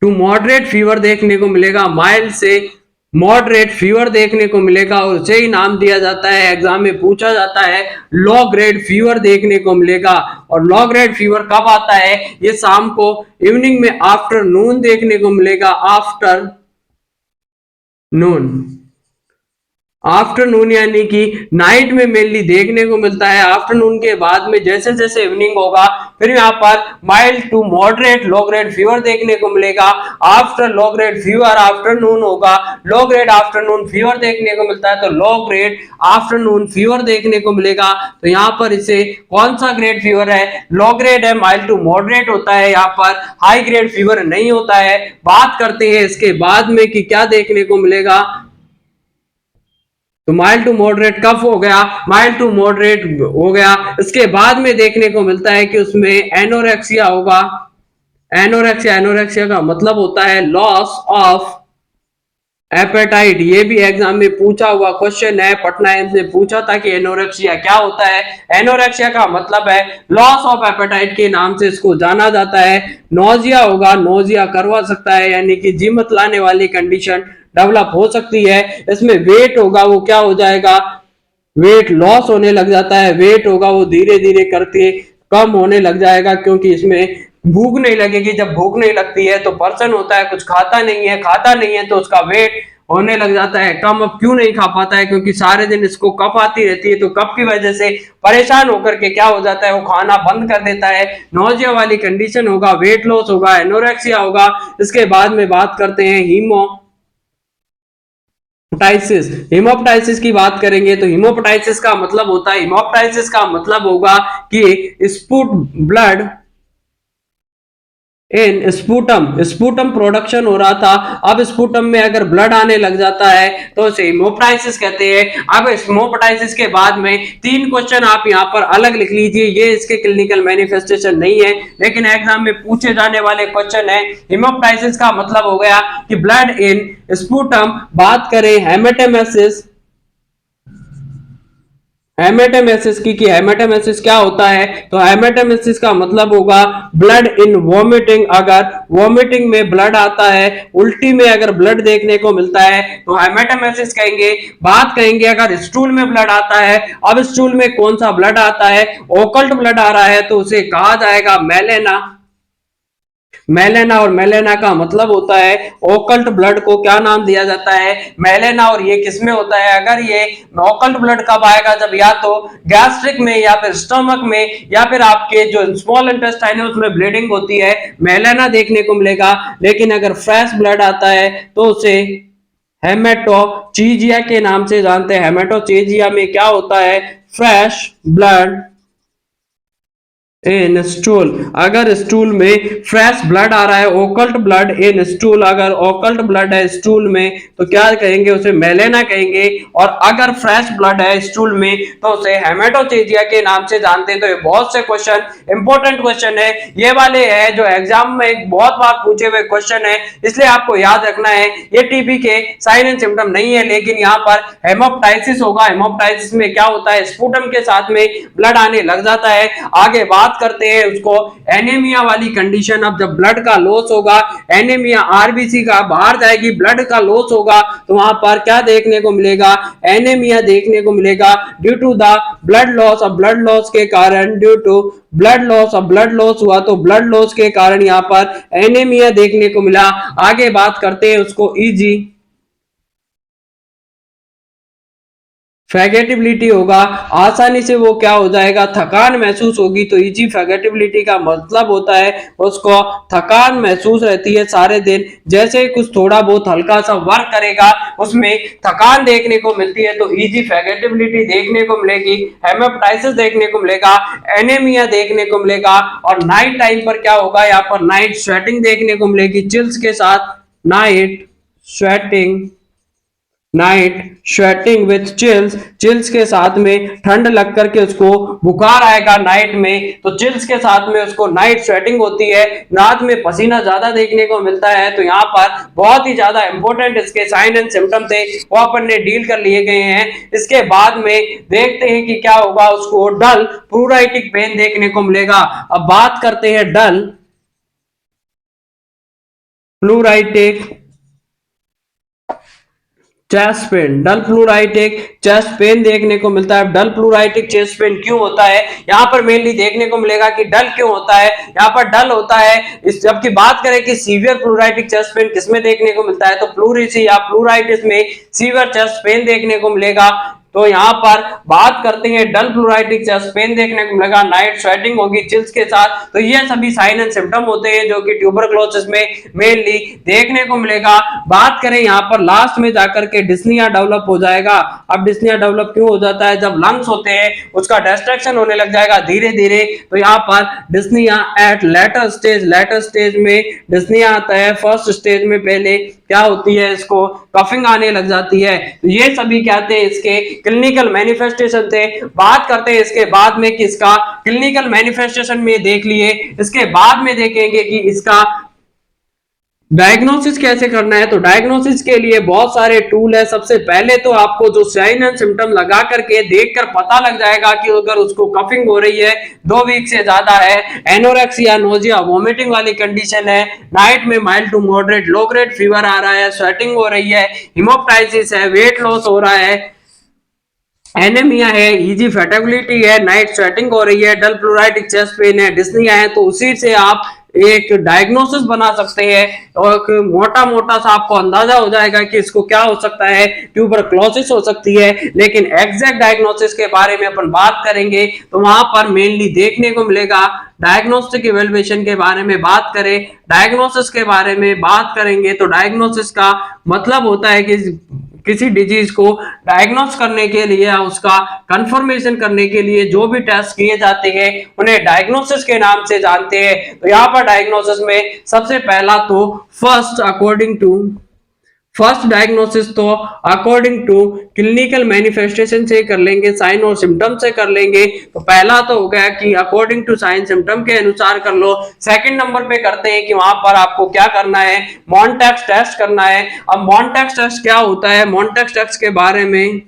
Speaker 1: टू मॉडरेट फीवर देखने को मिलेगा, माइल्ड से मॉडरेट फीवर देखने को मिलेगा, और उसे ही नाम दिया जाता है, एग्जाम में पूछा जाता है, लो ग्रेड फीवर देखने को मिलेगा। और लो ग्रेड फीवर कब आता है, ये शाम को, इवनिंग में, आफ्टरनून देखने को मिलेगा, आफ्टरनून यानी कि नाइट में मेनली देखने को मिलता है। आफ्टरनून के बाद में जैसे जैसे इवनिंग होगा, फिर यहाँ पर mild to moderate low grade fever देखने को मिलेगा। After low grade fever afternoon होगा, लो ग्रेड आफ्टरनून फीवर देखने को मिलता है, तो लो ग्रेड आफ्टरनून फीवर देखने को मिलेगा। तो यहाँ पर इसे कौन सा ग्रेड फीवर है, लो ग्रेड है, माइल्ड टू मॉडरेट होता है, यहाँ पर हाई ग्रेड फीवर नहीं होता है। बात करते हैं इसके बाद में कि क्या देखने को मिलेगा, तो माइल्ड टू मॉडरेट कफ हो गया, माइल्ड टू मॉडरेट हो गया। इसके बाद में देखने को मिलता है कि उसमें एनोरेक्सिया होगा। एनोरेक्सिया का मतलब होता है लॉस ऑफ एपेटाइट। ये भी एग्जाम में पूछा हुआ क्वेश्चन है, पटना एम्स ने पूछा था कि एनोरेक्सिया क्या होता है। एनोरेक्सिया का मतलब है लॉस ऑफ एपेटाइट के नाम से इसको जाना जाता है। नोजिया होगा, नोजिया करवा सकता है, यानी कि जी मत लाने वाली कंडीशन डेवलप हो सकती है। इसमें वेट होगा, वो क्या हो जाएगा, वेट लॉस होने लग जाता है। वेट होगा वो धीरे धीरे करके कम होने लग जाएगा, क्योंकि इसमें भूख नहीं लगेगी। जब भूख नहीं लगती है तो पर्सन होता है कुछ खाता नहीं है तो उसका वेट होने लग जाता है कम। अब क्यों नहीं खा पाता है, क्योंकि सारे दिन इसको कफ आती रहती है, तो कफ की वजह से परेशान होकर के क्या हो जाता है, वो खाना बंद कर देता है। नोजिया वाली कंडीशन होगा, वेट लॉस होगा, एनोरेक्सिया होगा। इसके बाद में बात करते हैं हिमोप्टाइसिस की बात करेंगे। तो हिमोप्टाइसिस का मतलब होता है, हिमोप्टाइसिस का मतलब होगा कि स्पूट ब्लड इन स्पूटम प्रोडक्शन हो रहा था। अब स्पूटम में अगर ब्लड आने लग जाता है तो उसे हिमोप्टाइसिस कहते हैं। अब हिमोप्टाइसिस के बाद में 3 क्वेश्चन आप यहाँ पर अलग लिख लीजिए, ये इसके क्लिनिकल मैनिफेस्टेशन नहीं है, लेकिन एग्जाम में पूछे जाने वाले क्वेश्चन है। हिमोप्टाइसिस का मतलब हो गया कि ब्लड इन स्पूटम। बात करें हेमेटेमेसिस की कि हेमेटेमेसिस क्या होता है, तो हेमेटेमेसिस का मतलब होगा ब्लड इन वॉमिटिंग। अगर वॉमिटिंग में ब्लड आता है, उल्टी में अगर ब्लड देखने को मिलता है तो हेमेटेमेसिस कहेंगे। बात करेंगे अगर स्टूल में ब्लड आता है, अब स्टूल में कौन सा ब्लड आता है, ओकल्ट ब्लड आ रहा है, तो उसे कहा जाएगा मेलेना। और मेलेना का मतलब होता है, ओकल्ट ब्लड को क्या नाम दिया जाता है, मेलेना। और ये किसमें होता है, अगर ये ओकल्ट ब्लड कब आएगा, जब या तो गैस्ट्रिक में, या फिर स्टमक में, या फिर आपके जो स्मॉल इंटेस्टाइन है उसमें ब्लीडिंग होती है, मेलेना देखने को मिलेगा। लेकिन अगर फ्रेश ब्लड आता है तो उसे हेमेटोचीजिया के नाम से जानते हैं। हेमेटोचीजिया में क्या होता है, फ्रेश ब्लड इन स्टूल, अगर स्टूल में फ्रेश ब्लड आ रहा है, ओकल्ट ब्लड इन स्टूल, अगर ओकल्ट ब्लड है स्टूल में तो क्या कहेंगे, उसे मेलेना कहेंगे। और अगर फ्रेश ब्लड है स्टूल में तो उसे हेमेटोचेजिया के नाम से जानते हैं। तो ये बहुत से क्वेश्चन इंपॉर्टेंट क्वेश्चन है, ये वाले है जो एग्जाम में बहुत बार पूछे हुए क्वेश्चन है, इसलिए आपको याद रखना है। ये टीबी के साइन एंड सिम्टम नहीं है, लेकिन यहाँ पर हेमोप्टाइसिस होगा। हेमोप्टाइसिस में क्या होता है, स्पूटम के साथ में ब्लड आने लग जाता है। आगे बात करते हैं उसको एनीमिया वाली कंडीशन। अब जब ब्लड का लॉस होगा, एनीमिया आरबीसी का बाहर जाएगी, ब्लड का लॉस होगा, तो वहां पर क्या देखने को मिलेगा, एनीमिया देखने को मिलेगा due to the blood loss. और ब्लड लॉस के कारण ड्यू टू ब्लड लॉस, और ब्लड लॉस हुआ तो ब्लड लॉस के कारण यहाँ पर एनीमिया देखने को मिला। आगे बात करते हैं उसको ईजी फैगेटिबिलिटी होगा, आसानी से वो क्या हो जाएगा, थकान महसूस होगी। तो इजी फैगेटिबिलिटी का मतलब होता है उसको थकान महसूस रहती है सारे दिन, जैसे ही कुछ थोड़ा बहुत हल्का सा वर्क करेगा उसमें थकान देखने को मिलती है। तो इजी फैगेटिबिलिटी देखने को मिलेगी, हेमेप्टाइसिस देखने को मिलेगा, एनीमिया देखने को मिलेगा। और नाइट टाइम पर क्या होगा, यहाँ पर नाइट स्वेटिंग देखने को मिलेगी चिल्स के साथ, night sweating, night sweating with chills, chills के साथ में ठंड लग करके उसको बुखार आएगा नाइट में, तो चिल्स के साथ में उसको नाइट स्वेटिंग होती है, रात में पसीना ज्यादा देखने को मिलता है। तो यहाँ पर बहुत ही ज्यादा इंपॉर्टेंट इसके साइन एंड सिम्टम थे, वो अपन ने डील कर लिए गए हैं। इसके बाद में देखते हैं कि क्या होगा, उसको डल प्लूराइटिक पेन देखने को मिलेगा। अब बात करते हैं डल प्लूराइटिक चेस्ट पेन, डल प्लूराइटिक चेस्ट पेन देखने को मिलता है। डल प्लूराइटिक चेस्ट पेन क्यों होता है, यहाँ पर मेनली देखने को मिलेगा कि डल क्यों होता है। यहाँ पर डल होता है इस, जबकि बात करें कि सीवियर प्लूराइटिक चेस्ट पेन किसमें देखने को मिलता है, तो प्लूरिसी या प्लूराइटिस में सीवियर चेस्ट पेन देखने को मिलेगा। तो यहाँ पर बात करते हैं डल प्लूराइटिक चेस्ट पेन देखने को मिलेगा, नाइट स्वेटिंग होगी चिल्स के साथ। तो ये सभी साइन एंड सिम्टम होते हैं जो कि ट्यूबरक्लोसिस में मेनली देखने को मिलेगा। बात करें यहाँ पर लास्ट में जाकर के डिस्निया डेवलप हो जाएगा। अब डिस्निया डेवलप क्यों हो जाता है, जब लंग्स होते हैं उसका डिस्ट्रक्शन होने लग जाएगा धीरे धीरे। तो यहाँ पर dyspnoea at later stage, later stage में डिस्निया आता है, फर्स्ट स्टेज में पहले क्या होती है, इसको कफिंग आने लग जाती है। तो ये सभी क्या थे, इसके क्लिनिकल मैनिफेस्टेशन थे। बात करते हैं इसके बाद में कि इसका क्लिनिकल मैनिफेस्टेशन में देख लिए, इसके बाद में देखेंगे कि इसका डायग्नोसिस कैसे करना है। तो डायग्नोसिस के लिए बहुत सारे टूल है। सबसे पहले तो आपको जो साइन एंड सिम्टम लगा करके देखकर पता लग जाएगा कि अगर उसको कफिंग हो रही है 2 वीक से ज्यादा है, एनोरेक्सिया, नोजिया, वोमिटिंग वाली कंडीशन है, नाइट में mild to moderate low grade fever आ रहा है, स्वेटिंग हो रही है, हिमोप्टाइसिस है, वेट लॉस हो रहा है, एनीमिया है, इजी फैटिबिलिटी है, नाइट स्वेटिंग हो रही है, डल प्लूराइटिक चेस्ट पेन है, डिस्निया है। तो उसी से आप एक डायग्नोसिस बना सकते हैं और मोटा मोटा सा आपको अंदाजा हो जाएगा कि इसको क्या हो सकता है, ट्यूबरक्लोसिस हो सकती है। लेकिन एग्जैक्ट डायग्नोसिस के बारे में अपन बात करेंगे तो वहां पर मेनली देखने को मिलेगा, डायग्नोस्टिक इवेल्युएशन के बारे में बात करें, डायग्नोसिस के बारे में बात करेंगे तो डायग्नोसिस का मतलब होता है कि किसी डिजीज को डायग्नोस करने के लिए या उसका कंफर्मेशन करने के लिए जो भी टेस्ट किए जाते हैं उन्हें डायग्नोसिस के नाम से जानते हैं। तो यहाँ पर डायग्नोसिस में सबसे पहला तो फर्स्ट डायग्नोसिस तो अकॉर्डिंग टू क्लिनिकल मैनिफेस्टेशन से कर लेंगे, साइन और सिम्टम से कर लेंगे। तो पहला तो हो गया कि अकॉर्डिंग टू साइन सिम्टम के अनुसार कर लो। सेकंड नंबर पे करते हैं कि वहां पर आपको क्या करना है, मॉन्टेक्स टेस्ट करना है। अब मॉन्टेक्स टेस्ट क्या होता है, मॉन्टेक्स टेस्ट के बारे में,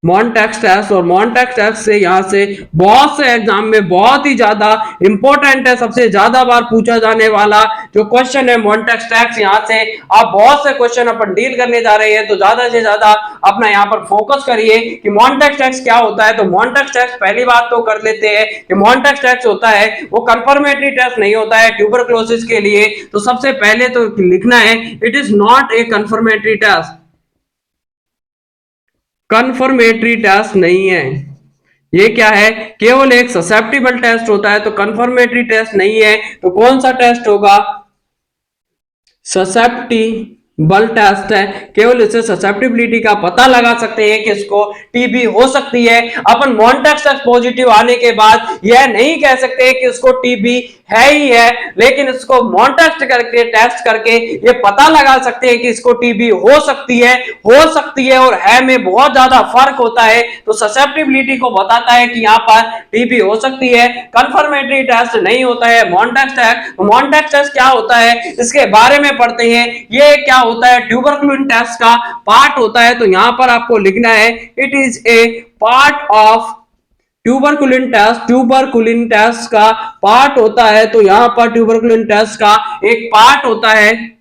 Speaker 1: मॉन्टेक्स टेस्ट और मॉन्टेक्स टेस्ट से यहाँ से बहुत से एग्जाम में बहुत ही ज्यादा इंपॉर्टेंट है, सबसे ज्यादा बार पूछा जाने वाला जो क्वेश्चन है मॉन्टेक्स टेस्ट। यहाँ से आप बहुत से क्वेश्चन अपन डील करने जा रहे हैं, तो ज्यादा से ज्यादा अपना यहाँ पर फोकस करिए कि मॉन्टेक्स टेस्ट क्या होता है। तो मॉन्टेक्स टेस्ट पहली बात तो कर लेते हैं कि मॉन्टेक्स टेस्ट होता है वो कंफर्मेटरी टेस्ट नहीं होता है ट्यूबरक्लोसिस के लिए। तो सबसे पहले तो लिखना है it is not a confirmatory test, confirmatory test नहीं है। ये क्या है, केवल एक ससेप्टिबल टेस्ट होता है, तो कन्फर्मेटरी टेस्ट नहीं है। तो कौन सा टेस्ट होगा, ससेप्टी बल टेस्ट है, केवल इससे ससेप्टिबिलिटी का पता लगा सकते हैं कि इसको टीबी हो सकती है। अपन मॉन्टेक्स टेस्ट पॉजिटिव आने के बाद यह नहीं कह सकते कि उसको टीबी है ही है, लेकिन इसको मॉन्टेक्स करके टेस्ट करके ये पता लगा सकते हैं कि इसको टीबी हो सकती है और है में बहुत ज्यादा फर्क होता है। तो ससेप्टिबिलिटी को बताता है कि यहाँ पर टीबी हो सकती है, कंफर्मेटरी टेस्ट नहीं होता है मॉन्टेक्स टेस्ट। मॉन्टेक्स टेस्ट क्या होता है इसके बारे में पढ़ते हैं। ये क्या होता है, ट्यूबरकुलिन टेस्ट का पार्ट होता है। तो यहां पर आपको लिखना है it is a part of tuberculin test का पार्ट होता है। तो यहां पर ट्यूबरकुलिन टेस्ट का एक पार्ट होता है।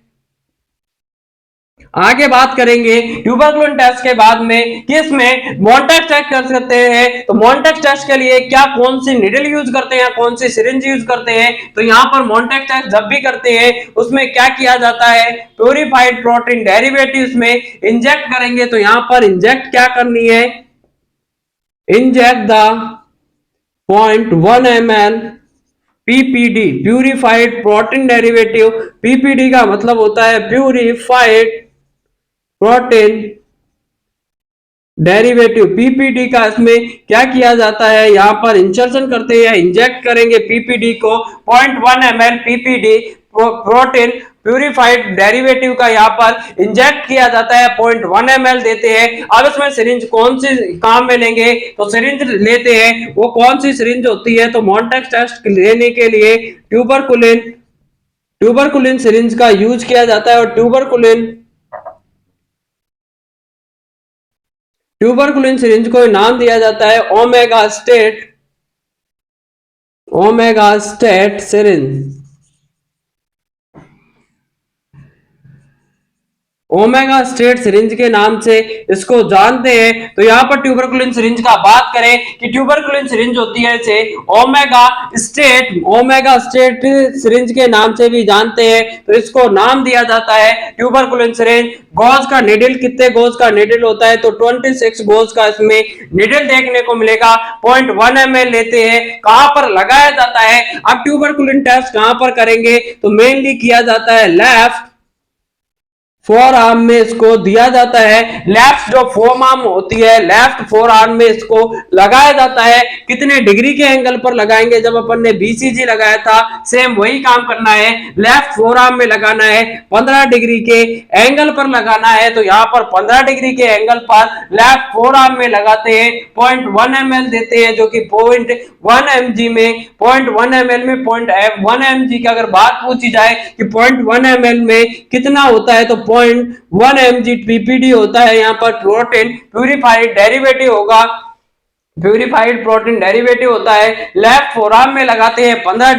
Speaker 1: आगे बात करेंगे ट्यूबरकुलिन टेस्ट के बाद में कि इसमें मॉन्टेक्स टेस्ट कर सकते हैं। तो मॉन्टेक्स टेस्ट के लिए क्या कौन सी निडल यूज करते हैं, कौन सी सिरिंज यूज करते हैं। तो यहां पर मॉन्टेक्स टेस्ट जब भी करते हैं उसमें क्या किया जाता है, प्यूरिफाइड प्रोटीन डेरिवेटिव्स में इंजेक्ट करेंगे। तो यहां पर इंजेक्ट क्या करनी है, inject the 0.1 ml PPD, purified protein derivative. PPD का मतलब होता है प्यूरिफाइड प्रोटीन डेरिवेटिव। पीपीडी का इसमें क्या किया जाता है, यहां पर इंसर्शन करते हैं, इंजेक्ट करेंगे पीपीडी को। 0.1 ml PPD protein purified derivative का यहाँ पर इंजेक्ट किया जाता है, 0.1 ml देते हैं। अब इसमें सिरिंज कौन सी काम में लेंगे, तो सिरिंज लेते हैं, वो कौन सी सिरिंज होती है, तो मॉन्टेक्स टेस्ट लेने के लिए ट्यूबरकुलिन सिरिंज का यूज किया जाता है। और ट्यूबरकुलिन सिरिंज को नाम दिया जाता है omega state syringe. Omega state syringe के नाम से इसको जानते हैं। तो यहाँ पर ट्यूबरकुलिन सिरिंज का बात करें कि ट्यूबरकुलिन सिरिंज होती है इसे ओमेगा स्टेट सिरिंज के नाम से भी जानते हैं। तो इसको नाम दिया जाता है ट्यूबरकुलिन सिरिंज। गॉज का निडल, कितने गॉज का निडल होता है, तो 26 गॉज का इसमें निडल देखने को मिलेगा। 0.1 ml लेते हैं, कहां पर लगाया जाता है। अब ट्यूबरकुलिन टेस्ट कहां पर करेंगे, तो मेनली किया जाता है लेफ्ट फोर आर्म में इसको दिया जाता है। लेफ्ट जो फोर आर्म होती है, लेफ्ट फोर आर्म में इसको लगाया जाता है। कितने डिग्री के एंगल पर लगाएंगे, जब अपन ने बीसीजी लगाया था सेम वही काम करना है। लेफ्ट फोर आर्म में लगाना है, 15 डिग्री के एंगल पर लगाना है। तो यहाँ पर 15 डिग्री के एंगल पर लेफ्ट फोर आर्म में लगाते हैं। 0.1 ml देते हैं, जो कि 0.1 mg में 0.1 ml में 0.1 mg की अगर बात पूछी जाए कि 0.1 ml में कितना होता है, तो 0.1 mg पीपीडी होता है। यहाँ पर प्रोटीन प्यूरिफाइड डेरिवेटिव होगा, प्यूरिफाइड प्रोटीन डेरिवेटिव होता है। लेफ्ट फोरआर्म में लगाते हैं 15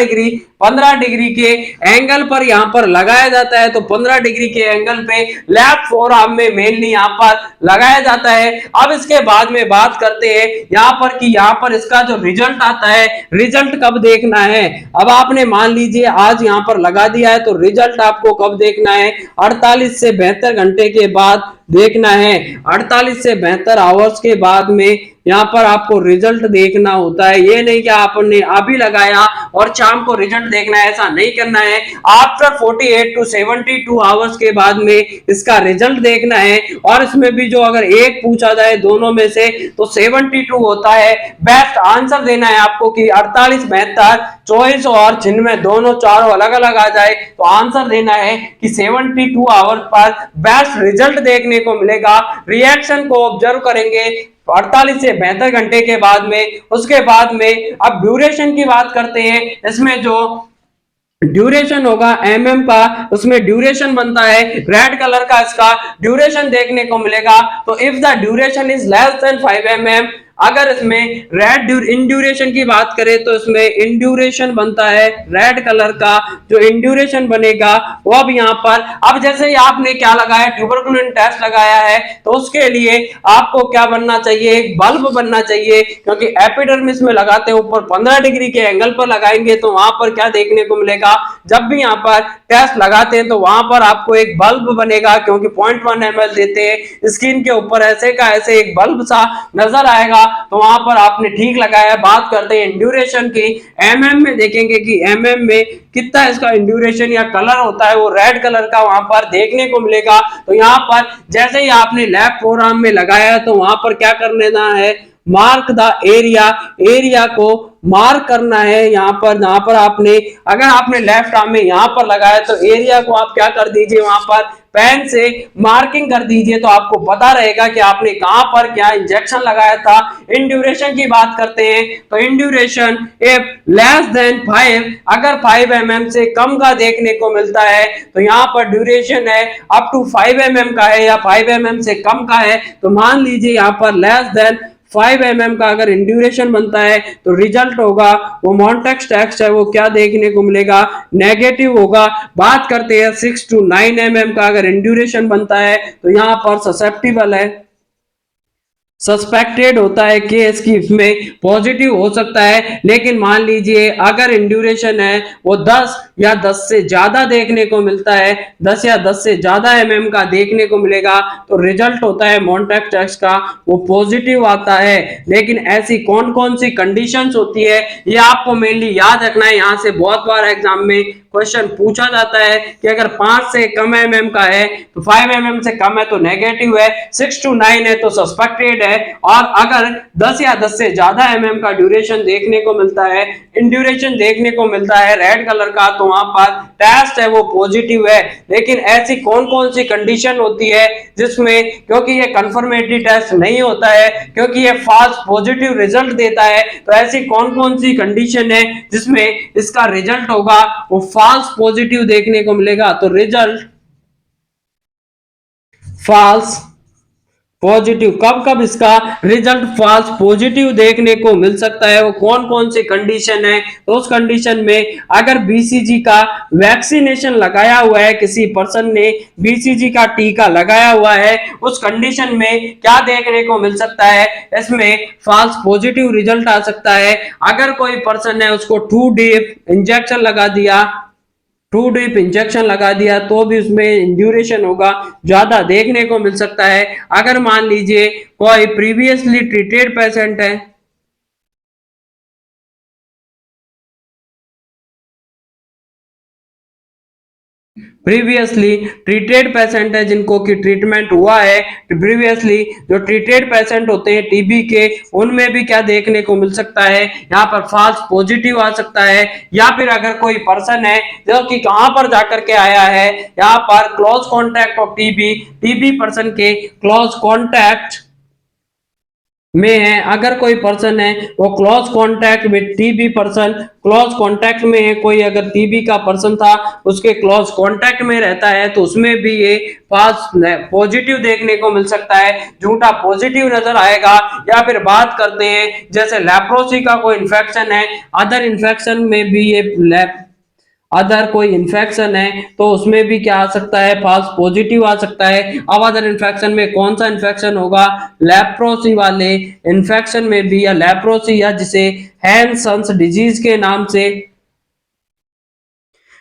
Speaker 1: डिग्री के एंगल पर यहाँ पर लगाया जाता है। तो 15 डिग्री के एंगल पे लेफ्ट फोरआर्म में मेनली यहाँ पर लगाया जाता है। अब इसके बाद में बात करते हैं यहाँ पर कि यहाँ पर इसका जो रिजल्ट आता है, रिजल्ट कब देखना है। अब आपने मान लीजिए आज यहाँ पर लगा दिया है, तो रिजल्ट आपको कब देखना है, 48 से 72 घंटे के बाद देखना है। 48 से 72 आवर्स के बाद में यहाँ पर आपको रिजल्ट देखना होता है। ये नहीं कि आपने अभी लगाया और शाम को रिजल्ट देखना है, ऐसा नहीं करना है। आफ्टर 48 टू 72 आवर्स के बाद में इसका रिजल्ट देखना है। और इसमें भी जो अगर एक पूछा जाए दोनों में से, तो 72 होता है। बेस्ट आंसर देना है आपको कि 48, 72, 24 और जिनमें दोनों चारों अलग अलग आ जाए, तो आंसर देना है कि 72 आवर्स पर बेस्ट रिजल्ट देखने को मिलेगा। रिएक्शन को ऑब्जर्व करेंगे 48 से 72 घंटे के बाद में। उसके बाद में अब ड्यूरेशन की बात करते हैं। इसमें जो ड्यूरेशन होगा एमएम का, उसमें ड्यूरेशन बनता है रेड कलर का, इसका ड्यूरेशन देखने को मिलेगा। तो if the duration is less than 5 mm, अगर इसमें रेड इंड्यूरेशन की बात करें तो इसमें इंड्यूरेशन बनता है रेड कलर का। जो इंड्यूरेशन बनेगा वो अब यहाँ पर, अब जैसे ही आपने क्या लगाया, ट्यूबरकुलिन टेस्ट लगाया है, तो उसके लिए आपको क्या बनना चाहिए, एक बल्ब बनना चाहिए। क्योंकि एपिडर्मिस में लगाते हैं ऊपर 15 डिग्री के एंगल पर लगाएंगे, तो वहां पर क्या देखने को मिलेगा, जब भी यहाँ पर टेस्ट लगाते हैं तो वहां पर आपको एक बल्ब बनेगा। क्योंकि 0.1 ml देते हैं, स्किन के ऊपर ऐसे का ऐसे एक बल्ब सा नजर आएगा। तो वहां पर आपने ठीक लगाया। बात करते हैं ड्यूरेशन की, एमएम में देखेंगे कि एमएम में कितना इसका ड्यूरेशन या कलर होता है वो रेड कलर का वहां पर देखने को मिलेगा। तो यहाँ पर जैसे ही आपने लैब प्रोग्राम में लगाया तो वहां पर क्या कर लेना है, मार्क द एरिया, एरिया को मार्क करना है। यहाँ पर जहां पर आपने, अगर आपने लेफ्ट आर्म में यहाँ पर लगाया तो एरिया को आप क्या कर दीजिए, वहां पर पेन से मार्किंग कर दीजिए, तो आपको पता रहेगा कि आपने कहां पर क्या इंजेक्शन लगाया था। इन ड्यूरेशन की बात करते हैं तो in duration if less than 5, अगर 5 mm से कम का देखने को मिलता है तो यहाँ पर ड्यूरेशन है अप टू 5 mm का है या 5 mm से कम का है, तो मान लीजिए यहाँ पर लेस देन 5 mm का अगर इंड्यूरेशन बनता है तो रिजल्ट होगा वो मॉन्टेक्स टेक्स्ट है वो क्या देखने को मिलेगा, नेगेटिव होगा। बात करते हैं 6 to 9 mm का अगर इंड्यूरेशन बनता है तो यहाँ पर ससेप्टिबल है, सस्पेक्टेड होता है केस की इसमें पॉजिटिव हो सकता है। लेकिन मान लीजिए अगर इंड्यूरेशन है वो 10 या 10 से ज्यादा देखने को मिलता है, 10 या 10 से ज्यादा mm का देखने को मिलेगा तो रिजल्ट होता है मॉन्टेक्स टेक्स्ट का वो पॉजिटिव आता है। लेकिन ऐसी कौन कौन सी कंडीशंस होती है ये आपको मेनली याद रखना है। यहाँ से बहुत बार एग्जाम में क्वेश्चन पूछा जाता है कि अगर 5 से कम mm का है तो 5 mm से कम है तो नेगेटिव है, 6 to 9 है तो सस्पेक्टेड है, और अगर 10 या 10 से ज्यादा mm का ड्यूरेशन देखने को मिलता है, इंड्यूरेशन देखने को मिलता है रेड कलर का, तो वहां पर टेस्ट है वो पॉजिटिव है। लेकिन ऐसी कौन कौन सी कंडीशन होती है जिसमें, क्योंकि ये कंफर्मेटरी टेस्ट नहीं होता है, क्योंकि ये फाल्स पॉजिटिव रिजल्ट देता है, तो ऐसी कौन कौन सी कंडीशन है जिसमें इसका रिजल्ट होगा वो फाल्स पॉजिटिव देखने को मिलेगा। तो रिजल्ट फाल्स पॉजिटिव, कब कब इसका रिजल्ट फाल्स पॉजिटिव देखने को मिल सकता है, वो कौन कौन सी कंडीशन है। तो उस कंडीशन में अगर बीसीजी का वैक्सीनेशन लगाया हुआ है, किसी पर्सन ने बीसीजी का टीका लगाया हुआ है, उस कंडीशन में क्या देखने को मिल सकता है, इसमें फाल्स पॉजिटिव रिजल्ट आ सकता है। अगर कोई पर्सन है उसको 2 डीप इंजेक्शन लगा दिया, 2 डीप इंजेक्शन लगा दिया तो भी उसमें ड्यूरेशन होगा ज्यादा देखने को मिल सकता है। अगर मान लीजिए कोई प्रीवियसली ट्रीटेड पेशेंट है, प्रीवियसली ट्रीटेड पेशेंट है जिनको की ट्रीटमेंट हुआ है, प्रीवियसली जो ट्रीटेड पेशेंट होते हैं टीबी के, उनमें भी क्या देखने को मिल सकता है, यहाँ पर फाल्स पॉजिटिव आ सकता है। या फिर अगर कोई पर्सन है जो कि कहां पर जाकर के आया है, यहाँ पर close contact of TB, TB person के क्लोज कॉन्टैक्ट में है, अगर कोई पर्सन है वो close contact with TB person, close contact में है, कोई अगर टीबी का पर्सन था उसके क्लोज कांटेक्ट में रहता है तो उसमें भी ये फाल्स पॉजिटिव देखने को मिल सकता है, झूठा पॉजिटिव नजर आएगा। या फिर बात करते हैं जैसे लेप्रोसी का कोई इन्फेक्शन है, अदर इन्फेक्शन में भी ये अदर कोई इन्फेक्शन है तो उसमें भी क्या आ सकता है, फाल्स पॉजिटिव आ सकता है। अब अदर इन्फेक्शन में कौन सा इन्फेक्शन होगा, लेप्रोसी वाले इन्फेक्शन में भी, या लेप्रोसी या जिसे हैंसन्स डिजीज के नाम से,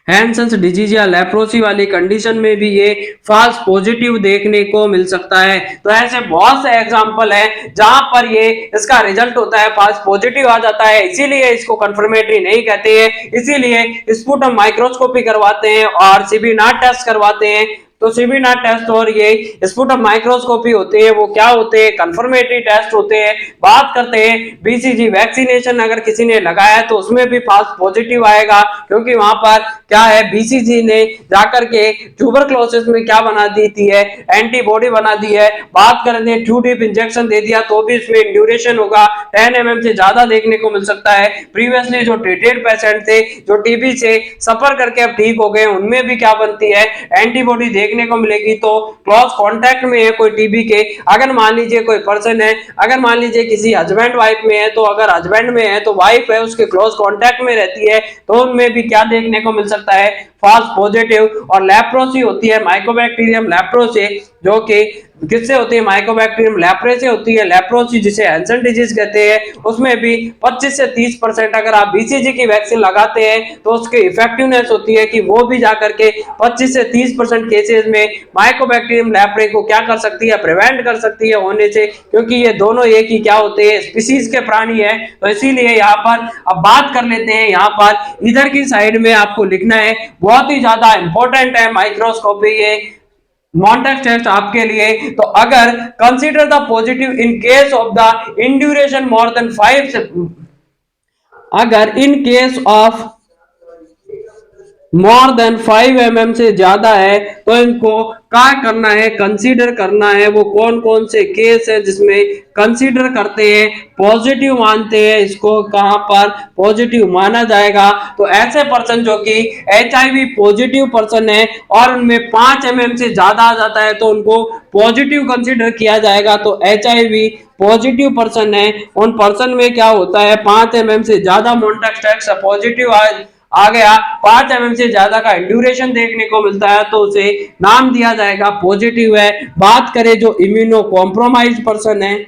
Speaker 1: हैंसन्स डिजीज या लेप्रोसी वाली कंडीशन में भी ये फाल्स पॉजिटिव देखने को मिल सकता है। तो ऐसे बहुत से एग्जांपल हैं जहां पर ये इसका रिजल्ट होता है फाल्स पॉजिटिव आ जाता है, इसीलिए इसको कंफर्मेटरी नहीं कहते हैं, इसीलिए स्पुटम माइक्रोस्कोपी करवाते हैं और सीबीनाट टेस्ट करवाते हैं। तो सीबीनाट टेस्ट और ये स्पुटम माइक्रोस्कोपी होते हैं वो क्या होते हैं, कंफर्मेटरी टेस्ट होते हैं। बात करते हैं बीसीजी वैक्सीनेशन अगर किसी ने लगाया है तो उसमें भी फाल्स पॉजिटिव आएगा, क्योंकि वहां पर क्या है, बीसीजी ने जाकर के ट्यूबरक्लोसिस में क्या बना दी थी है, एंटीबॉडी बना दी है। बात करें 2 डीप इंजेक्शन दे दिया तो भी इसमें ड्यूरेशन होगा 10 mm से ज्यादा देखने को मिल सकता है। प्रीवियसली जो ट्रीटेड पेशेंट थे जो टीबी से सफर करके अब ठीक हो गए, उनमें भी क्या बनती है, एंटीबॉडी देखने को मिलेगी। तो क्लोज कांटेक्ट में है कोई टीबी के, अगर मान लीजिए कोई पर्सन है, अगर मान लीजिए किसी हस्बैंड वाइफ में है, तो अगर हस्बैंड में है तो वाइफ है उसके क्लोज कांटेक्ट में रहती है तो उनमें भी क्या देखने को मिल सकता है, फॉल्स पॉजिटिव। और लेप्रोसी होती है माइकोबैक्टीरियम लेप्रोसी, जो कि किससे होती है, माइकोबैक्टीरियम लेप्रे से होती है। लेप्रोसी जिसे हैंसन डिजीज कहते हैं, उसमें भी 25 से 30% अगर आप बीसीजी की वैक्सीन लगाते हैं तो उसकी इफेक्टिवनेस होती है कि वो भी जाकर के 25 से 30% केसेस में माइकोबैक्टीरियम लेप्रे को क्या कर सकती है, प्रिवेंट कर सकती है होने से, क्योंकि ये दोनों एक ही क्या होते हैं, स्पीसीज के प्राणी है। तो इसीलिए यहाँ पर अब बात कर लेते हैं, यहाँ पर इधर की साइड में आपको लिखना है, बहुत ही ज्यादा इंपॉर्टेंट है माइक्रोस्कोपी ये मॉन्टेक्स टेस्ट आपके लिए। तो अगर consider the positive in case of the induration more than 5, अगर in case of more than 5 mm से ज्यादा है तो इनको क्या करना है, कंसीडर करना है। वो कौन कौन से केस है जिसमें कंसीडर करते हैं, पॉजिटिव मानते हैं, इसको कहां पर पॉजिटिव माना जाएगा। तो ऐसे पर्सन जो कि HIV पॉजिटिव पर्सन है और उनमें 5 mm से ज्यादा आ जाता है तो उनको पॉजिटिव कंसीडर किया जाएगा। तो HIV पॉजिटिव पर्सन है, उन पर्सन में क्या होता है, 5 mm से ज्यादा मॉन्टेक्स टेस्ट पॉजिटिव आ गया, 5 mm से ज्यादा का ड्यूरेशन देखने को मिलता है तो उसे नाम दिया जाएगा पॉजिटिव है। बात करें जो इम्यूनो कॉम्प्रोमाइज्ड पर्सन है,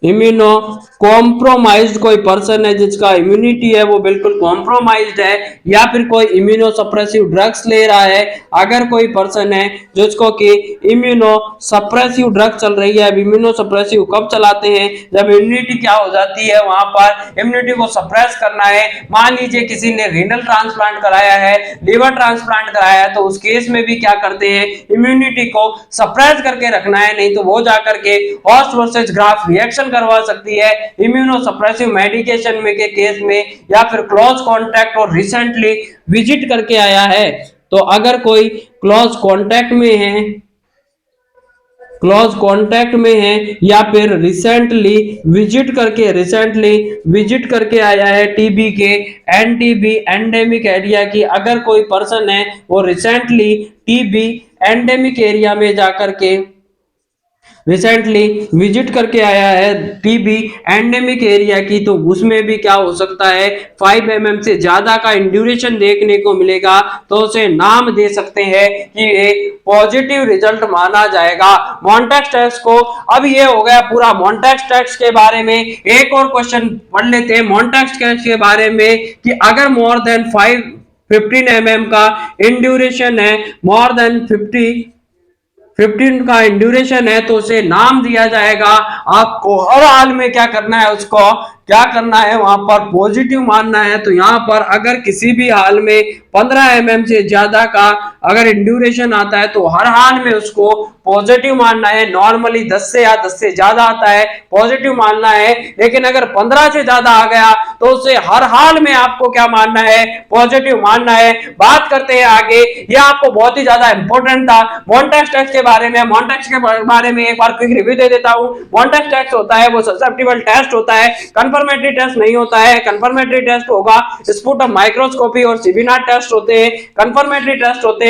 Speaker 1: इम्यूनो कॉम्प्रोमाइज्ड कोई पर्सन है जिसका इम्यूनिटी है वो बिल्कुल कॉम्प्रोमाइज्ड है, या फिर कोई इम्यूनो सप्रेसिव ड्रग्स ले रहा है। अगर कोई पर्सन है जिसको कि इम्यूनो सप्रेसिव ड्रग चल रही है, अब इम्यूनो सप्रेसिव कब चलाते हैं, जब इम्यूनिटी क्या हो जाती है, वहां पर इम्यूनिटी को सप्रेस करना है। मान लीजिए किसी ने रीनल ट्रांसप्लांट कराया है, लिवर ट्रांसप्लांट कराया है, तो उस केस में भी क्या करते हैं, इम्यूनिटी को सप्रेस करके रखना है, नहीं तो वो जाकर के होस्ट वर्सेस ग्राफ्ट रिएक्शन करवा सकती है इम्यूनो सप्रेसिव मेडिकेशन में के केस में, या फिर क्लोज कांटेक्ट और रिसेंटली विजिट करके आया है। तो अगर कोई क्लोज कांटेक्ट में है, क्लोज कांटेक्ट में है या फिर रिसेंटली विजिट करके आया है टीबी के एनटीबी एंडेमिक एरिया की, अगर कोई पर्सन है वो रिसेंटली टीबी एंडेमिक एरिया में जाकर के रिसेंटली विजिट करके आया है टीबी एंडेमिक एरिया की, तो उसमें भी क्या हो सकता है, 5 mm से ज्यादा का इंड्यूरेशन देखने को मिलेगा। तो उसे नाम दे सकते हैं कि ये पॉजिटिव रिजल्ट माना जाएगा मॉन्टेक्स टेस्ट को। अब ये हो गया पूरा मॉन्टेक्स टेस्ट के बारे में। एक और क्वेश्चन पढ़ लेते हैं मॉन्टेक्स टेस्ट के बारे में कि अगर मोर देन 15 mm का इंड्यूरेशन है, मोर देन 15 का ड्यूरेशन है तो उसे नाम दिया जाएगा। आपको हर हाल में क्या करना है, उसको क्या करना है, वहां पर पॉजिटिव मानना है। तो यहाँ पर अगर किसी भी हाल में 15 mm से ज्यादा का अगर इंड्यूरेशन आता है तो हर हाल में उसको पॉजिटिव मानना है। नॉर्मली 10 से या 10 से ज्यादा आता है पॉजिटिव मानना है, लेकिन अगर 15 से ज्यादा आ गया तो उसे हर हाल में आपको क्या मानना है, पॉजिटिव मानना है। बात करते हैं आगे, यह आपको बहुत ही ज्यादा इंपॉर्टेंट था मॉन्टेक्स टेस्ट के बारे में। मॉन्टेक्स के बारे में एक बार क्विक रिव्यू दे देता हूं। मॉन्टेक्स टेस्ट होता है वो ससेप्टिबल टेस्ट होता है, कंफर्मेटरी टेस्ट नहीं होता है। कंफर्मेटरी टेस्ट होगा स्पुटम माइक्रोस्कोपी और सीबीनाट टेस्ट होते हैं, कंफर्मेटरी टेस्ट होते हैं।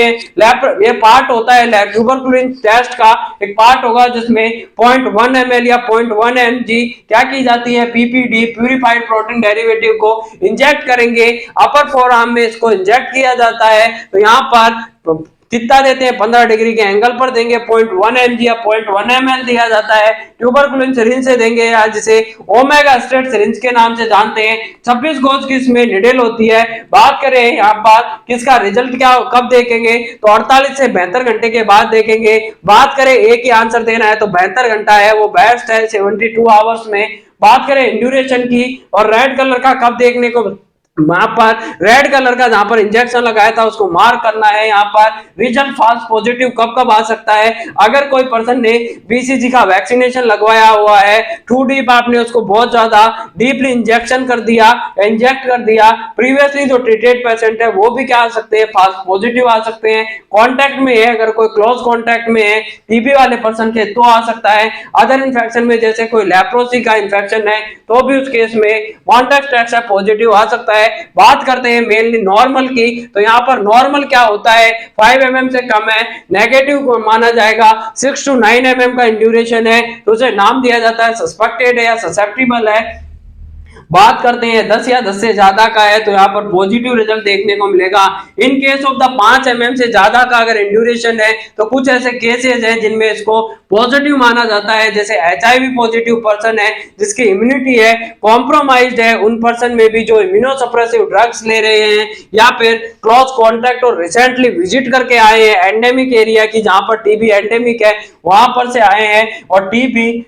Speaker 1: ये पार्ट होता है ट्यूबरकुलिन टेस्ट का, एक पार्ट होगा जिसमें 0.1 ml या 0.1 mg क्या की जाती है, पीपीडी प्यूरिफाइड प्रोटीन डेरिवेटिव को इंजेक्ट करेंगे, अपर फोरआर्म में इसको इंजेक्ट किया जाता है। तो यहाँ पर कितना देते हैं, 15 डिग्री के एंगल पर देंगे, 0.1 mg या 0.1 ml दिया जाता है। ट्यूबरकुलिन सिरिंज से देंगे या जिसे ओमेगा स्ट्रेट सिरिंज के नाम से जानते हैं। 26 गोज की इसमें निडल होती है। बात करें यहाँ पर किसका रिजल्ट क्या कब देखेंगे, तो 48 से 72 घंटे के बाद देखेंगे। बात करें एक ही आंसर देना है तो 72 घंटा है वो बेस्ट है 72 आवर्स में। बात करें ड्यूरेशन की और रेड कलर का कब देखने को, वहां पर रेड कलर का जहां पर इंजेक्शन लगाया था उसको मार्क करना है। यहाँ पर रिजल्ट फास्ट पॉजिटिव कब कब आ सकता है, अगर कोई पर्सन ने बीसीजी का वैक्सीनेशन लगवाया हुआ है, टू डीप आपने उसको बहुत ज्यादा डीपली इंजेक्ट कर दिया, प्रीवियसली जो ट्रीटेड पेशेंट है वो भी क्या आ सकते हैं, फास्ट पॉजिटिव आ सकते हैं। कॉन्टैक्ट में है, अगर कोई क्लोज कॉन्टैक्ट में है टीबी वाले पर्सन के तो आ सकता है। अदर इन्फेक्शन में जैसे कोई लेप्रोसी का इन्फेक्शन है तो भी उस केस में कॉन्टैक्ट टेस्ट पॉजिटिव आ सकता है। बात करते हैं मेनली नॉर्मल की, तो यहाँ पर नॉर्मल क्या होता है, 5 mm से कम है नेगेटिव को माना जाएगा। 6 to 9 mm का इंड्यूरेशन है तो उसे नाम दिया जाता है सस्पेक्टेड है या ससेप्टिबल है। बात करते हैं 10 या 10 से ज्यादा का है तो यहाँ पर पॉजिटिव रिजल्ट देखने को मिलेगा। In case of the 5 mm से ज्यादा का अगर इंड्यूरेशन है तो कुछ ऐसे केसेस हैं जिनमें इसको पॉजिटिव माना जाता है, जैसे HIV पॉजिटिव पर्सन है जिसकी इम्यूनिटी है कॉम्प्रोमाइज्ड है, उन पर्सन में भी जो इम्यूनोसप्रेसिव ड्रग्स ले रहे हैं या फिर क्लोज कॉन्टैक्ट और रिसेंटली विजिट करके आए हैं एंडेमिक एरिया की जहां पर टीबी एंडेमिक है वहां पर से आए हैं और टीबी,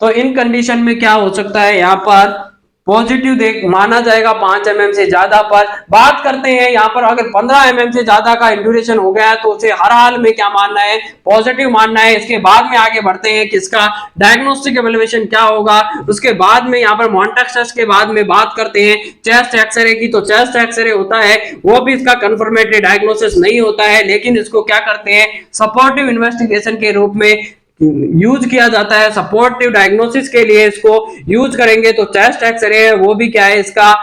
Speaker 1: तो इन कंडीशन में क्या हो सकता है यहाँ पर पॉजिटिव देख माना जाएगा 5 mm से ज्यादा पर। बात करते हैं यहाँ पर अगर 15 mm से ज्यादा का इंड्यूरेशन हो गया है तो उसे हर हाल में क्या मानना है, पॉजिटिव मानना है। इसके बाद में आगे बढ़ते हैं कि इसका डायग्नोस्टिक एवेल्युएशन क्या होगा। उसके बाद में यहाँ पर मॉन्टेक्स टेस्ट के बाद में बात करते हैं चेस्ट एक्सरे की, तो चेस्ट एक्सरे होता है वो भी इसका कंफर्मेटरी डायग्नोसिस नहीं होता है, लेकिन इसको क्या करते हैं सपोर्टिव इन्वेस्टिगेशन के रूप में यूज किया जाता है। सपोर्टिव डायग्नोसिस के लिए इसको यूज करेंगे तो चेस्ट एक्सरे है वो भी क्या है इसका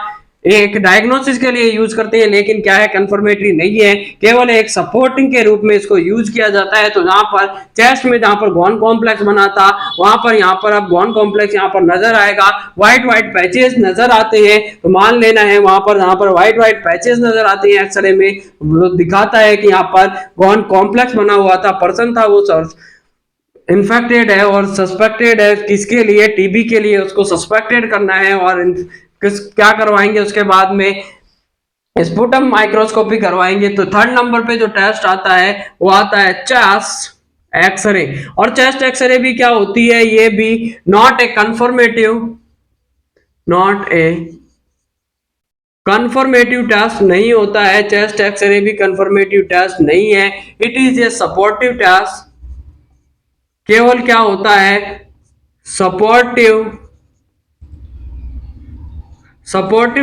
Speaker 1: एक डायग्नोसिस के लिए यूज करते हैं, लेकिन क्या है कंफर्मेटरी नहीं है, केवल एक सपोर्टिंग के रूप में इसको यूज किया जाता है। तो यहाँ पर चेस्ट में जहां पर गॉन कॉम्प्लेक्स बना था वहां पर यहाँ पर अब गॉन कॉम्प्लेक्स यहाँ पर नजर आएगा, व्हाइट व्हाइट पैचेस नजर आते हैं तो मान लेना है वहां पर जहां पर व्हाइट व्हाइट पैचेस नजर आते हैं एक्सरे में दिखाता है कि यहाँ पर गॉन कॉम्प्लेक्स बना हुआ था, पर्सन था वो इन्फेक्टेड है और सस्पेक्टेड है किसके लिए, टीबी के लिए उसको सस्पेक्टेड करना है और क्या करवाएंगे उसके बाद में स्पुटम माइक्रोस्कोपी करवाएंगे। तो थर्ड नंबर पे जो टेस्ट आता है वो आता है चेस्ट एक्सरे, और चेस्ट एक्सरे भी क्या होती है ये भी नॉट ए कंफर्मेटिव टेस्ट नहीं होता है, चेस्ट एक्सरे भी कंफर्मेटिव टेस्ट नहीं है, it is a supportive test. केवल क्या होता है सपोर्टिव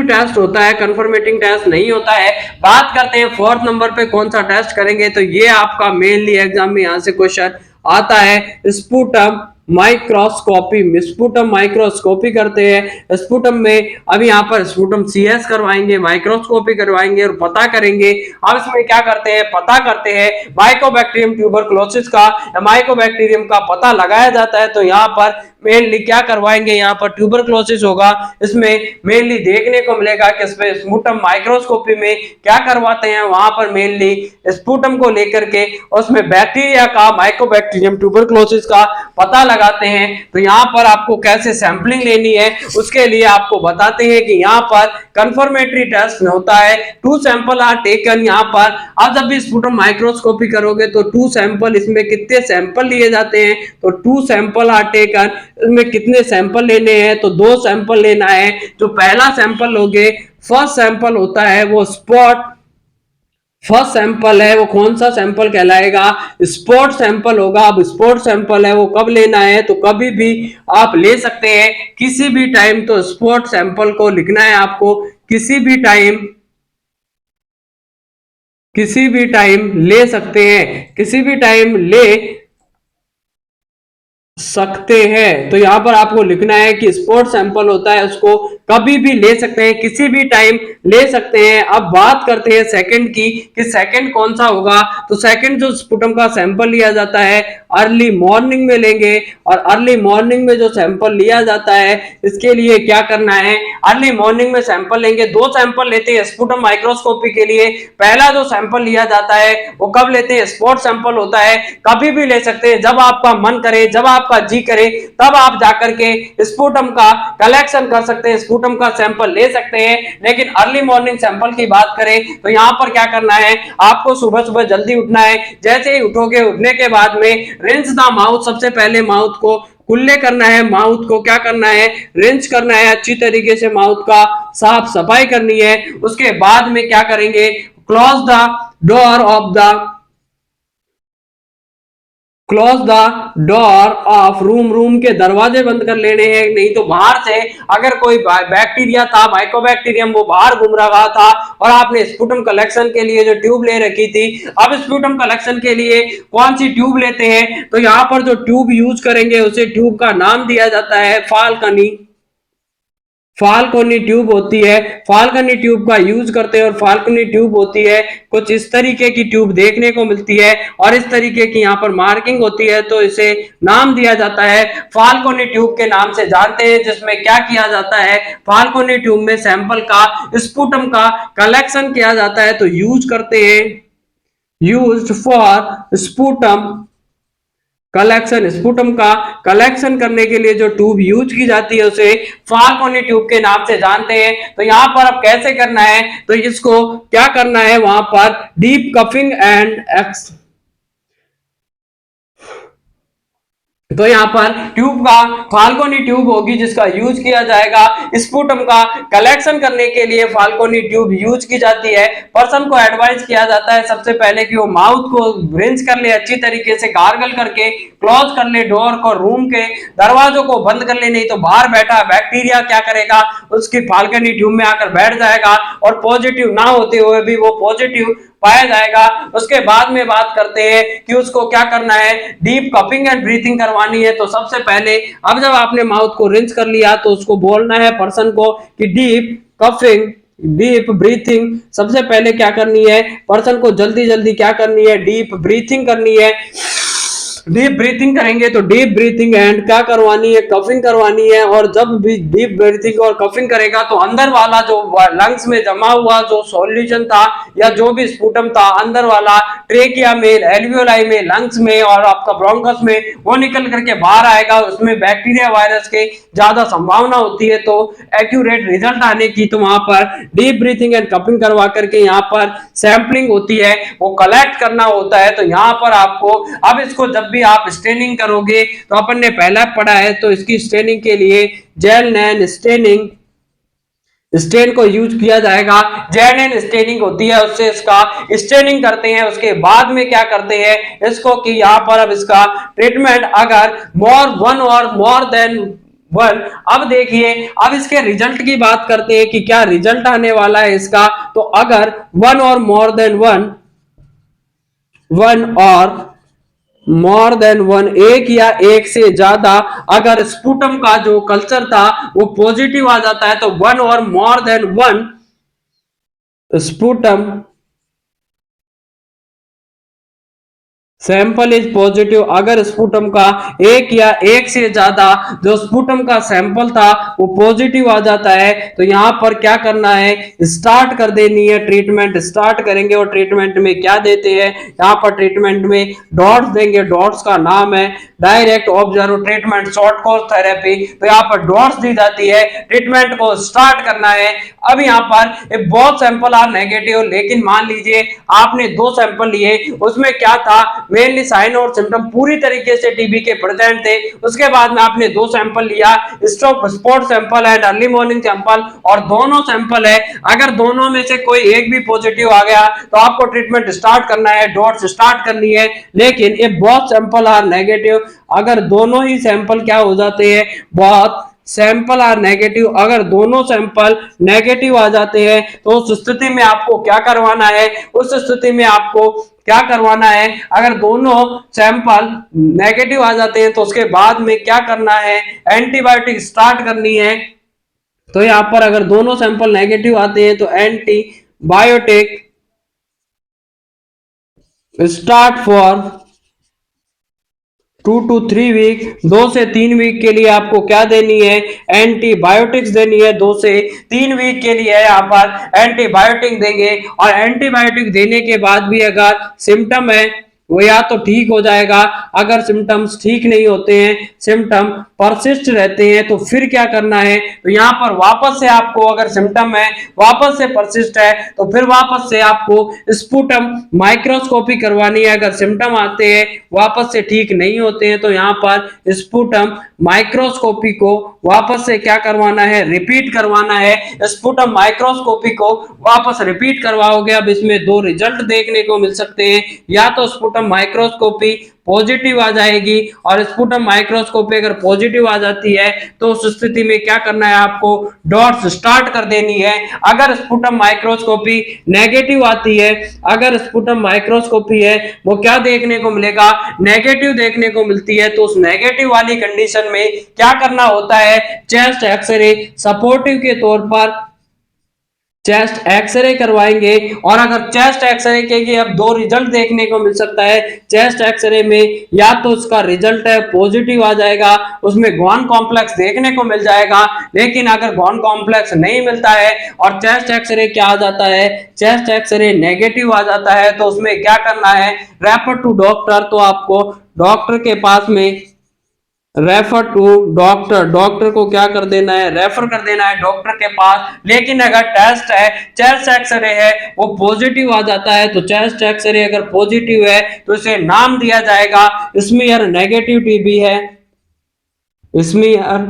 Speaker 1: टेस्ट होता है, कंफर्मेटिंग टेस्ट नहीं होता है। बात करते हैं फोर्थ नंबर पे कौन सा टेस्ट करेंगे, तो ये आपका मेनली एग्जाम में यहां से क्वेश्चन आता है स्पुटम माइक्रोस्कोपी। स्पुटम माइक्रोस्कोपी करते हैं, स्पुटम में अब यहाँ पर स्पुटम CS करवाएंगे, माइक्रोस्कोपी करवाएंगे और पता करेंगे। अब इसमें क्या करते हैं पता करते हैं माइकोबैक्टीरियम ट्यूबरक्लोसिस का या माइकोबैक्टीरियम का पता लगाया जाता है। तो यहाँ पर मेनली क्या करवाएंगे, यहाँ पर ट्यूबरक्लोसिस होगा, इसमें मेनली देखने को मिलेगा कि इसमें स्पुटम माइक्रोस्कोपी में क्या करवाते हैं, वहां पर मेनली स्पुटम को लेकर के उसमें बैक्टीरिया का माइकोबैक्टीरियम ट्यूबरक्लोसिस का पता लगाते हैं। तो यहाँ पर आपको कैसे सैंपलिंग लेनी है उसके लिए आपको बताते हैं कि यहाँ पर कंफर्मेटरी टेस्ट होता है, 2 सैंपल आर टेकन। यहाँ पर आप जब भी स्पुटम माइक्रोस्कोपी करोगे तो 2 सैंपल, इसमें कितने सैंपल लिए जाते हैं तो 2 सैंपल आर टेकन। इसमें कितने सैंपल लेने हैं तो 2 सैंपल लेना है। जो पहला सैंपल लोगे फर्स्ट सैंपल होता है वो फर्स्ट सैंपल है वो कौन सा सैंपल कहलाएगा, स्पॉट सैंपल होगा। अब स्पॉट सैंपल है वो कब लेना है तो कभी भी आप ले सकते हैं किसी भी टाइम। तो स्पॉट सैंपल को लिखना है आपको किसी भी टाइम ले सकते हैं, किसी भी टाइम ले सकते हैं। तो यहां पर आपको लिखना है कि स्पॉट सैंपल होता है उसको कभी भी ले सकते हैं, किसी भी टाइम ले सकते हैं। अब बात करते हैं सेकंड की कि सेकंड कौन सा होगा, तो सेकंड जो स्पुटम का सैंपल लिया जाता है अर्ली मॉर्निंग में लेंगे। और अर्ली मॉर्निंग में जो सैंपल लिया जाता है इसके लिए क्या करना है, अर्ली मॉर्निंग में सैंपल लेंगे। 2 सैंपल लेते हैं स्पुटम माइक्रोस्कोपी के लिए। पहला जो सैंपल लिया जाता है वो कब लेते हैं, स्पॉट सैंपल होता है, कभी भी ले सकते हैं, जब आपका मन करे, जब आपका जी करे तब आप जाकर के स्पुटम का कलेक्शन कर सकते हैं, स्पुटम का सैंपल ले सकते हैं। लेकिन अर्ली मॉर्निंग सैंपल की बात करें तो यहां पर क्या करना है, आपको सुबह सुबह जल्दी उठना है। जैसे ही उठोगे, उठने के बाद में रिंस द माउथ, सबसे पहले माउथ को कुल्ले करना है, माउथ को क्या करना है रिंच करना है, अच्छी तरीके से माउथ का साफ सफाई करनी है। उसके बाद में क्या करेंगे, close the door of room के दरवाजे बंद कर लेने हैं, नहीं तो बाहर से अगर कोई बैक्टीरिया था, माइकोबैक्टीरियम, वो बाहर घूम रहा था और आपने स्पुटम कलेक्शन के लिए जो ट्यूब ले रखी थी, अब स्पुटम कलेक्शन के लिए कौन सी ट्यूब लेते हैं, तो यहाँ पर जो ट्यूब यूज करेंगे उसे ट्यूब का नाम दिया जाता है फाल्कनी फाल्कोनी ट्यूब होती है। फाल्कोनी ट्यूब का यूज करते हैं और फाल्कोनी ट्यूब होती है कुछ इस तरीके की ट्यूब देखने को मिलती है और इस तरीके की यहाँ पर मार्किंग होती है, तो इसे नाम दिया जाता है फाल्कोनी ट्यूब के नाम से जानते हैं। जिसमें क्या किया जाता है, फाल्कोनी ट्यूब में सैंपल का स्पुटम का कलेक्शन किया जाता है। तो यूज करते हैं, used for sputum collection, sputum का कलेक्शन करने के लिए जो ट्यूब यूज की जाती है उसे फाल्कोनी ट्यूब के नाम से जानते हैं। तो यहां पर अब कैसे करना है, तो इसको क्या करना है, वहां पर डीप कफिंग एंड एक्स, तो यहाँ पर ट्यूब का फाल्कोनी ट्यूब होगी जिसका यूज किया जाएगा स्पुटम का कलेक्शन करने के लिए। फाल्कोनी ट्यूब यूज की जाती है। पर्सन को एडवाइस किया जाता है सबसे पहले कि वो माउथ को रिंस कर ले अच्छी तरीके से, गार्गल करके क्लोज कर ले डोर को, रूम के दरवाजों को बंद कर ले, नहीं तो बाहर बैठा बैक्टीरिया क्या करेगा, उसकी फाल्कोनी ट्यूब में आकर बैठ जाएगा और पॉजिटिव ना होते हुए भी वो पॉजिटिव पाया जाएगा। उसके बाद में बात करते हैं कि उसको क्या करना है, डीप कपिंग एंड ब्रीथिंग करवानी है। तो सबसे पहले अब जब आपने माउथ को रिंस कर लिया तो उसको बोलना है पर्सन को कि डीप कपिंग डीप ब्रीथिंग। सबसे पहले क्या करनी है, पर्सन को जल्दी जल्दी क्या करनी है, डीप ब्रीथिंग करनी है। डीप ब्रीथिंग करेंगे तो डीप ब्रीथिंग एंड क्या करवानी है, कफिंग करवानी है। और जब भी डीप ब्रीथिंग और कफिंग करेगा तो अंदर वाला जो लंग्स में जमा हुआ जो सॉल्यूशन था या जो भी स्पुटम था अंदर वाला ट्रेकिया में, एल्वियोलाई में, लंग्स में और आपका ब्रोंकस में, वो निकल करके बाहर आएगा। उसमें बैक्टीरिया वायरस के ज्यादा संभावना होती है। तो एक्यूरेट रिजल्ट आने की तो वहां पर डीप ब्रीथिंग एंड कपिंग करवा करके यहाँ पर सैंपलिंग होती है, वो कलेक्ट करना होता है। तो यहाँ पर आपको अब इसको जब भी आप स्टेनिंग करोगे तो अपन ने पहला पढ़ा है, तो इसकी स्टेनिंग के लिए जेल नैन स्टेनिंग स्टेन को यूज किया जाएगा। जेल एंड स्टेनिंग होती है, उससे इसका स्टेनिंग करते हैं। उसके बाद में क्या करते हैं इसको कि यहाँ पर अब इसका ट्रीटमेंट अगर वन और मोर देन वन, अब देखिए अब इसके रिजल्ट की बात करते हैं कि क्या रिजल्ट आने वाला है इसका। तो अगर वन और मोर देन वन, वन और मोर देन वन, एक या एक से ज्यादा अगर स्पुटम का जो कल्चर था वो पॉजिटिव आ जाता है, तो वन और more than one sputum sample is positive, अगर स्पुटम का एक या एक से ज्यादा जो स्पुटम का सैंपल था वो पॉजिटिव आ जाता है, तो यहां पर क्या करना है, स्टार्ट कर देनी है, ट्रीटमेंट स्टार्ट करेंगे। और ट्रीटमेंट में क्या देते हैं, यहाँ पर ट्रीटमेंट में डॉट्स देंगे। डॉट्स का नाम है direct observe treatment short course therapy. तो यहाँ पर डॉट्स दी जाती है, ट्रीटमेंट को स्टार्ट करना है। अब यहाँ पर बहुत सैंपल आर नेगेटिव, लेकिन मान लीजिए आपने 2 सैंपल लिए, उसमें क्या था, मेनली साइन और सिम्टम पूरी तरीके से टीबी के प्रेजेंट थे। उसके बाद में आपने 2 सैंपल लिया, spot sample and early morning sample, और दोनों सैंपल है, अगर दोनों में से कोई एक भी पॉजिटिव आ गया तो आपको ट्रीटमेंट स्टार्ट करना है, डॉट्स स्टार्ट करनी है। लेकिन ये बहुत सैंपल आर नेगेटिव, अगर दोनों ही सैंपल क्या हो जाते हैं, बहुत सैंपल आर नेगेटिव, अगर दोनों सैंपल नेगेटिव आ जाते हैं तो उस स्थिति में आपको क्या करवाना है, उस स्थिति में आपको क्या करवाना है, अगर दोनों सैंपल नेगेटिव आ जाते हैं तो उसके बाद में क्या करना है, एंटीबायोटिक स्टार्ट करनी है। तो यहां पर अगर दोनों सैंपल नेगेटिव आते हैं तो antibiotic start for 2 to 3 week, 2 से 3 वीक के लिए आपको क्या देनी है, एंटीबायोटिक्स देनी है। 2 से 3 वीक के लिए यहाँ पर एंटीबायोटिक देंगे। और एंटीबायोटिक देने के बाद भी अगर सिम्टम है वो या तो ठीक हो जाएगा, अगर सिम्टम्स ठीक नहीं होते हैं, सिम्टम परसिस्ट रहते हैं, तो फिर क्या करना है, तो यहाँ पर वापस से आपको, अगर सिम्टम है वापस से परसिस्ट है तो फिर वापस से आपको स्पुटम माइक्रोस्कोपी करवानी है। अगर सिम्टम आते हैं वापस से ठीक नहीं होते हैं तो यहाँ पर स्पुटम माइक्रोस्कोपी को वापस से क्या करवाना है, रिपीट करवाना है। स्पुटम माइक्रोस्कोपी को वापस रिपीट करवाओगे, अब इसमें 2 रिजल्ट देखने को मिल सकते हैं, या तो स्पुटम माइक्रोस्कोपी पॉजिटिव आ जाएगी, और स्पुटम माइक्रोस्कोपी अगर पॉजिटिव आ जाती है तो उस स्थिति में क्या करना है, आपको डॉट्स स्टार्ट कर देनी है। अगर स्पुटम माइक्रोस्कोपी नेगेटिव आती है, अगर स्पुटम माइक्रोस्कोपी है वो क्या देखने को मिलेगा, नेगेटिव देखने को मिलती है, तो उस नेगेटिव वाली कंडीशन में क्या करना होता है, चेस्ट एक्सरे सपोर्टिव के तौर पर चेस्ट एक्सरे करवाएंगे। और अगर चेस्ट एक्सरे के अब दो रिजल्ट देखने को मिल सकता है चेस्ट एक्सरे में, या तो उसका रिजल्ट है पॉजिटिव आ जाएगा, उसमें गॉन कॉम्प्लेक्स देखने को मिल जाएगा, लेकिन अगर गॉन कॉम्प्लेक्स नहीं मिलता है और चेस्ट एक्सरे क्या आ जाता है, चेस्ट एक्सरे नेगेटिव आ जाता है, तो उसमें क्या करना है, रेफर टू डॉक्टर। तो आपको डॉक्टर के पास में रेफर टू डॉक्टर, डॉक्टर को क्या कर देना है, रेफर कर देना है डॉक्टर के पास। लेकिन अगर टेस्ट है, चेस्ट एक्सरे है, वो पॉजिटिव आ जाता है, तो चेस्ट एक्सरे अगर पॉजिटिव है तो इसे नाम दिया जाएगा स्मीयर नेगेटिव टीबी है। स्मीयर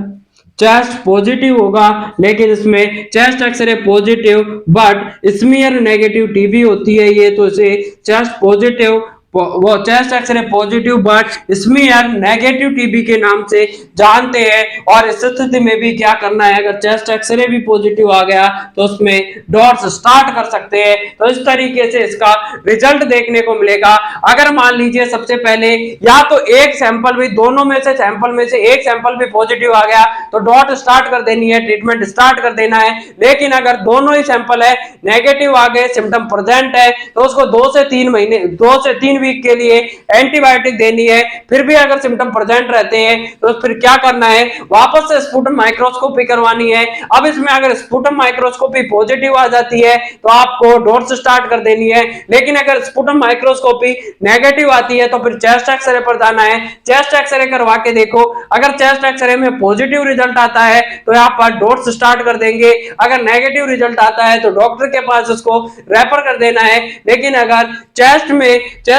Speaker 1: चेस्ट पॉजिटिव होगा लेकिन इसमें chest X-ray positive but smear negative TB होती है ये, तो इसे चेस्ट पॉजिटिव, वो chest X-ray positive but smear negative TB के नाम से जानते हैं। और इस स्थिति में भी क्या करना है, अगर चेस्ट एक्सरे भी पॉजिटिव आ गया तो उसमें डॉट्स स्टार्ट कर सकते हैं। तो इस तरीके से इसका रिजल्ट देखने को मिलेगा। अगर मान लीजिए सबसे पहले या तो एक सैंपल भी, दोनों में से सैंपल में से एक सैंपल भी पॉजिटिव आ गया तो डॉट स्टार्ट कर देनी है, ट्रीटमेंट स्टार्ट कर देना है। लेकिन अगर दोनों ही सैंपल है नेगेटिव आ गए, सिम्टम प्रेजेंट है, तो उसको 2 से 3 महीने, 2 से 3 वीक के लिए एंटीबायोटिक देनी है। फिर भी अगर सिम्टम प्रेजेंट रहते हैं तो फिर क्या करना है, वापस से स्पुटम माइक्रोस्कोपी करवानी है। अब इसमें अगर स्पुटम माइक्रोस्कोपी पॉजिटिव आ जाती है तो आपको डॉट्स स्टार्ट कर देनी है। लेकिन अगर स्पुटम माइक्रोस्कोपी नेगेटिव आती है तो फिर चेस्ट एक्सरे पर जाना है, चेस्ट एक्सरे करवा के देखो। अगर चेस्ट एक्सरे में पॉजिटिव रिजल्ट आता है तो यहाँ पर डॉट्स स्टार्ट कर देंगे, अगर नेगेटिव रिजल्ट आता है तो डॉक्टर के पास उसको रेफर कर देना है। लेकिन अगर चेस्ट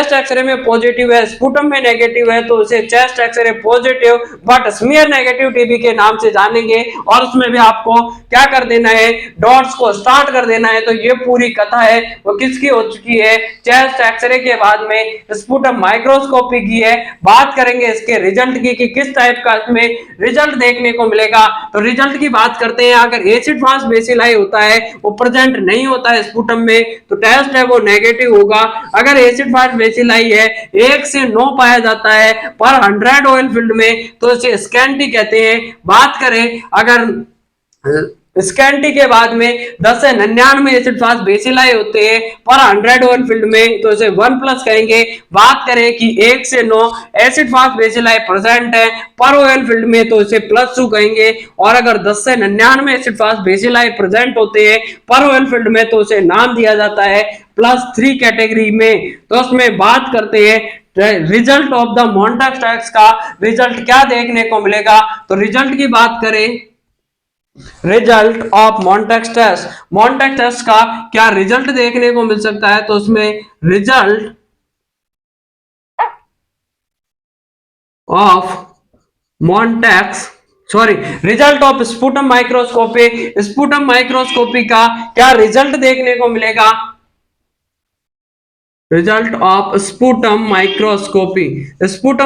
Speaker 1: एक्सरे में पॉजिटिव है, स्पुटम में नेगेटिव है, तो उसे chest X-ray positive but smear negative TB के नाम से जानेंगे, और उसमें भी आपको क्या कर देना है, डॉट्स को स्टार्ट कर देना है। तो ये पूरी कथा है वो किसकी हो चुकी है, चेस्ट एक्सरे के बाद में स्पुटम माइक्रोस्कोपी की है। बात करेंगे इसके रिजल्ट की कि किस टाइप का इसमें रिजल्ट देखने को मिलेगा। तो रिजल्ट की बात करते हैं, अगर एसिड फास्ट बेसिलाई होता है वो प्रेजेंट नहीं होता है स्पुटम में तो टेस्ट है वो नेगेटिव होगा। अगर एसिड फास्ट बेसिलाई है 1 से 9 पाया जाता है पर 100 ऑयल फील्ड में तो इसे स्कैंटी कहते हैं। बात करें अगर स्कैंटी के बाद में 10 से 99 एसिड फास्ट बेसिलाई होते हैं पर 100 ऑयल फील्ड में तो इसे 1+ कहेंगे। बात करें कि 1 से 9 एसिड फास्ट बेसिलाई प्रेजेंट है पर ऑयल फील्ड में तो इसे +2 कहेंगे। और अगर 10 से 99 एसिड फास्ट बेसिलाई प्रेजेंट होते हैं पर ऑयल फील्ड में तो उसे नाम दिया जाता है +3 कैटेगरी में। तो उसमें बात करते हैं result of the Mantoux test का रिजल्ट क्या देखने को मिलेगा। तो रिजल्ट की बात करें, रिजल्ट ऑफ मॉन्टेक्स टेस्ट का क्या रिजल्ट देखने को मिल सकता है। तो उसमें result of result of sputum microscopy का क्या रिजल्ट देखने को मिलेगा। रिजल्ट ऑफ स्पुटम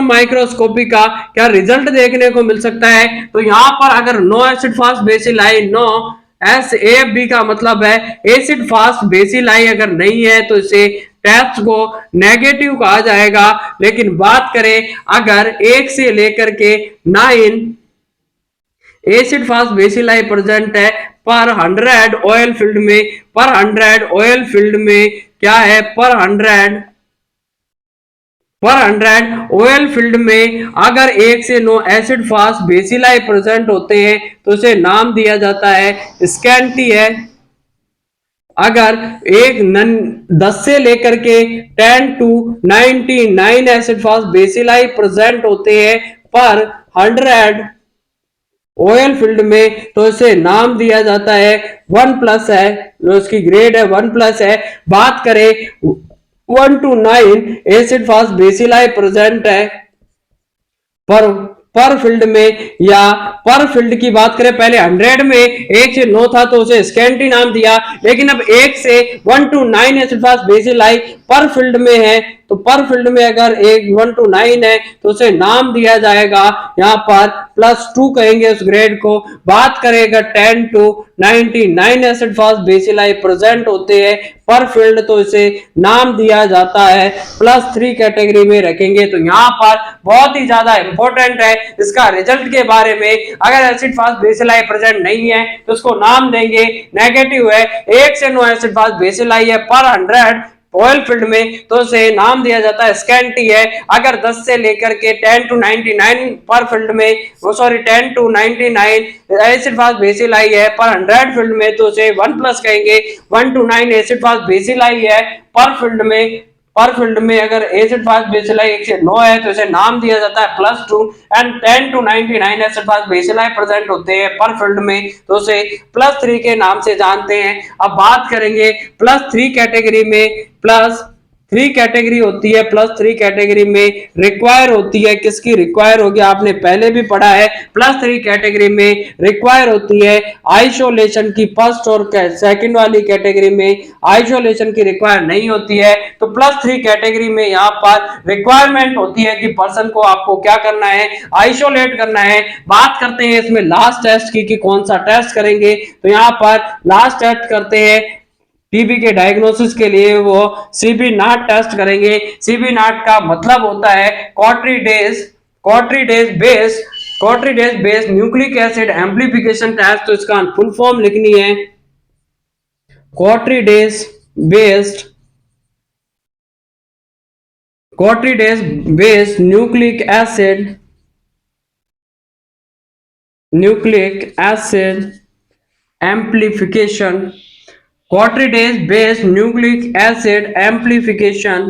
Speaker 1: माइक्रोस्कोपी का क्या रिजल्ट देखने को मिल सकता है। तो यहां पर अगर no acid fast bacilli, no SAFB का मतलब है एसिड फास्ट बेसिलाई अगर नहीं है तो इसे टेस्ट को नेगेटिव कहा जाएगा। लेकिन बात करें अगर 1 से लेकर के 9 एसिड फास्ट बेसिलाई प्रेजेंट है पर 100 ऑयल फील्ड में, पर 100 ऑयल फील्ड में क्या है, पर 100 ऑयल फील्ड में अगर 1 से 9 एसिड फास्ट बेसिलाई प्रेजेंट होते हैं तो उसे नाम दिया जाता है स्कैंटी है। अगर 10 से लेकर के 10 to 99 acid fast bacilli present होते हैं पर 100 ऑयल फील्ड में तो इसे नाम दिया जाता है 1+ है, जो इसकी ग्रेड है 1+ है। बात करें 1 to 9 acid fast bacilli present है पर फील्ड में, या पर फील्ड की बात करें पहले 100 में 1 से 9 था तो उसे स्कैंटी नाम दिया। लेकिन अब 1 से 1 to 9 एसिड फास्ट बेसिलाई पर फील्ड में है तो पर फील्ड में अगर 1 to 9 है तो उसे नाम दिया जाएगा यहाँ पर +2 कहेंगे उस ग्रेड को। बात करेगा 10 to 99 acid fast bacilli present होते हैं पर फील्ड तो इसे नाम दिया जाता है +3 कैटेगरी में रखेंगे। तो यहाँ पर बहुत ही ज्यादा इंपॉर्टेंट है इसका रिजल्ट के बारे में। अगर एसिड फास्ट बेसिलाई प्रेजेंट नहीं है तो उसको नाम देंगे नेगेटिव है, 1 से 9 एसिड फास्ट बेसिलाई है पर 100 ऑयल फील्ड में तो उसे नाम दिया जाता है स्कैंटी है। अगर 10 से लेकर के 10 to 99 पर फील्ड में 10 to 99 एसिड फास्ट बेसिलाई है पर 100 फील्ड में तो उसे 1+ कहेंगे। 1 to 9 एसिड फास्ट बेसिलाई है पर फील्ड में अगर एसिड फास्ट बेसिलाई 1 से 9 है तो इसे नाम दिया जाता है +2 and 10 to 99 acid fast bacilli present होते हैं पर फील्ड में तो उसे +3 के नाम से जानते हैं। अब बात करेंगे +3 कैटेगरी में। +3 कैटेगरी होती है, +3 कैटेगरी में रिक्वायर होती है। किसकी रिक्वायर होगी आपने पहले भी पढ़ा है। +3 कैटेगरी में रिक्वायर होती है आइसोलेशन की। फर्स्ट और सेकंड वाली कैटेगरी में आइसोलेशन की रिक्वायर नहीं होती है। तो +3 कैटेगरी में यहाँ पर रिक्वायरमेंट होती है कि पर्सन को आपको क्या करना है, आइसोलेट करना है। बात करते हैं इसमें लास्ट टेस्ट की कि कौन सा टेस्ट करेंगे। तो यहाँ पर लास्ट टेस्ट करते हैं टीबी के डायग्नोसिस के लिए वो सीबी नाट टेस्ट करेंगे। सीबी नाट का मतलब होता है cartridge based nucleic acid amplification test. तो इसका फुल फॉर्म लिखनी है cartridge based nucleic acid amplification cartridge based nucleic acid amplification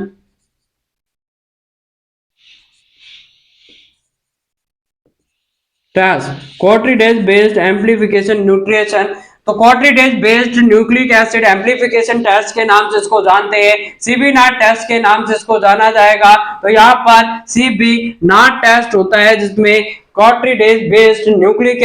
Speaker 1: test. Cartridge based amplification न्यूट्रिएशन तो cartridge based nucleic acid amplification test के नाम से इसको जानते हैं। सीबी नाट टेस्ट के नाम से इसको जाना जाएगा। तो यहाँ पर सीबी नाट टेस्ट होता है जिसमें cartridge based nucleic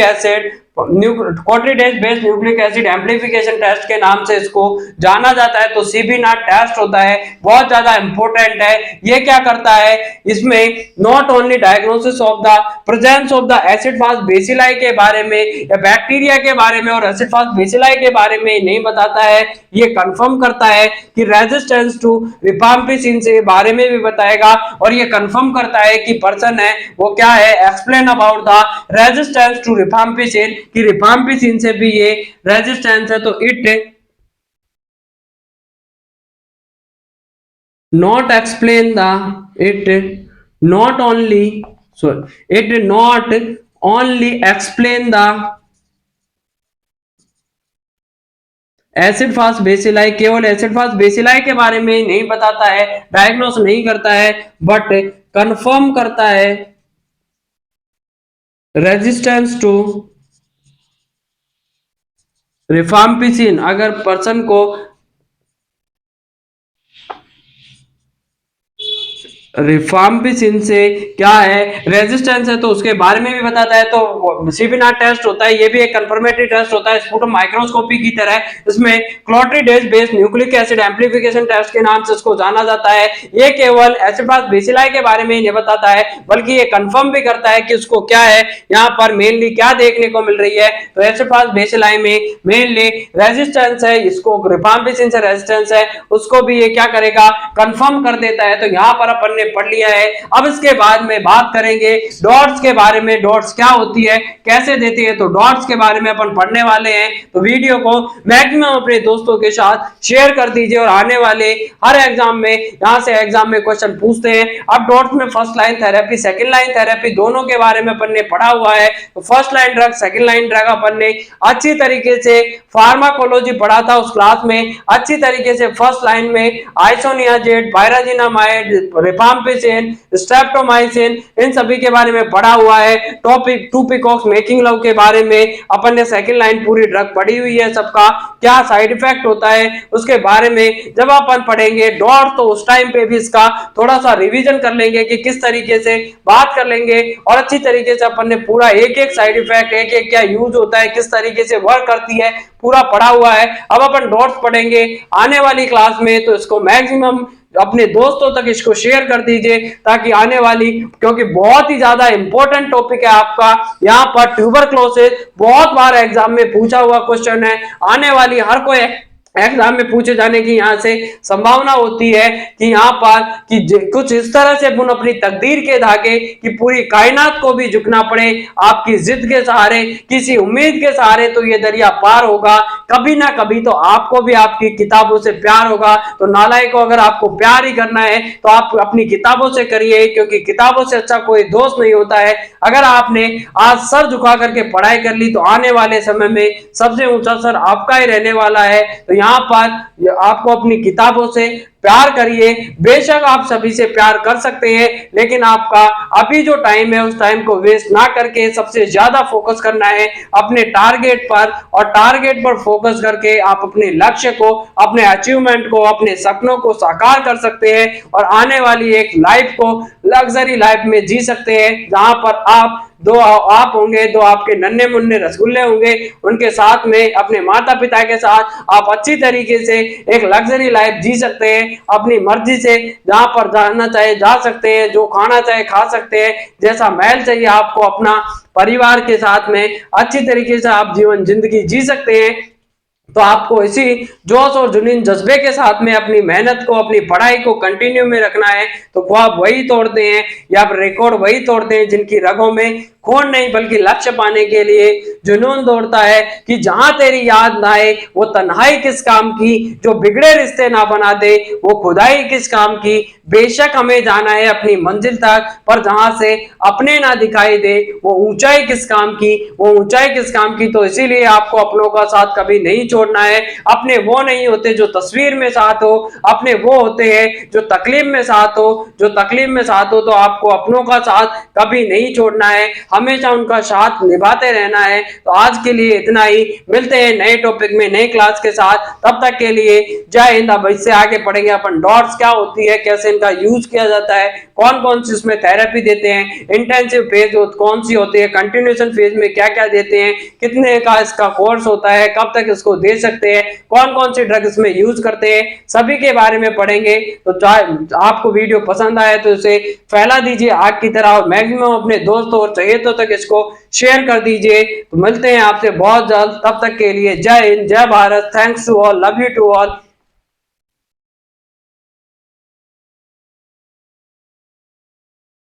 Speaker 1: acid amplification test के नाम से इसको जाना जाता है। तो सीबी नाट टेस्ट होता है, बहुत ज्यादा इंपॉर्टेंट है। ये क्या करता है, इसमें not only diagnosis of the presence of the acid fast bacilli के बारे में या बैक्टीरिया के बारे में और एसिड फास्ट बेसिलाई के बारे में नहीं बताता है, ये कंफर्म करता है कि रेजिस्टेंस टू रिफाम्पिसिन के बारे में भी बताएगा और ये कंफर्म करता है कि पर्सन है वो क्या है, explain about the resistance to rifampicin कि रिफाम्पिसिन से भी ये रेजिस्टेंस है। तो it not only explain the acid fast bacilli, केवल एसिड फास्ट बेसिलाई के बारे में नहीं बताता है, डायग्नोस नहीं करता है, बट कंफर्म करता है रेजिस्टेंस टू रिफाम्पिसिन। अगर पर्सन को रिफाम्पिसिन से क्या है रेजिस्टेंस है तो उसके बारे में भी बताता है। तो सीबी नाट टेस्ट होता है, ये भी एक कंफर्मेटरी टेस्ट होता है स्पुटम माइक्रोस्कोपी की तरह। इसमें cartridge based nucleic acid amplification test के नाम से इसको जाना जाता है। ये केवल एसिड फास्ट बेसिलाई के बारे में ही नहीं बताता है बल्कि ये कंफर्म भी करता है कि उसको क्या है, यहाँ पर मेनली क्या देखने को मिल रही है। तो एसिड फास्ट बेसिलाई में मेनली रेजिस्टेंस है, इसको रिफाम्पिसिन से रेजिस्टेंस है, उसको भी ये क्या करेगा, कंफर्म कर देता है। तो यहाँ पर अपन ने पढ़ लिया है। अब इसके बाद में बात करेंगे डॉट्स के बारे में, डॉट्स क्या होती है, कैसे देती है। तो डॉट्स के बारे में अपन पढ़ने वाले हैं। तो वीडियो को मैक्सिमम अपने दोस्तों के साथ शेयर कर दीजिए और आने वाले हर एग्जाम में यहां से एग्जाम में क्वेश्चन पूछते हैं। अब डॉट्स में first line therapy, second line therapy दोनों के बारे में अपन ने पढ़ा हुआ है। तो first line drug, second line drug अपन ने अच्छी तरीके से फार्माकोलॉजी पढ़ा था उस क्लास में। अच्छी तरीके से फर्स्ट लाइन में आइसोनियाजेड, पायराजिनामाइड, रिफाम्पिसिन, स्ट्रेप्टोमाइसिन इन सभी के बारे में पढ़ा हुआ है। टॉपिक 2 पीकॉक्स मेकिंग लव के बारे में अपन ने सेकंड लाइन पूरी ड्रग पढ़ी हुई है। सबका क्या साइड इफेक्ट होता है उसके बारे में जब अपन पढ़ेंगे डॉट तो उस टाइम पे भी इसका थोड़ा सा रिवीजन कर लेंगे कि किस तरीके से बात कर लेंगे और अच्छी तरीके से अपन ने पूरा एक एक साइड इफेक्ट, एक एक क्या यूज होता है, किस तरीके से वर्क करती है पूरा पढ़ा हुआ है। अब अपन डॉट्स पढ़ेंगे आने वाली क्लास में, तो इसको मैक्सिमम अपने दोस्तों तक इसको शेयर कर दीजिए, ताकि आने वाली, क्योंकि बहुत ही ज्यादा इंपॉर्टेंट टॉपिक है आपका यहाँ पर ट्यूबरक्लोसिस, बहुत बार एग्जाम में पूछा हुआ क्वेश्चन है, आने वाली हर कोई एग्जाम में पूछे जाने की यहाँ से संभावना होती है कि यहाँ पर कि कुछ इस तरह से बुन अपनी तकदीर के धागे कि पूरी कायनात को भी झुकना पड़े आपकी जिद के सहारे, किसी उम्मीद के सहारे, तो ये दरिया पार होगा कभी ना कभी। तो आपको भी आपकी किताबों से प्यार होगा। तो नालायकों, अगर आपको प्यार ही करना है तो आप अपनी किताबों से करिए, क्योंकि किताबों से अच्छा कोई दोस्त नहीं होता है। अगर आपने आज सर झुका करके पढ़ाई कर ली तो आने वाले समय में सबसे ऊंचा सर आपका ही रहने वाला है। तो यहाँ पर आपको अपनी किताबों से प्यार करिए। बेशक आप सभी से प्यार कर सकते हैं, लेकिन आपका अभी जो टाइम है उस टाइम को वेस्ट ना करके सबसे ज्यादा फोकस करना है अपने टारगेट पर, और टारगेट पर फोकस करके आप अपने लक्ष्य को, अपने अचीवमेंट को, अपने सपनों को साकार कर सकते हैं और आने वाली एक लाइफ को लग्जरी लाइफ में जी सकते हैं, जहां पर आप होंगे, दो आपके नन्हे मुन्ने रसगुल्ले होंगे, उनके साथ में अपने माता पिता के साथ आप अच्छी तरीके से एक लग्जरी लाइफ जी सकते हैं, अपनी मर्जी से जहां पर जाना चाहे जा सकते हैं, जो खाना चाहे खा सकते हैं, जैसा महल चाहिए आपको अपना परिवार के साथ में अच्छी तरीके से आप जीवन जिंदगी जी सकते हैं। तो आपको इसी जोश और जुनून जज्बे के साथ में अपनी मेहनत को, अपनी पढ़ाई को कंटिन्यू में रखना है। तो ख्वाब वही तोड़ते हैं या रिकॉर्ड वही तोड़ते हैं जिनकी रगों में खून नहीं बल्कि लक्ष्य पाने के लिए जुनून दौड़ता है कि जहां तेरी याद ना आए वो तन्हाई किस काम की, जो बिगड़े रिश्ते ना बना दे वो खुदाई किस काम की। बेशक हमें जाना है अपनी मंजिल तक, पर जहां से अपने ना दिखाई दे वो ऊंचाई किस काम की, वो ऊंचाई किस काम की। तो इसीलिए आपको अपनों का साथ कभी नहीं छोड़ना है। अपने वो नहीं होते जो तस्वीर में साथ हो, अपने वो होते हैं जो तकलीफ में साथ हो, जो तकलीफ में साथ हो। तो आपको अपनों का साथ कभी नहीं छोड़ना है, हमेशा उनका साथ निभाते रहना है। तो आज के लिए इतना ही, मिलते हैं नए टॉपिक में नए क्लास के साथ, तब तक के लिए जय हिंद। अब इससे आगे पढ़ेंगे अपन डॉट्स क्या होती है, कैसे इनका यूज किया जाता है, कौन कौन सी इसमें थेरेपी देते हैं, इंटेंसिव फेज कौन सी होती है, कंटिन्यूएशन फेज में क्या क्या देते हैं, कितने का इसका कोर्स होता है, कब तक इसको दे सकते हैं, कौन कौन सी ड्रग इसमें यूज करते हैं, सभी के बारे में पढ़ेंगे। तो आपको वीडियो पसंद आए तो इसे फैला दीजिए आग की तरह, और मैक्सिमम अपने दोस्तों और चहेतों तक इसको शेयर कर दीजिए। तो मिलते हैं आपसे बहुत जल्द, तब तक के लिए Jai Hind, Jai Bharat, thanks to all, love you to all.